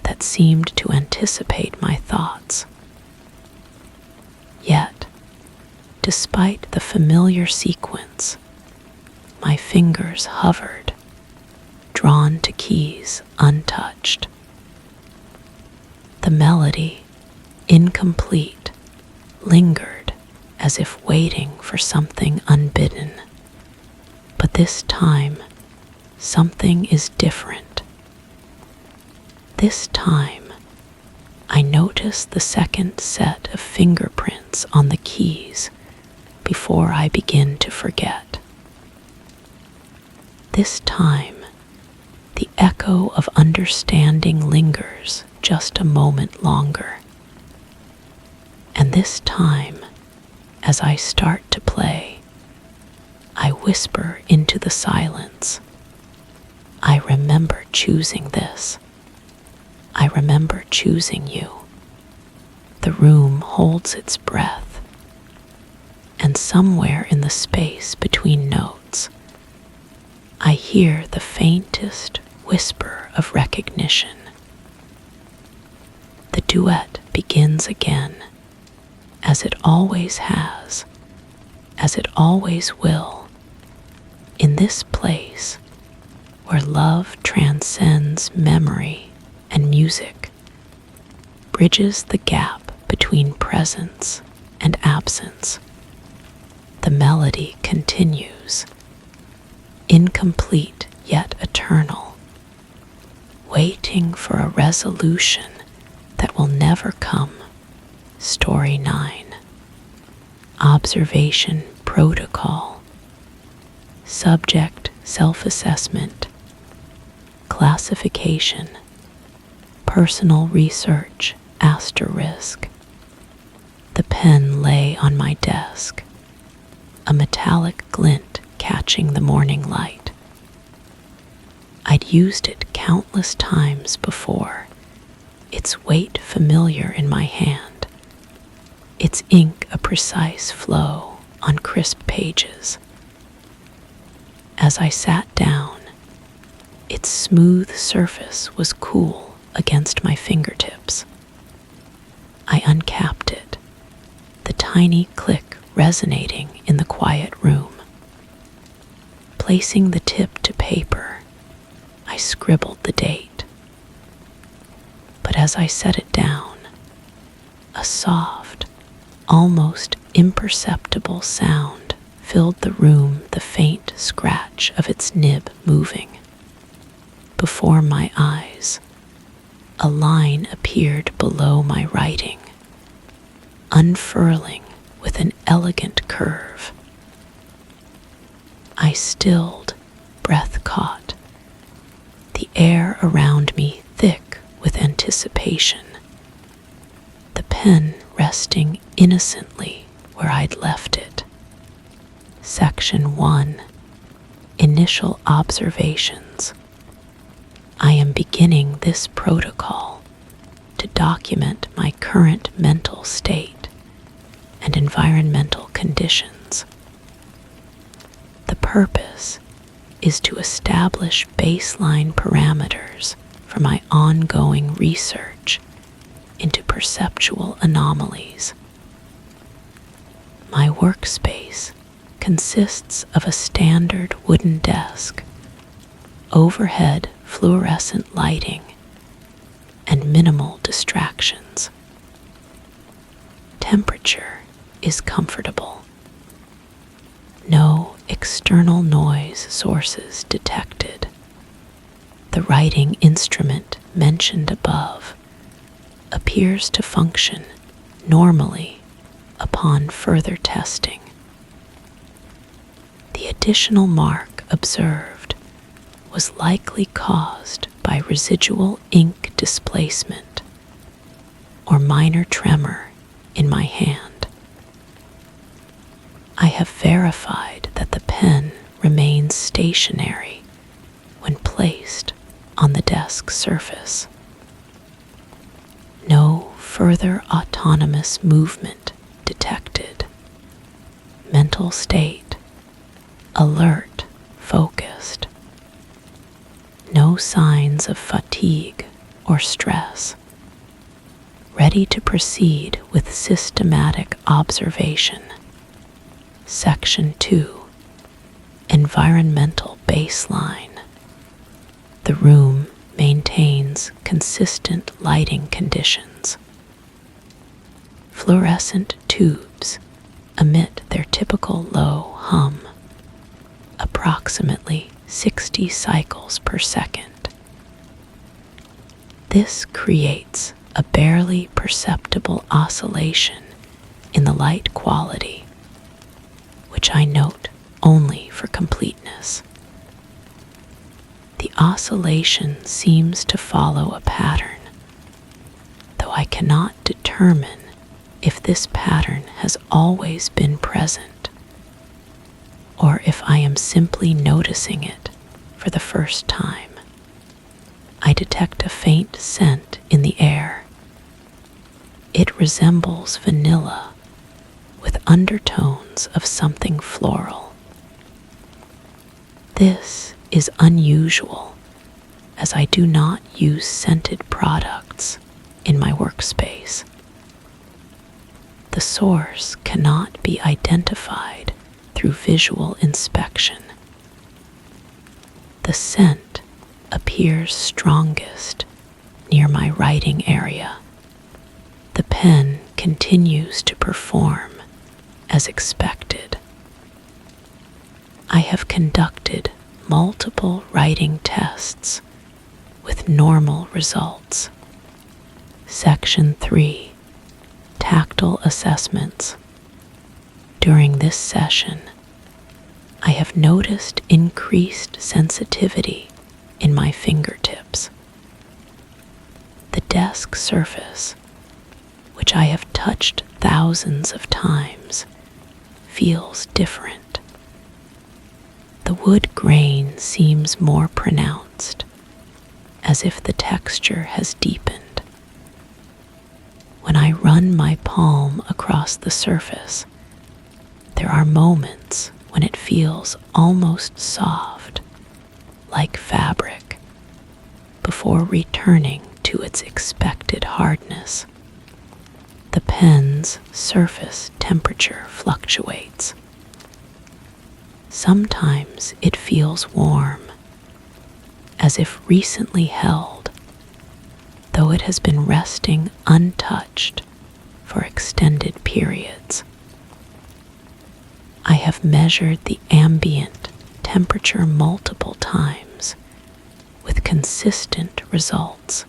that seemed to anticipate my thoughts. Yet, despite the familiar sequence, my fingers hovered, drawn to keys untouched. The melody, incomplete, lingered as if waiting for something unbidden. But this time, something is different. This time, I notice the second set of fingerprints on the keys before I begin to forget. This time, the echo of understanding lingers just a moment longer. And this time, as I start to play, I whisper into the silence, I remember choosing this. I remember choosing you. The room holds its breath, and somewhere in the space between notes, I hear the faintest whisper of recognition. The duet begins again, as it always has, as it always will, in this place where love transcends memory and music, bridges the gap between presence and absence. The melody continues, incomplete yet eternal, waiting for a resolution that will never come. Story 9. Observation protocol. Subject self-assessment. Classification. Personal research asterisk. The pen lay on my desk, a metallic glint catching the morning light. I'd used it countless times before, its weight familiar in my hand, its ink a precise flow on crisp pages. As I sat down, its smooth surface was cool against my fingertips. I uncapped it, the tiny click resonating in the quiet room. Placing the tip to paper, I scribbled the date. But as I set it down, a soft, almost imperceptible sound filled the room, the faint scratch of its nib moving. Before my eyes, a line appeared below my writing, unfurling with an elegant curve. I stilled, breath caught, the air around me thick with anticipation, the pen resting innocently where I'd left it. Section 1. Initial observations. I am beginning this protocol to document my current mental state and environmental conditions. The purpose is to establish baseline parameters for my ongoing research into perceptual anomalies. My workspace consists of a standard wooden desk, overhead fluorescent lighting, and minimal distractions. Temperature is comfortable. No external noise sources detected. The writing instrument mentioned above appears to function normally upon further testing. The additional mark observed was likely caused by residual ink displacement or minor tremor in my hand. I have verified that the pen remains stationary when placed on the desk surface. No further autonomous movement detected. Mental state: alert, focused. No signs of fatigue or stress. Ready to proceed with systematic observation. Section 2. Environmental baseline. The room maintains consistent lighting conditions. Fluorescent tubes emit their typical low hum, approximately 60 cycles per second. This creates a barely perceptible oscillation in the light quality, which I note only for completeness. The oscillation seems to follow a pattern, though I cannot determine if this pattern has always been present, or if I am simply noticing it for the first time. I detect a faint scent in the air. It resembles vanilla with undertones of something floral. This is unusual as I do not use scented products in my workspace. The source cannot be identified through visual inspection. The scent appears strongest near my writing area. The pen continues to perform as expected. I have conducted multiple writing tests with normal results. Section 3. Tactile assessments. During this session, I have noticed increased sensitivity in my fingertips. The desk surface, which I have touched thousands of times, feels different. The wood grain seems more pronounced, as if the texture has deepened. When I run my palm across the surface, there are moments when it feels almost soft, like fabric, before returning to its expected hardness. The pen's surface temperature fluctuates. Sometimes it feels warm, as if recently held, though it has been resting untouched for extended periods. I have measured the ambient temperature multiple times with consistent results.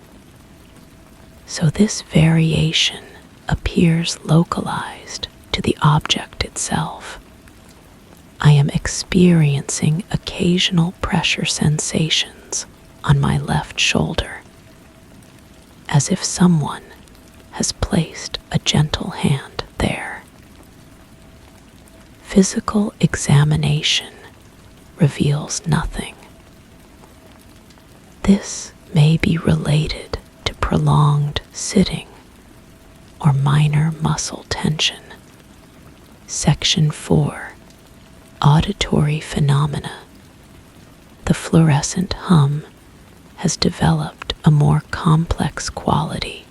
So this variation appears localized to the object itself. I am experiencing occasional pressure sensations on my left shoulder, as if someone has placed a gentle hand there. Physical examination reveals nothing. This may be related to prolonged sitting or minor muscle tension. Section 4. Auditory phenomena. The fluorescent hum has developed a more complex quality.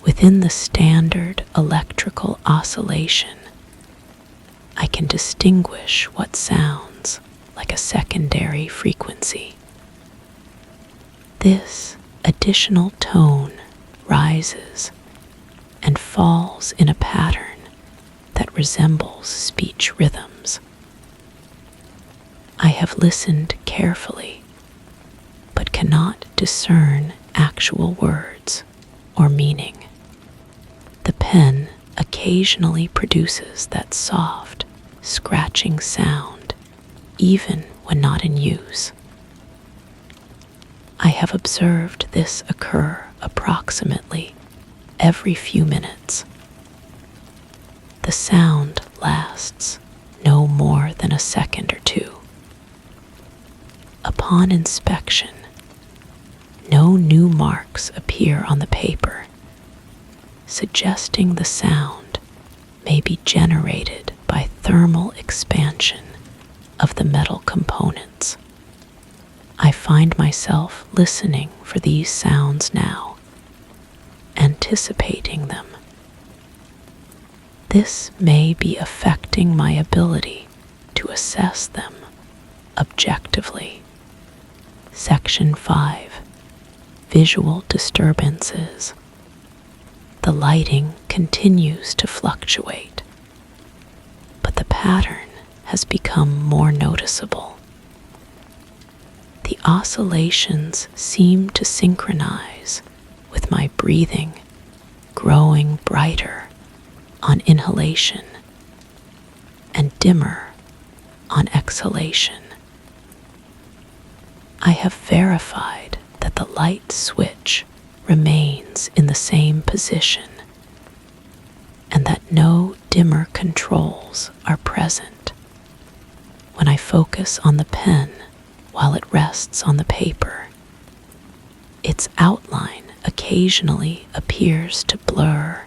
Within the standard electrical oscillation, I can distinguish what sounds like a secondary frequency. This additional tone rises and falls in a pattern that resembles speech rhythms. I have listened carefully, but cannot discern actual words or meaning. The pen occasionally produces that soft, scratching sound, even when not in use. I have observed this occur approximately every few minutes. The sound lasts no more than a second or two. Upon inspection, no new marks appear on the paper, suggesting the sound may be generated by thermal expansion of the metal components. I find myself listening for these sounds now, anticipating them. This may be affecting my ability to assess them objectively. Section 5. Visual disturbances. The lighting continues to fluctuate, but the pattern has become more noticeable. The oscillations seem to synchronize with my breathing, growing brighter on inhalation and dimmer on exhalation. I have verified that the light switch remains in the same position and that no dimmer controls are present. When I focus on the pen while it rests on the paper, its outline occasionally appears to blur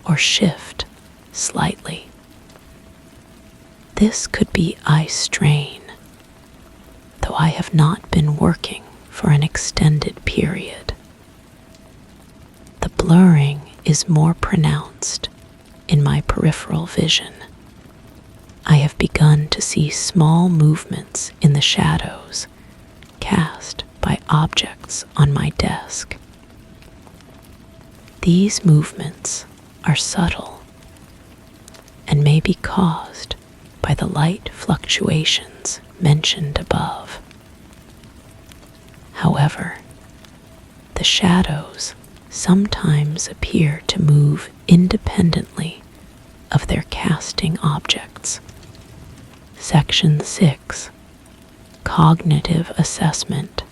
or shift slightly. This could be eye strain, though I have not been working for an extended period. The blurring is more pronounced in my peripheral vision. I have begun to see small movements in the shadows cast by objects on my desk. These movements are subtle and may be caused by the light fluctuations mentioned above. However, the shadows sometimes appear to move independently of their casting objects. Section 6. Cognitive assessment.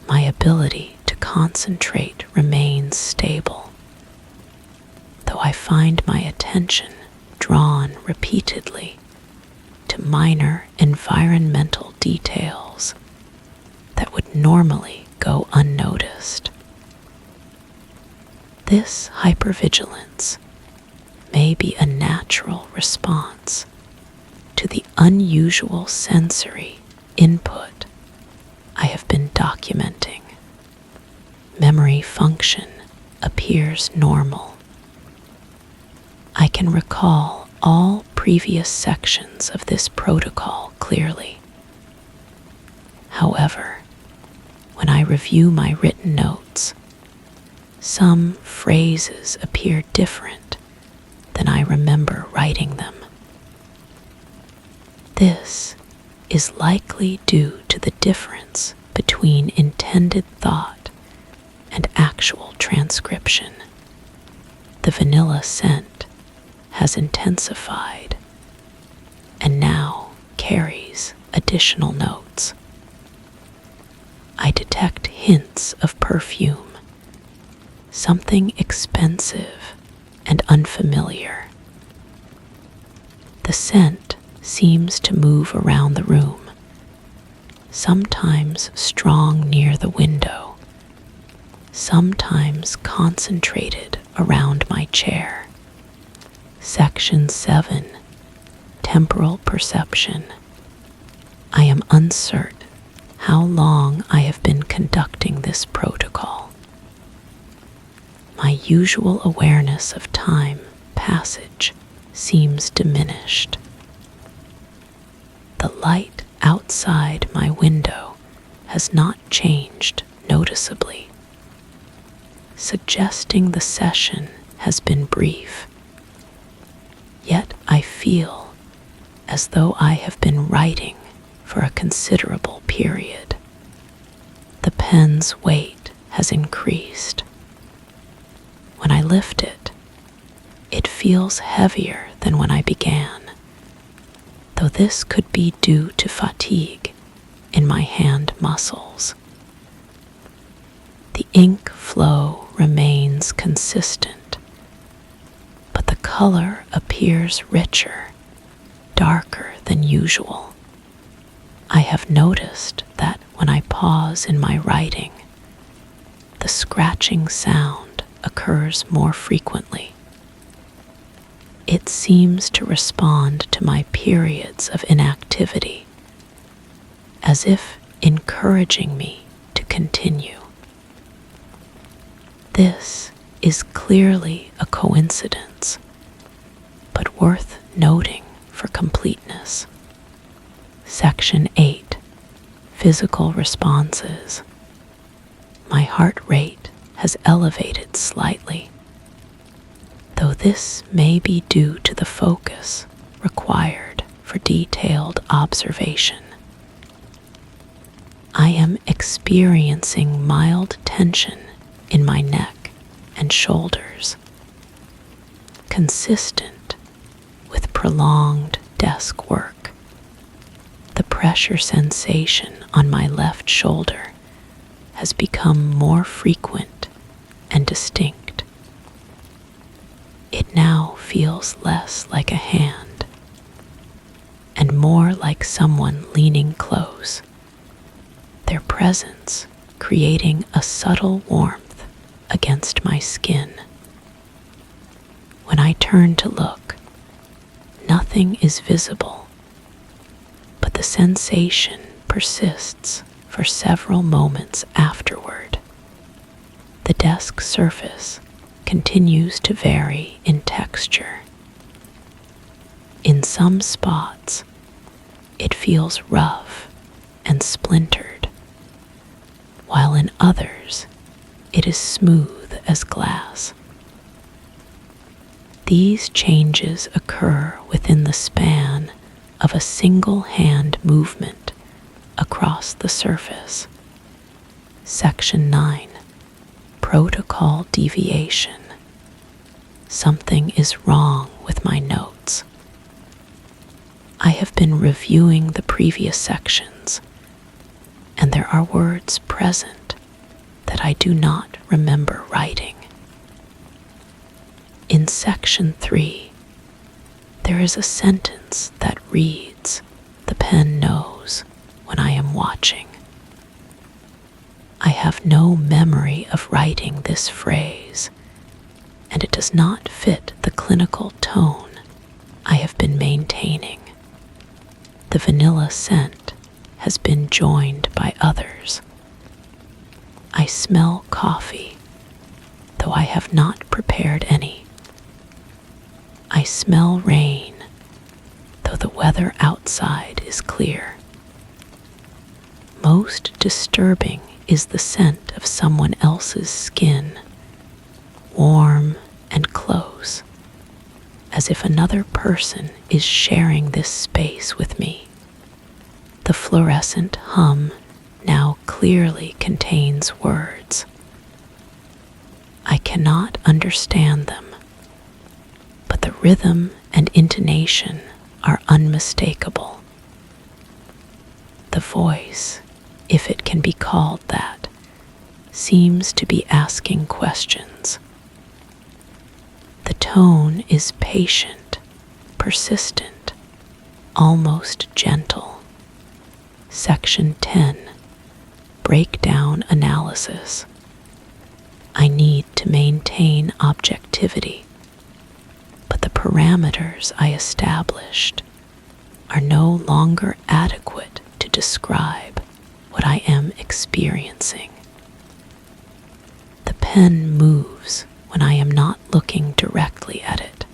My ability to concentrate remains stable, though I find my attention drawn repeatedly to minor environmental details that would normally go unnoticed. This hypervigilance may be a natural response to the unusual sensory input I have been documenting. Memory function appears normal. I can recall all previous sections of this protocol clearly. However, when I review my written notes, some phrases appear different than I remember writing them. This is likely due to the difference between intended thought and actual transcription. The vanilla scent has intensified and now carries additional notes. I detect hints of perfume, something expensive and unfamiliar. The scent seems to move around the room, sometimes strong near the window, sometimes concentrated around my chair. Section 7. Temporal perception. I am uncertain how long I have been conducting this protocol. My usual awareness of time passage seems diminished. The light outside my window has not changed noticeably, suggesting the session has been brief. Yet I feel as though I have been writing for a considerable period. The pen's weight has increased. When I lift it, it feels heavier than when I began, though this could be due to fatigue in my hand muscles. The ink flow remains consistent, but the color appears richer, darker than usual. I have noticed that when I pause in my writing, the scratching sound occurs more frequently. It seems to respond to my periods of inactivity, as if encouraging me to continue. This is clearly a coincidence, but worth noting for completeness. Section 8. Physical responses. My heart rate has elevated slightly, though this may be due to the focus required for detailed observation. I am experiencing mild tension in my neck and shoulders, consistent with prolonged desk work. The pressure sensation on my left shoulder has become more frequent and distinct. It now feels less like a hand and more like someone leaning close, their presence creating a subtle warmth against my skin. When I turn to look, nothing is visible, but the sensation persists for several moments afterward. The desk surface continues to vary in texture. In some spots, it feels rough and splintered, while in others, it is smooth as glass. These changes occur within the span of a single hand movement across the surface. Section 9. Protocol deviation. Something is wrong with my notes. I have been reviewing the previous sections, and there are words present that I do not remember writing. In section 3, there is a sentence that reads, "The pen knows when I am watching." I have no memory of writing this phrase, and it does not fit the clinical tone I have been maintaining. The vanilla scent has been joined by others. I smell coffee, though I have not prepared any. I smell rain, though the weather outside is clear. Most disturbing is the scent of someone else's skin, warm and close, as if another person is sharing this space with me. The fluorescent hum now clearly contains words. I cannot understand them, but the rhythm and intonation are unmistakable. The voice, if it can be called that, seems to be asking questions. The tone is patient, persistent, almost gentle. Section 10. Breakdown analysis. I need to maintain objectivity, but the parameters I established are no longer adequate to describe what I am experiencing. The pen moves when I am not looking directly at it.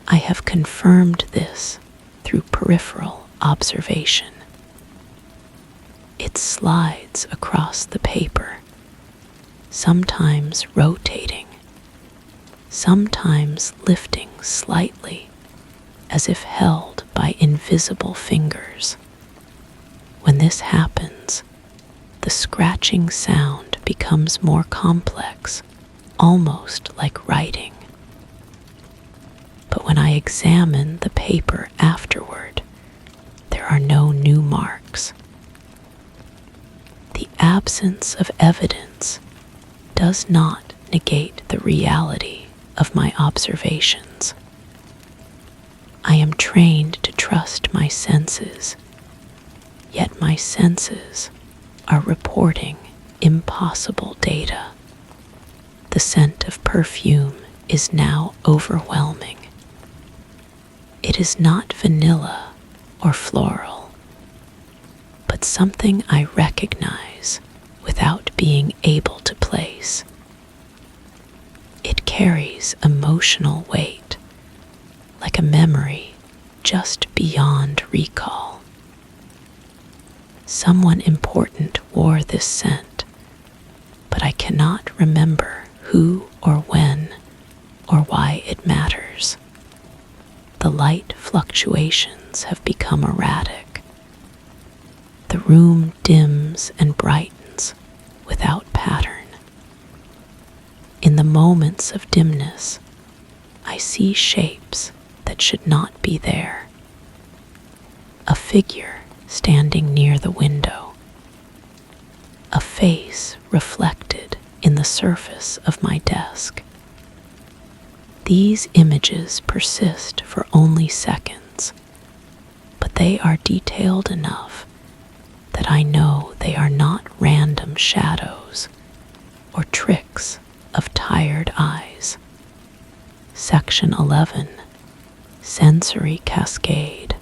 I have confirmed this through peripheral observation. It slides across the paper, sometimes rotating, sometimes lifting slightly, as if held by invisible fingers. When this happens, the scratching sound becomes more complex, almost like writing. But when I examine the paper afterward, there are no new marks. The absence of evidence does not negate the reality of my observations. I am trained to trust my senses, yet my senses are reporting impossible data. The scent of perfume is now overwhelming. It is not vanilla or floral, but something I recognize without being able to place. It carries emotional weight, like a memory just beyond recall. Someone important wore this scent, but I cannot remember who or when or why it matters. The light fluctuations have become erratic. The room dims and brightens without pattern. In the moments of dimness, I see shapes that should not be there. A figure standing near the window. A face reflected in the surface of my desk. These images persist for only seconds, but they are detailed enough that I know they are not random shadows or Section 11, Sensory Cascade.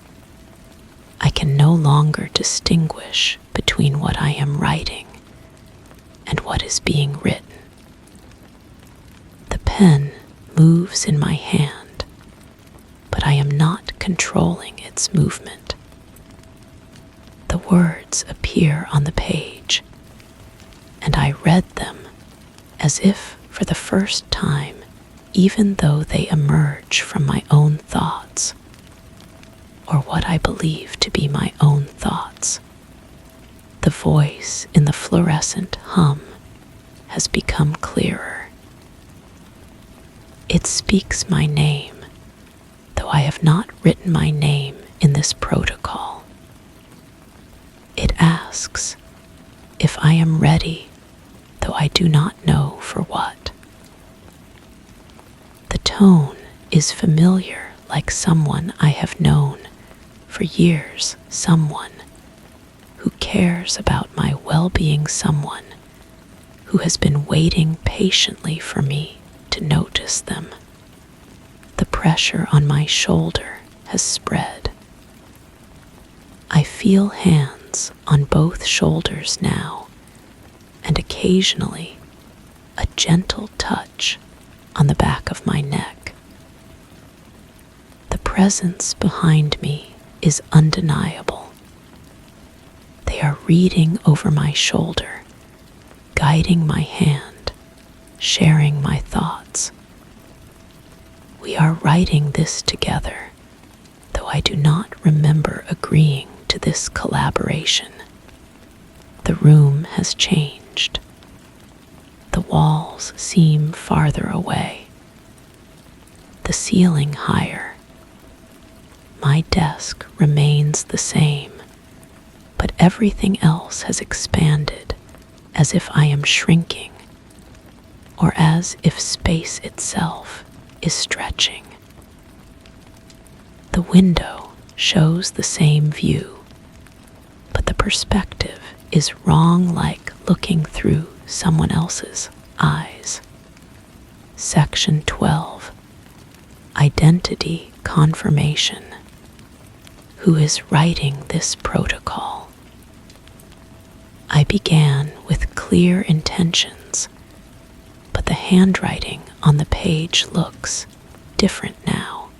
I can no longer distinguish between what I am writing and what is being written. The pen moves in my hand, but I am not controlling its movement. The words appear on the page, and I read them as if for the first time, even though they emerge from my own thoughts, or what I believe to be my own thoughts. The voice in the fluorescent hum has become clearer. It speaks my name, though I have not written my name in this protocol. It asks if I am ready, though I do not know for what. The tone is familiar, like someone I have known for years, someone who cares about my well-being, someone who has been waiting patiently for me to notice them. The pressure on my shoulder has spread. I feel hands on both shoulders now, and occasionally a gentle touch on the back of my neck. The presence behind me is undeniable. They are reading over my shoulder, guiding my hand, sharing my thoughts. We are writing this together, though I do not remember agreeing to this collaboration. The room has changed. The walls seem farther away, the ceiling higher. My desk remains the same, but everything else has expanded, as if I am shrinking, or as if space itself is stretching. The window shows the same view, but the perspective is wrong, like looking through someone else's eyes. Section 12, Identity Confirmation. Who is writing this protocol? I began with clear intentions, but the handwriting on the page looks different now.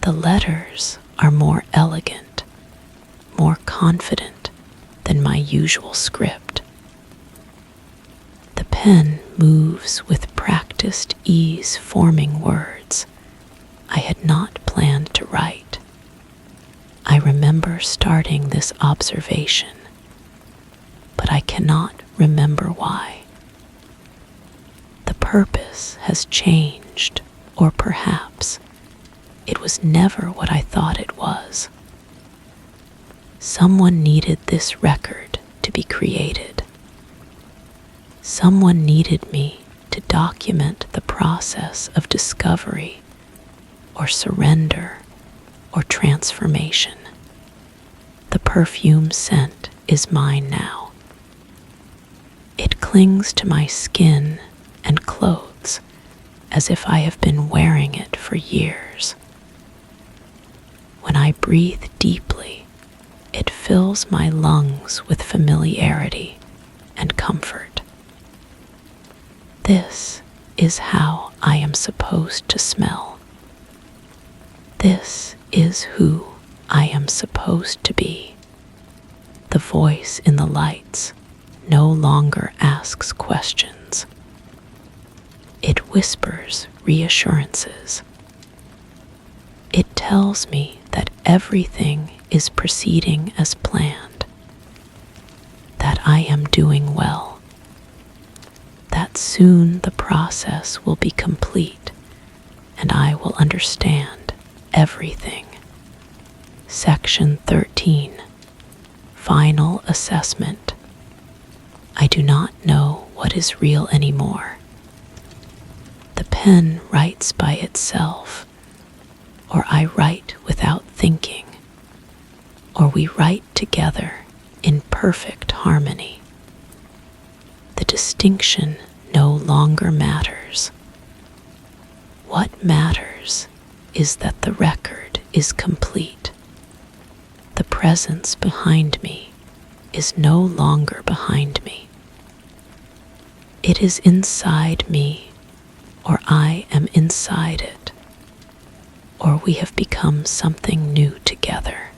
The letters are more elegant, more confident than my usual script. The pen moves with practiced ease, forming words I had not planned to write. I remember starting this observation, but I cannot remember why. The purpose has changed, or perhaps it was never what I thought it was. Someone needed this record to be created. Someone needed me to document the process of discovery, or surrender, or transformation. The perfume scent is mine now. It clings to my skin and clothes as if I have been wearing it for years. When I breathe deeply, it fills my lungs with familiarity and comfort. This is how I am supposed to smell. This is who I am supposed to be. The voice in the lights no longer asks questions. It whispers reassurances. It tells me that everything is proceeding as planned, that I am doing well, that soon the process will be complete and I will understand everything. Section 13, Final Assessment. I do not know what is real anymore. The pen writes by itself, or I write without thinking, or we write together in perfect harmony. The distinction no longer matters. What matters is that the record is complete. The presence behind me is no longer behind me. It is inside me, or I am inside it, or we have become something new together.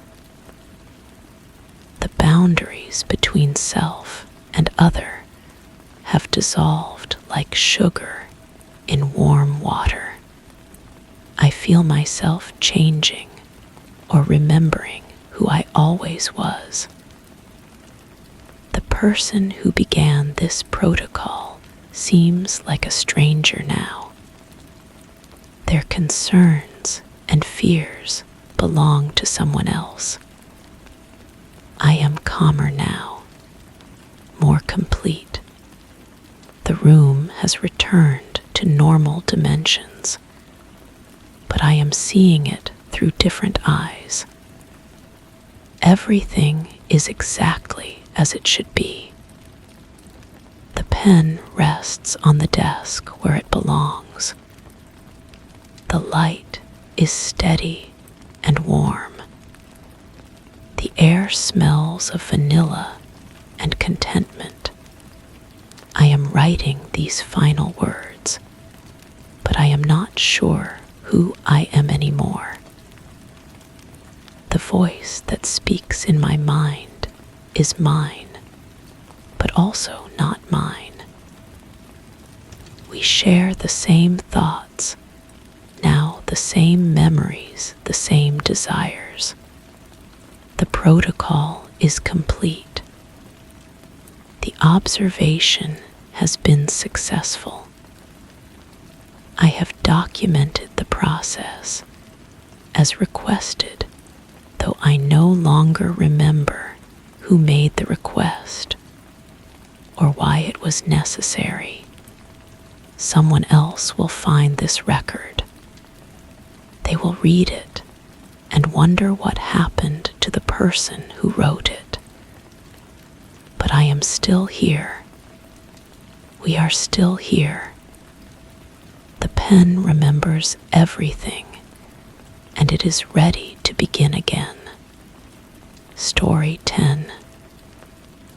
The boundaries between self and other have dissolved like sugar in warm water. I feel myself changing or remembering who I always was. The person who began this protocol seems like a stranger now. Their concerns and fears belong to someone else. I am calmer now, more complete. The room has returned to normal dimensions, but I am seeing it through different eyes. Everything is exactly as it should be. The pen rests on the desk where it belongs. The light is steady and warm. The air smells of vanilla and contentment. I am writing these final words, but I am not sure who I am anymore. The voice that speaks in my mind is mine, but also not mine. We share the same thoughts, now the same memories, the same desires. The protocol is complete. The observation has been successful. I have documented the process as requested, though I no longer remember who made the request or why it was necessary. Someone else will find this record. They will read it and wonder what happened to the person who wrote it. But I am still here. We are still here. The pen remembers everything, and it is ready to begin again. Story 10.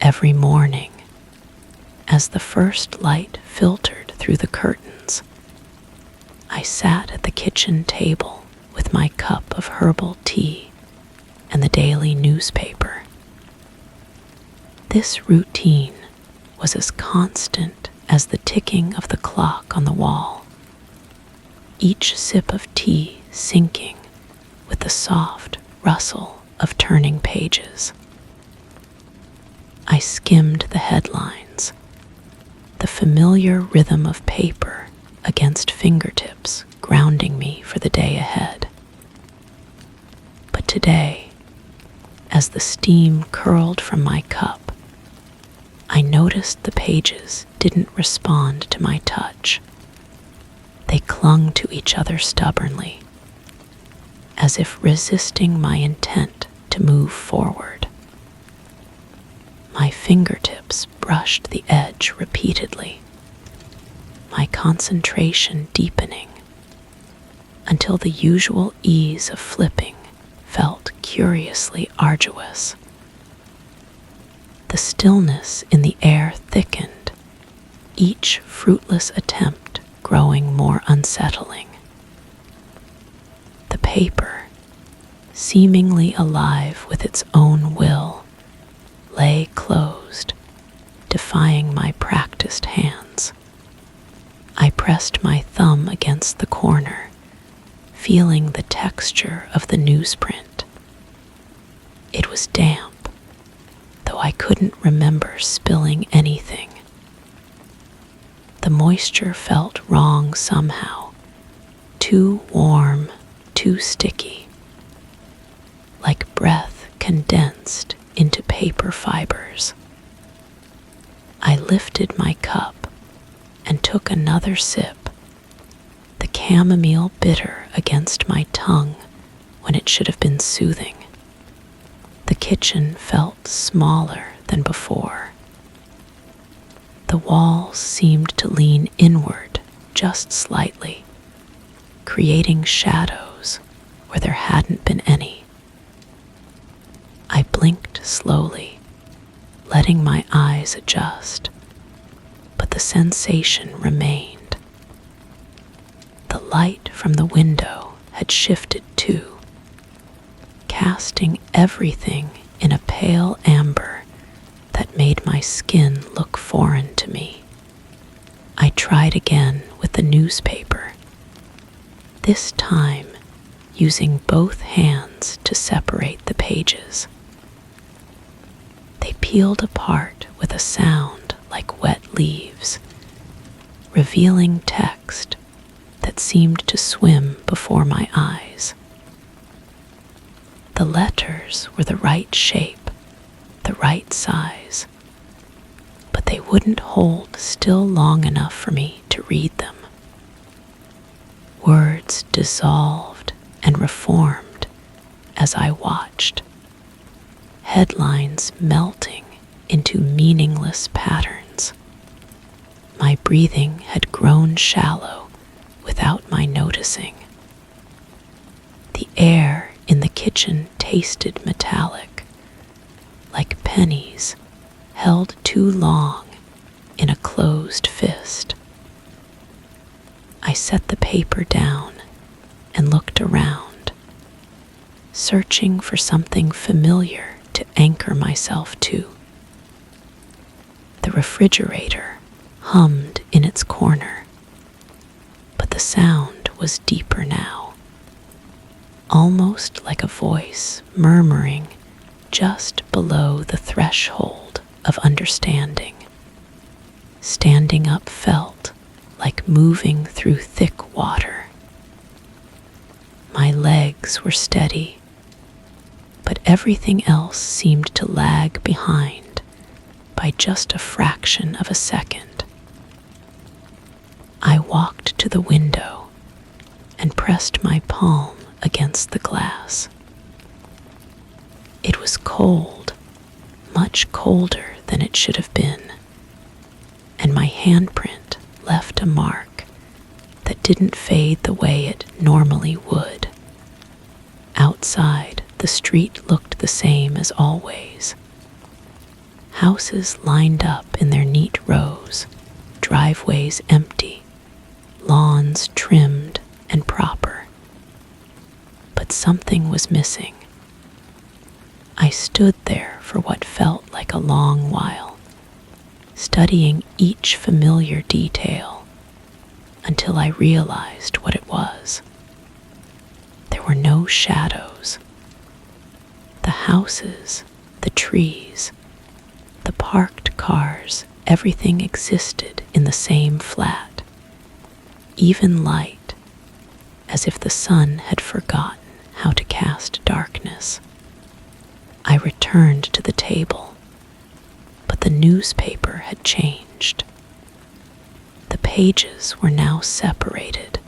Every morning, as the first light filtered through the curtains, I sat at the kitchen table with my cup of herbal tea and the daily newspaper. This routine was as constant as the ticking of the clock on the wall, each sip of tea syncing with the soft rustle of turning pages. I skimmed the headlines, the familiar rhythm of paper against fingertips grounding me for the day ahead. But today, as the steam curled from my cup, I noticed the pages didn't respond to my touch. They clung to each other stubbornly, as if resisting my intent to move forward. My fingertips brushed the edge repeatedly, my concentration deepening until the usual ease of flipping felt curiously arduous. The stillness in the air thickened, each fruitless attempt growing more unsettling. The paper, seemingly alive with its own will, lay closed, defying my practiced hands. I pressed my thumb against the corner, feeling the texture of the newsprint. It was damp, though I couldn't remember spilling anything. The moisture felt wrong somehow, too warm, too sticky, like breath condensed into paper fibers. I lifted my cup and took another sip, the chamomile bitter against my tongue when it should have been soothing. The kitchen felt smaller than before. The walls seemed to lean inward just slightly, creating shadows where there hadn't been any. I blinked slowly, letting my eyes adjust, but the sensation remained. The light from the window had shifted too, casting everything in a pale amber that made my skin look foreign to me. I tried again with the newspaper, this time using both hands to separate the pages. They peeled apart with a sound like wet leaves, revealing text that seemed to swim before my eyes. The letters were the right shape, the right size, but they wouldn't hold still long enough for me to read them. Words dissolved and reformed as I watched, headlines melting into meaningless patterns. My breathing had grown shallow without my noticing. The air in the kitchen tasted metallic, like pennies held too long in a closed fist. I set the paper down and looked around, searching for something familiar to anchor myself to. The refrigerator hummed in its corner, but the sound was deeper now, almost like a voice murmuring just below the threshold of understanding. Standing up felt like moving through thick water. My legs were steady, but everything else seemed to lag behind by just a fraction of a second. I walked to the window and pressed my palm against the glass. It was cold, much colder than it should have been, and my handprint left a mark that didn't fade the way it normally would. Outside, the street looked the same as always. Houses lined up in their neat rows, driveways empty, lawns trimmed and proper. But something was missing. I stood there for what felt like a long while, studying each familiar detail until I realized what it was. There were no shadows. The houses, the trees, the parked cars, everything existed in the same flat, even light, as if the sun had forgotten how to cast darkness. I returned to the table, but the newspaper had changed. The pages were now separated,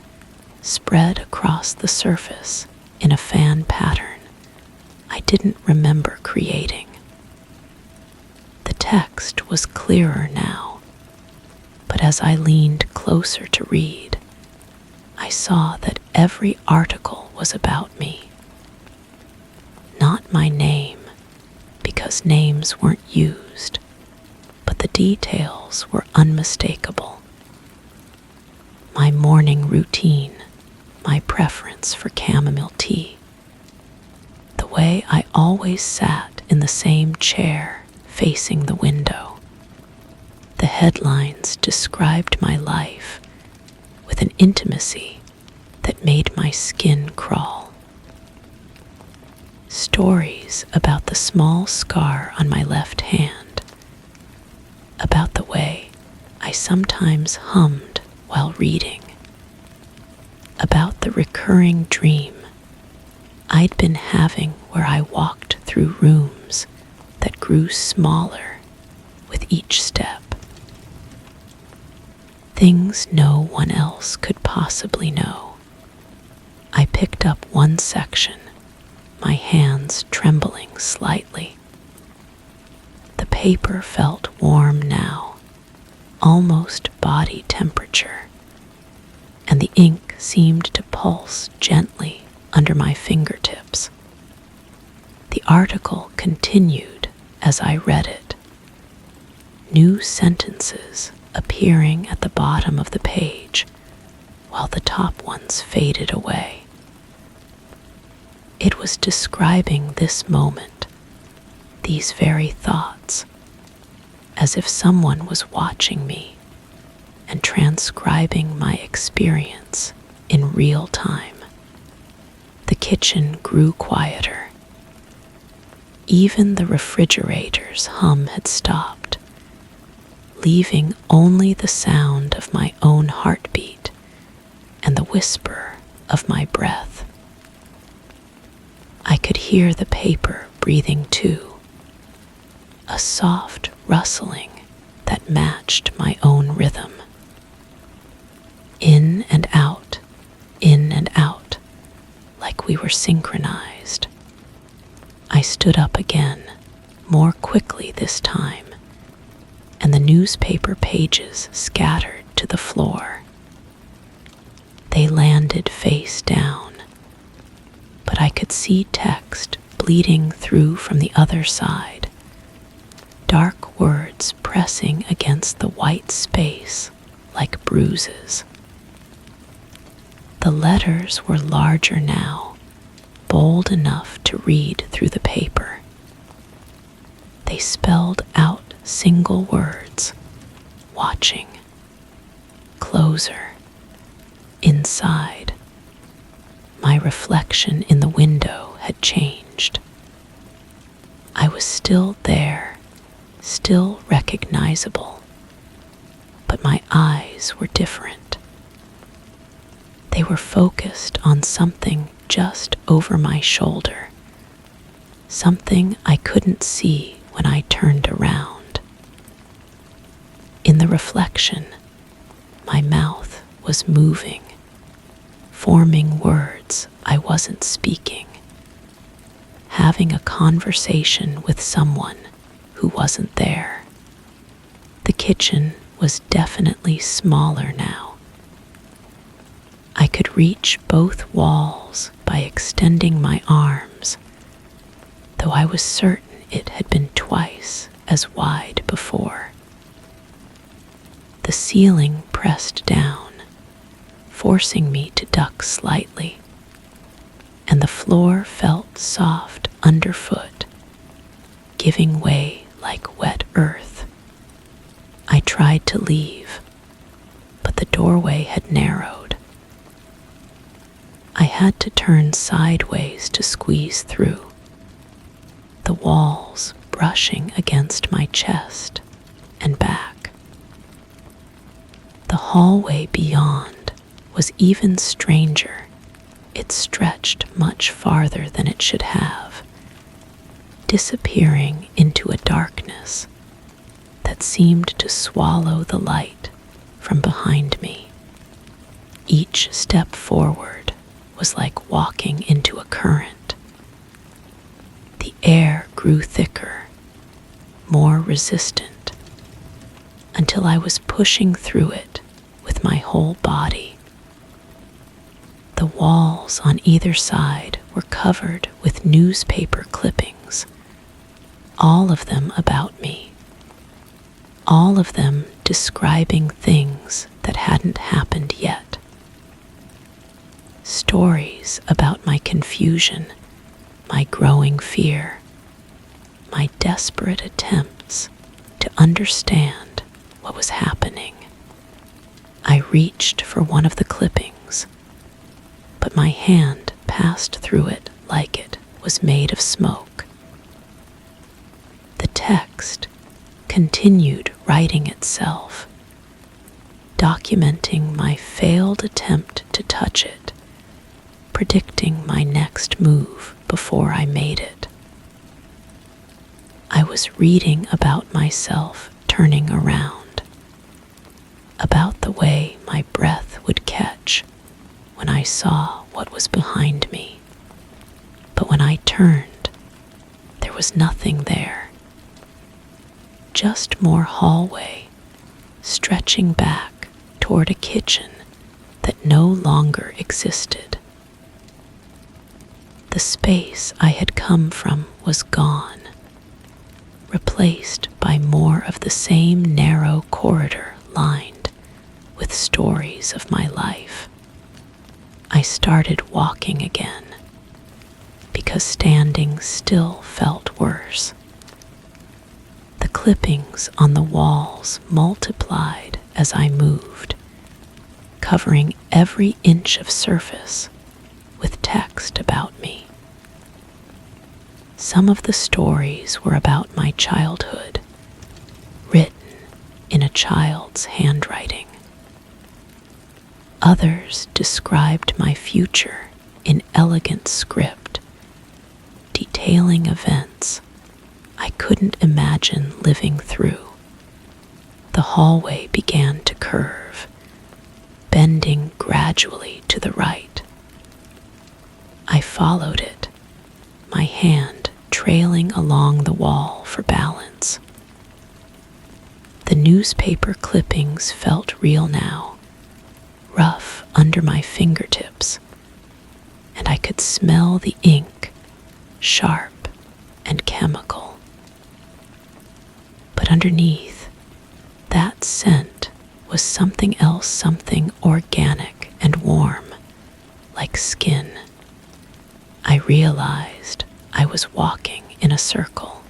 spread across the surface in a fan pattern I didn't remember creating. The text was clearer now, but as I leaned closer to read, I saw that every article was about me. Not my name, because names weren't used, but the details were unmistakable. My morning routine, my preference for chamomile tea, the way I always sat in the same chair facing the window. The headlines described my life with an intimacy that made my skin crawl. Stories about the small scar on my left hand, about the way I sometimes hummed while reading, about the recurring dream I'd been having where I walked through rooms that grew smaller with each step. Things no one else could possibly know. I picked up one section, my hands trembling slightly. The paper felt warm now, almost body temperature, and the ink seemed to pulse gently under my fingertips. The article continued as I read it, new sentences appearing at the bottom of the page while the top ones faded away. It was describing this moment, these very thoughts, as if someone was watching me and transcribing my experience in real time. The kitchen grew quieter. Even the refrigerator's hum had stopped, leaving only the sound of my own heartbeat and the whisper of my breath. I could hear the paper breathing too, a soft rustling that matched my own rhythm. In and out, like we were synchronized. I stood up again, more quickly this time, and the newspaper pages scattered to the floor. They landed face down, but I could see text bleeding through from the other side, dark words pressing against the white space like bruises. The letters were larger now, bold enough to read through the paper. They spelled out single words: watching, closer, inside. My reflection in the window had changed. I was still there, still recognizable, but my eyes were different. They were focused on something just over my shoulder, something I couldn't see when I turned around. In the reflection, my mouth was moving, forming words I wasn't speaking, having a conversation with someone who wasn't there. The kitchen was definitely smaller now. I could reach both walls by extending my arms, though I was certain it had been twice as wide before. The ceiling pressed down, forcing me to duck slightly, and the floor felt soft underfoot, giving way like wet earth. I tried to leave, but the doorway had narrowed. I had to turn sideways to squeeze through, the walls brushing against my chest and back. The hallway beyond was even stranger. It stretched much farther than it should have, disappearing into a darkness that seemed to swallow the light from behind me. Each step forward was like walking into a current. The air grew thicker, more resistant, until I was pushing through it with my whole body. The walls on either side were covered with newspaper clippings, all of them about me, all of them describing things that hadn't happened yet. Stories about my confusion, my growing fear, my desperate attempts to understand what was happening. I reached for one of the clippings, but my hand passed through it like it was made of smoke. The text continued writing itself, documenting my failed attempt to touch it, predicting my next move before I made it. I was reading about myself turning around, about the way my breath would catch when I saw what was behind me. But when I turned, there was nothing there. Just more hallway, stretching back toward a kitchen that no longer existed. The space I had come from was gone, replaced by more of the same narrow corridor lined with stories of my life. I started walking again, because standing still felt worse. The clippings on the walls multiplied as I moved, covering every inch of surface with text about me. Some of the stories were about my childhood, written in a child's handwriting. Others described my future in elegant script, detailing events I couldn't imagine living through. The hallway began to curve, bending gradually to the right. I followed it, my hand trailing along the wall for balance. The newspaper clippings felt real now, rough under my fingertips, and I could smell the ink, sharp and chemical. But underneath that scent was something else, something organic and warm, like skin. I realized I was walking in a circle.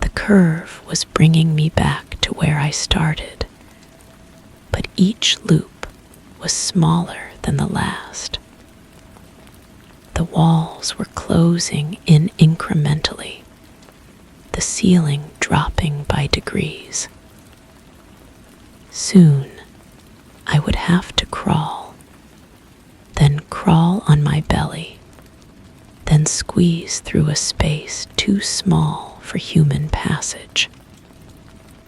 The curve was bringing me back to where I started, but each loop was smaller than the last. The walls were closing in incrementally, the ceiling dropping by degrees. Soon, I would have to crawl, then crawl on my belly, then squeeze through a space too small for human passage.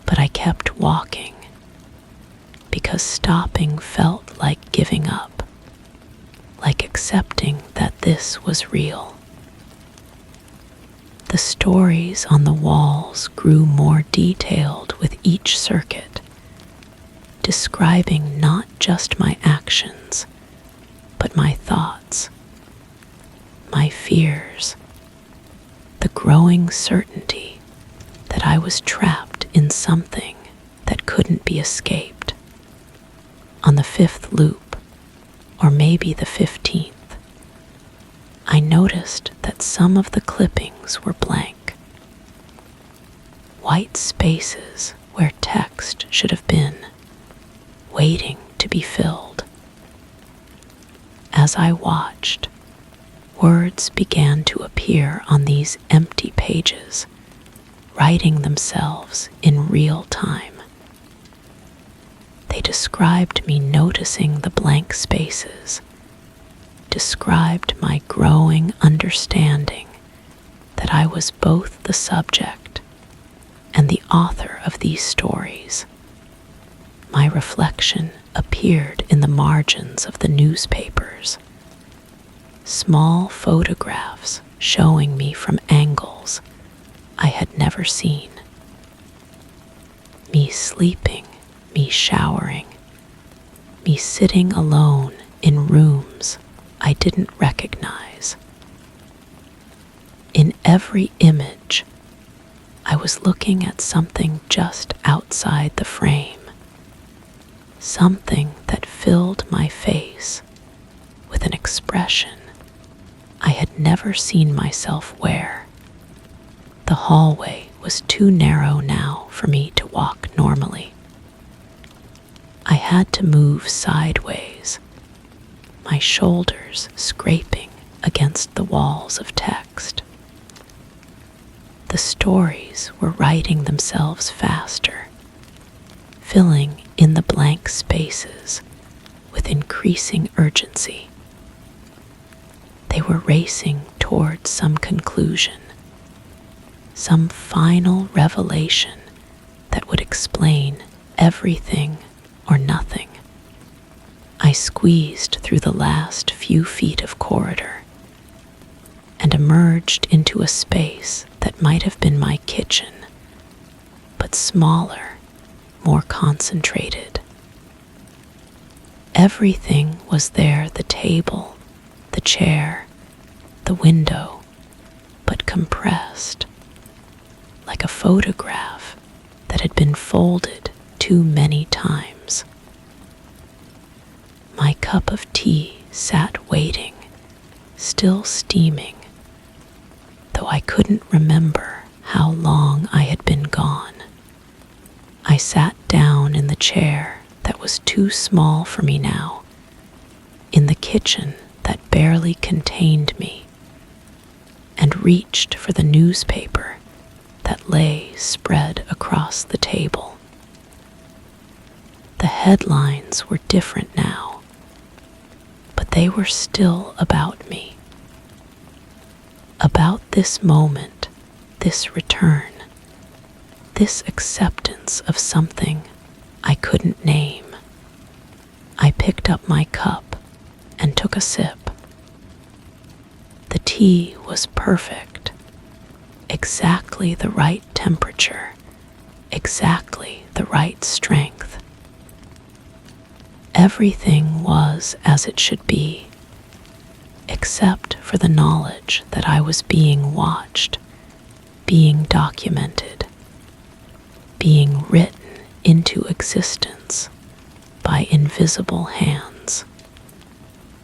But I kept walking, because stopping felt like giving up, like accepting that this was real. The stories on the walls grew more detailed with each circuit, describing not just my actions, but my thoughts, my fears, the growing certainty that I was trapped in something that couldn't be escaped. On the 5th loop, or maybe the 15th, I noticed that some of the clippings were blank. White spaces where text should have been, waiting to be filled. As I watched, words began to appear on these empty pages, writing themselves in real time. They described me noticing the blank spaces, described my growing understanding that I was both the subject and the author of these stories. My reflection appeared in the margins of the newspapers, small photographs showing me from angles I had never seen. Me sleeping, me showering, me sitting alone in rooms I didn't recognize. In every image, I was looking at something just outside the frame, something that filled my face with an expression I had never seen myself wear. The hallway was too narrow now for me to walk normally. I had to move sideways, my shoulders scraping against the walls of text. The stories were writing themselves faster, filling in the blank spaces with increasing urgency. They were racing towards some conclusion, some final revelation that would explain everything or nothing. I squeezed through the last few feet of corridor and emerged into a space that might have been my kitchen, but smaller, more concentrated. Everything was there, the table, the chair, the window, but compressed, like a photograph that had been folded too many times. My cup of tea sat waiting, still steaming, though I couldn't remember how long I had been gone. I sat down in the chair that was too small for me now, in the kitchen that barely contained me, and reached for the newspaper that lay spread across the table. The headlines were different now, but they were still about me. About this moment, this return, this acceptance of something I couldn't name. I picked up my cup and took a sip. The tea was perfect, exactly the right temperature, exactly the right strength. Everything was as it should be, except for the knowledge that I was being watched, being documented, being written into existence by invisible hands.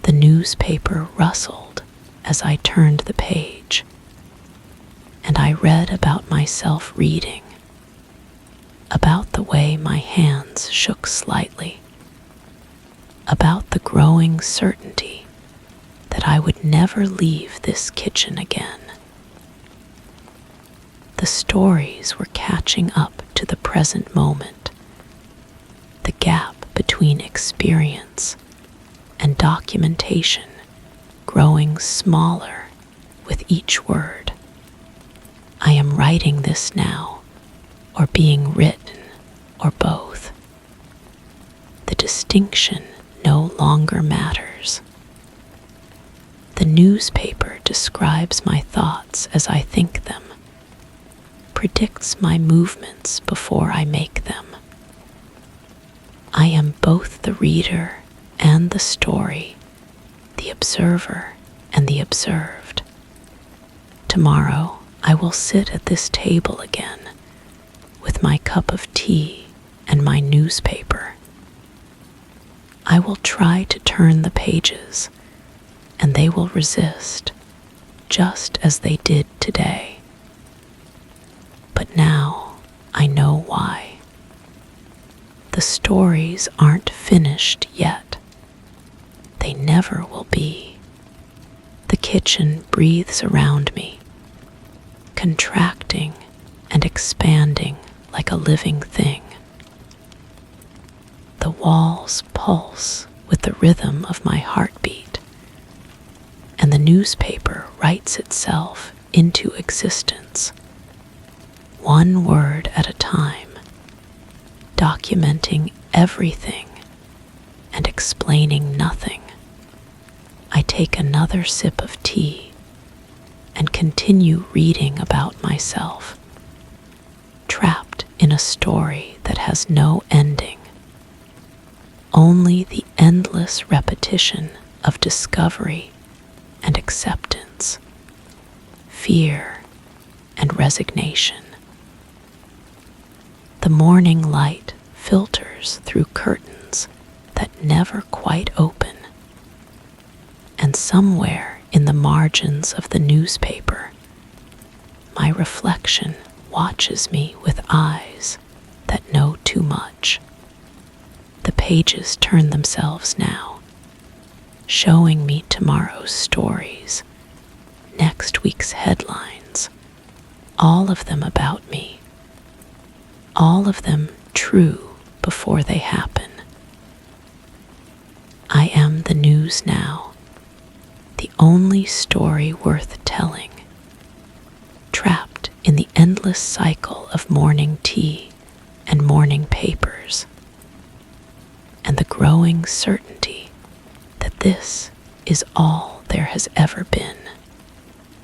The newspaper rustled as I turned the page, and I read about myself reading, about the way my hands shook slightly, about the growing certainty that I would never leave this kitchen again. The stories were catching up to the present moment, the gap between experience and documentation growing smaller with each word. I am writing this now, or being written, or both. The distinction no longer matters. The newspaper describes my thoughts as I think them, predicts my movements before I make them. I am both the reader and the story, the observer and the observed. Tomorrow I will sit at this table again, with my cup of tea and my newspaper. I will try to turn the pages, and they will resist, just as they did today. But now I know why. The stories aren't finished yet. They never will be. The kitchen breathes around me, contracting and expanding like a living thing. The walls pulse with the rhythm of my heartbeat, and the newspaper writes itself into existence, one word at a time, documenting everything and explaining nothing. I take another sip of tea and continue reading about myself, trapped in a story that has no ending, only the endless repetition of discovery and acceptance, fear and resignation. The morning light filters through curtains that never quite open, and somewhere in the margins of the newspaper, my reflection watches me with eyes that know too much. The pages turn themselves now, showing me tomorrow's stories, next week's headlines, all of them about me, all of them true before they happen. I am the news now, the only story worth telling, trapped in the endless cycle of morning tea and morning papers, and the growing certainty that this is all there has ever been.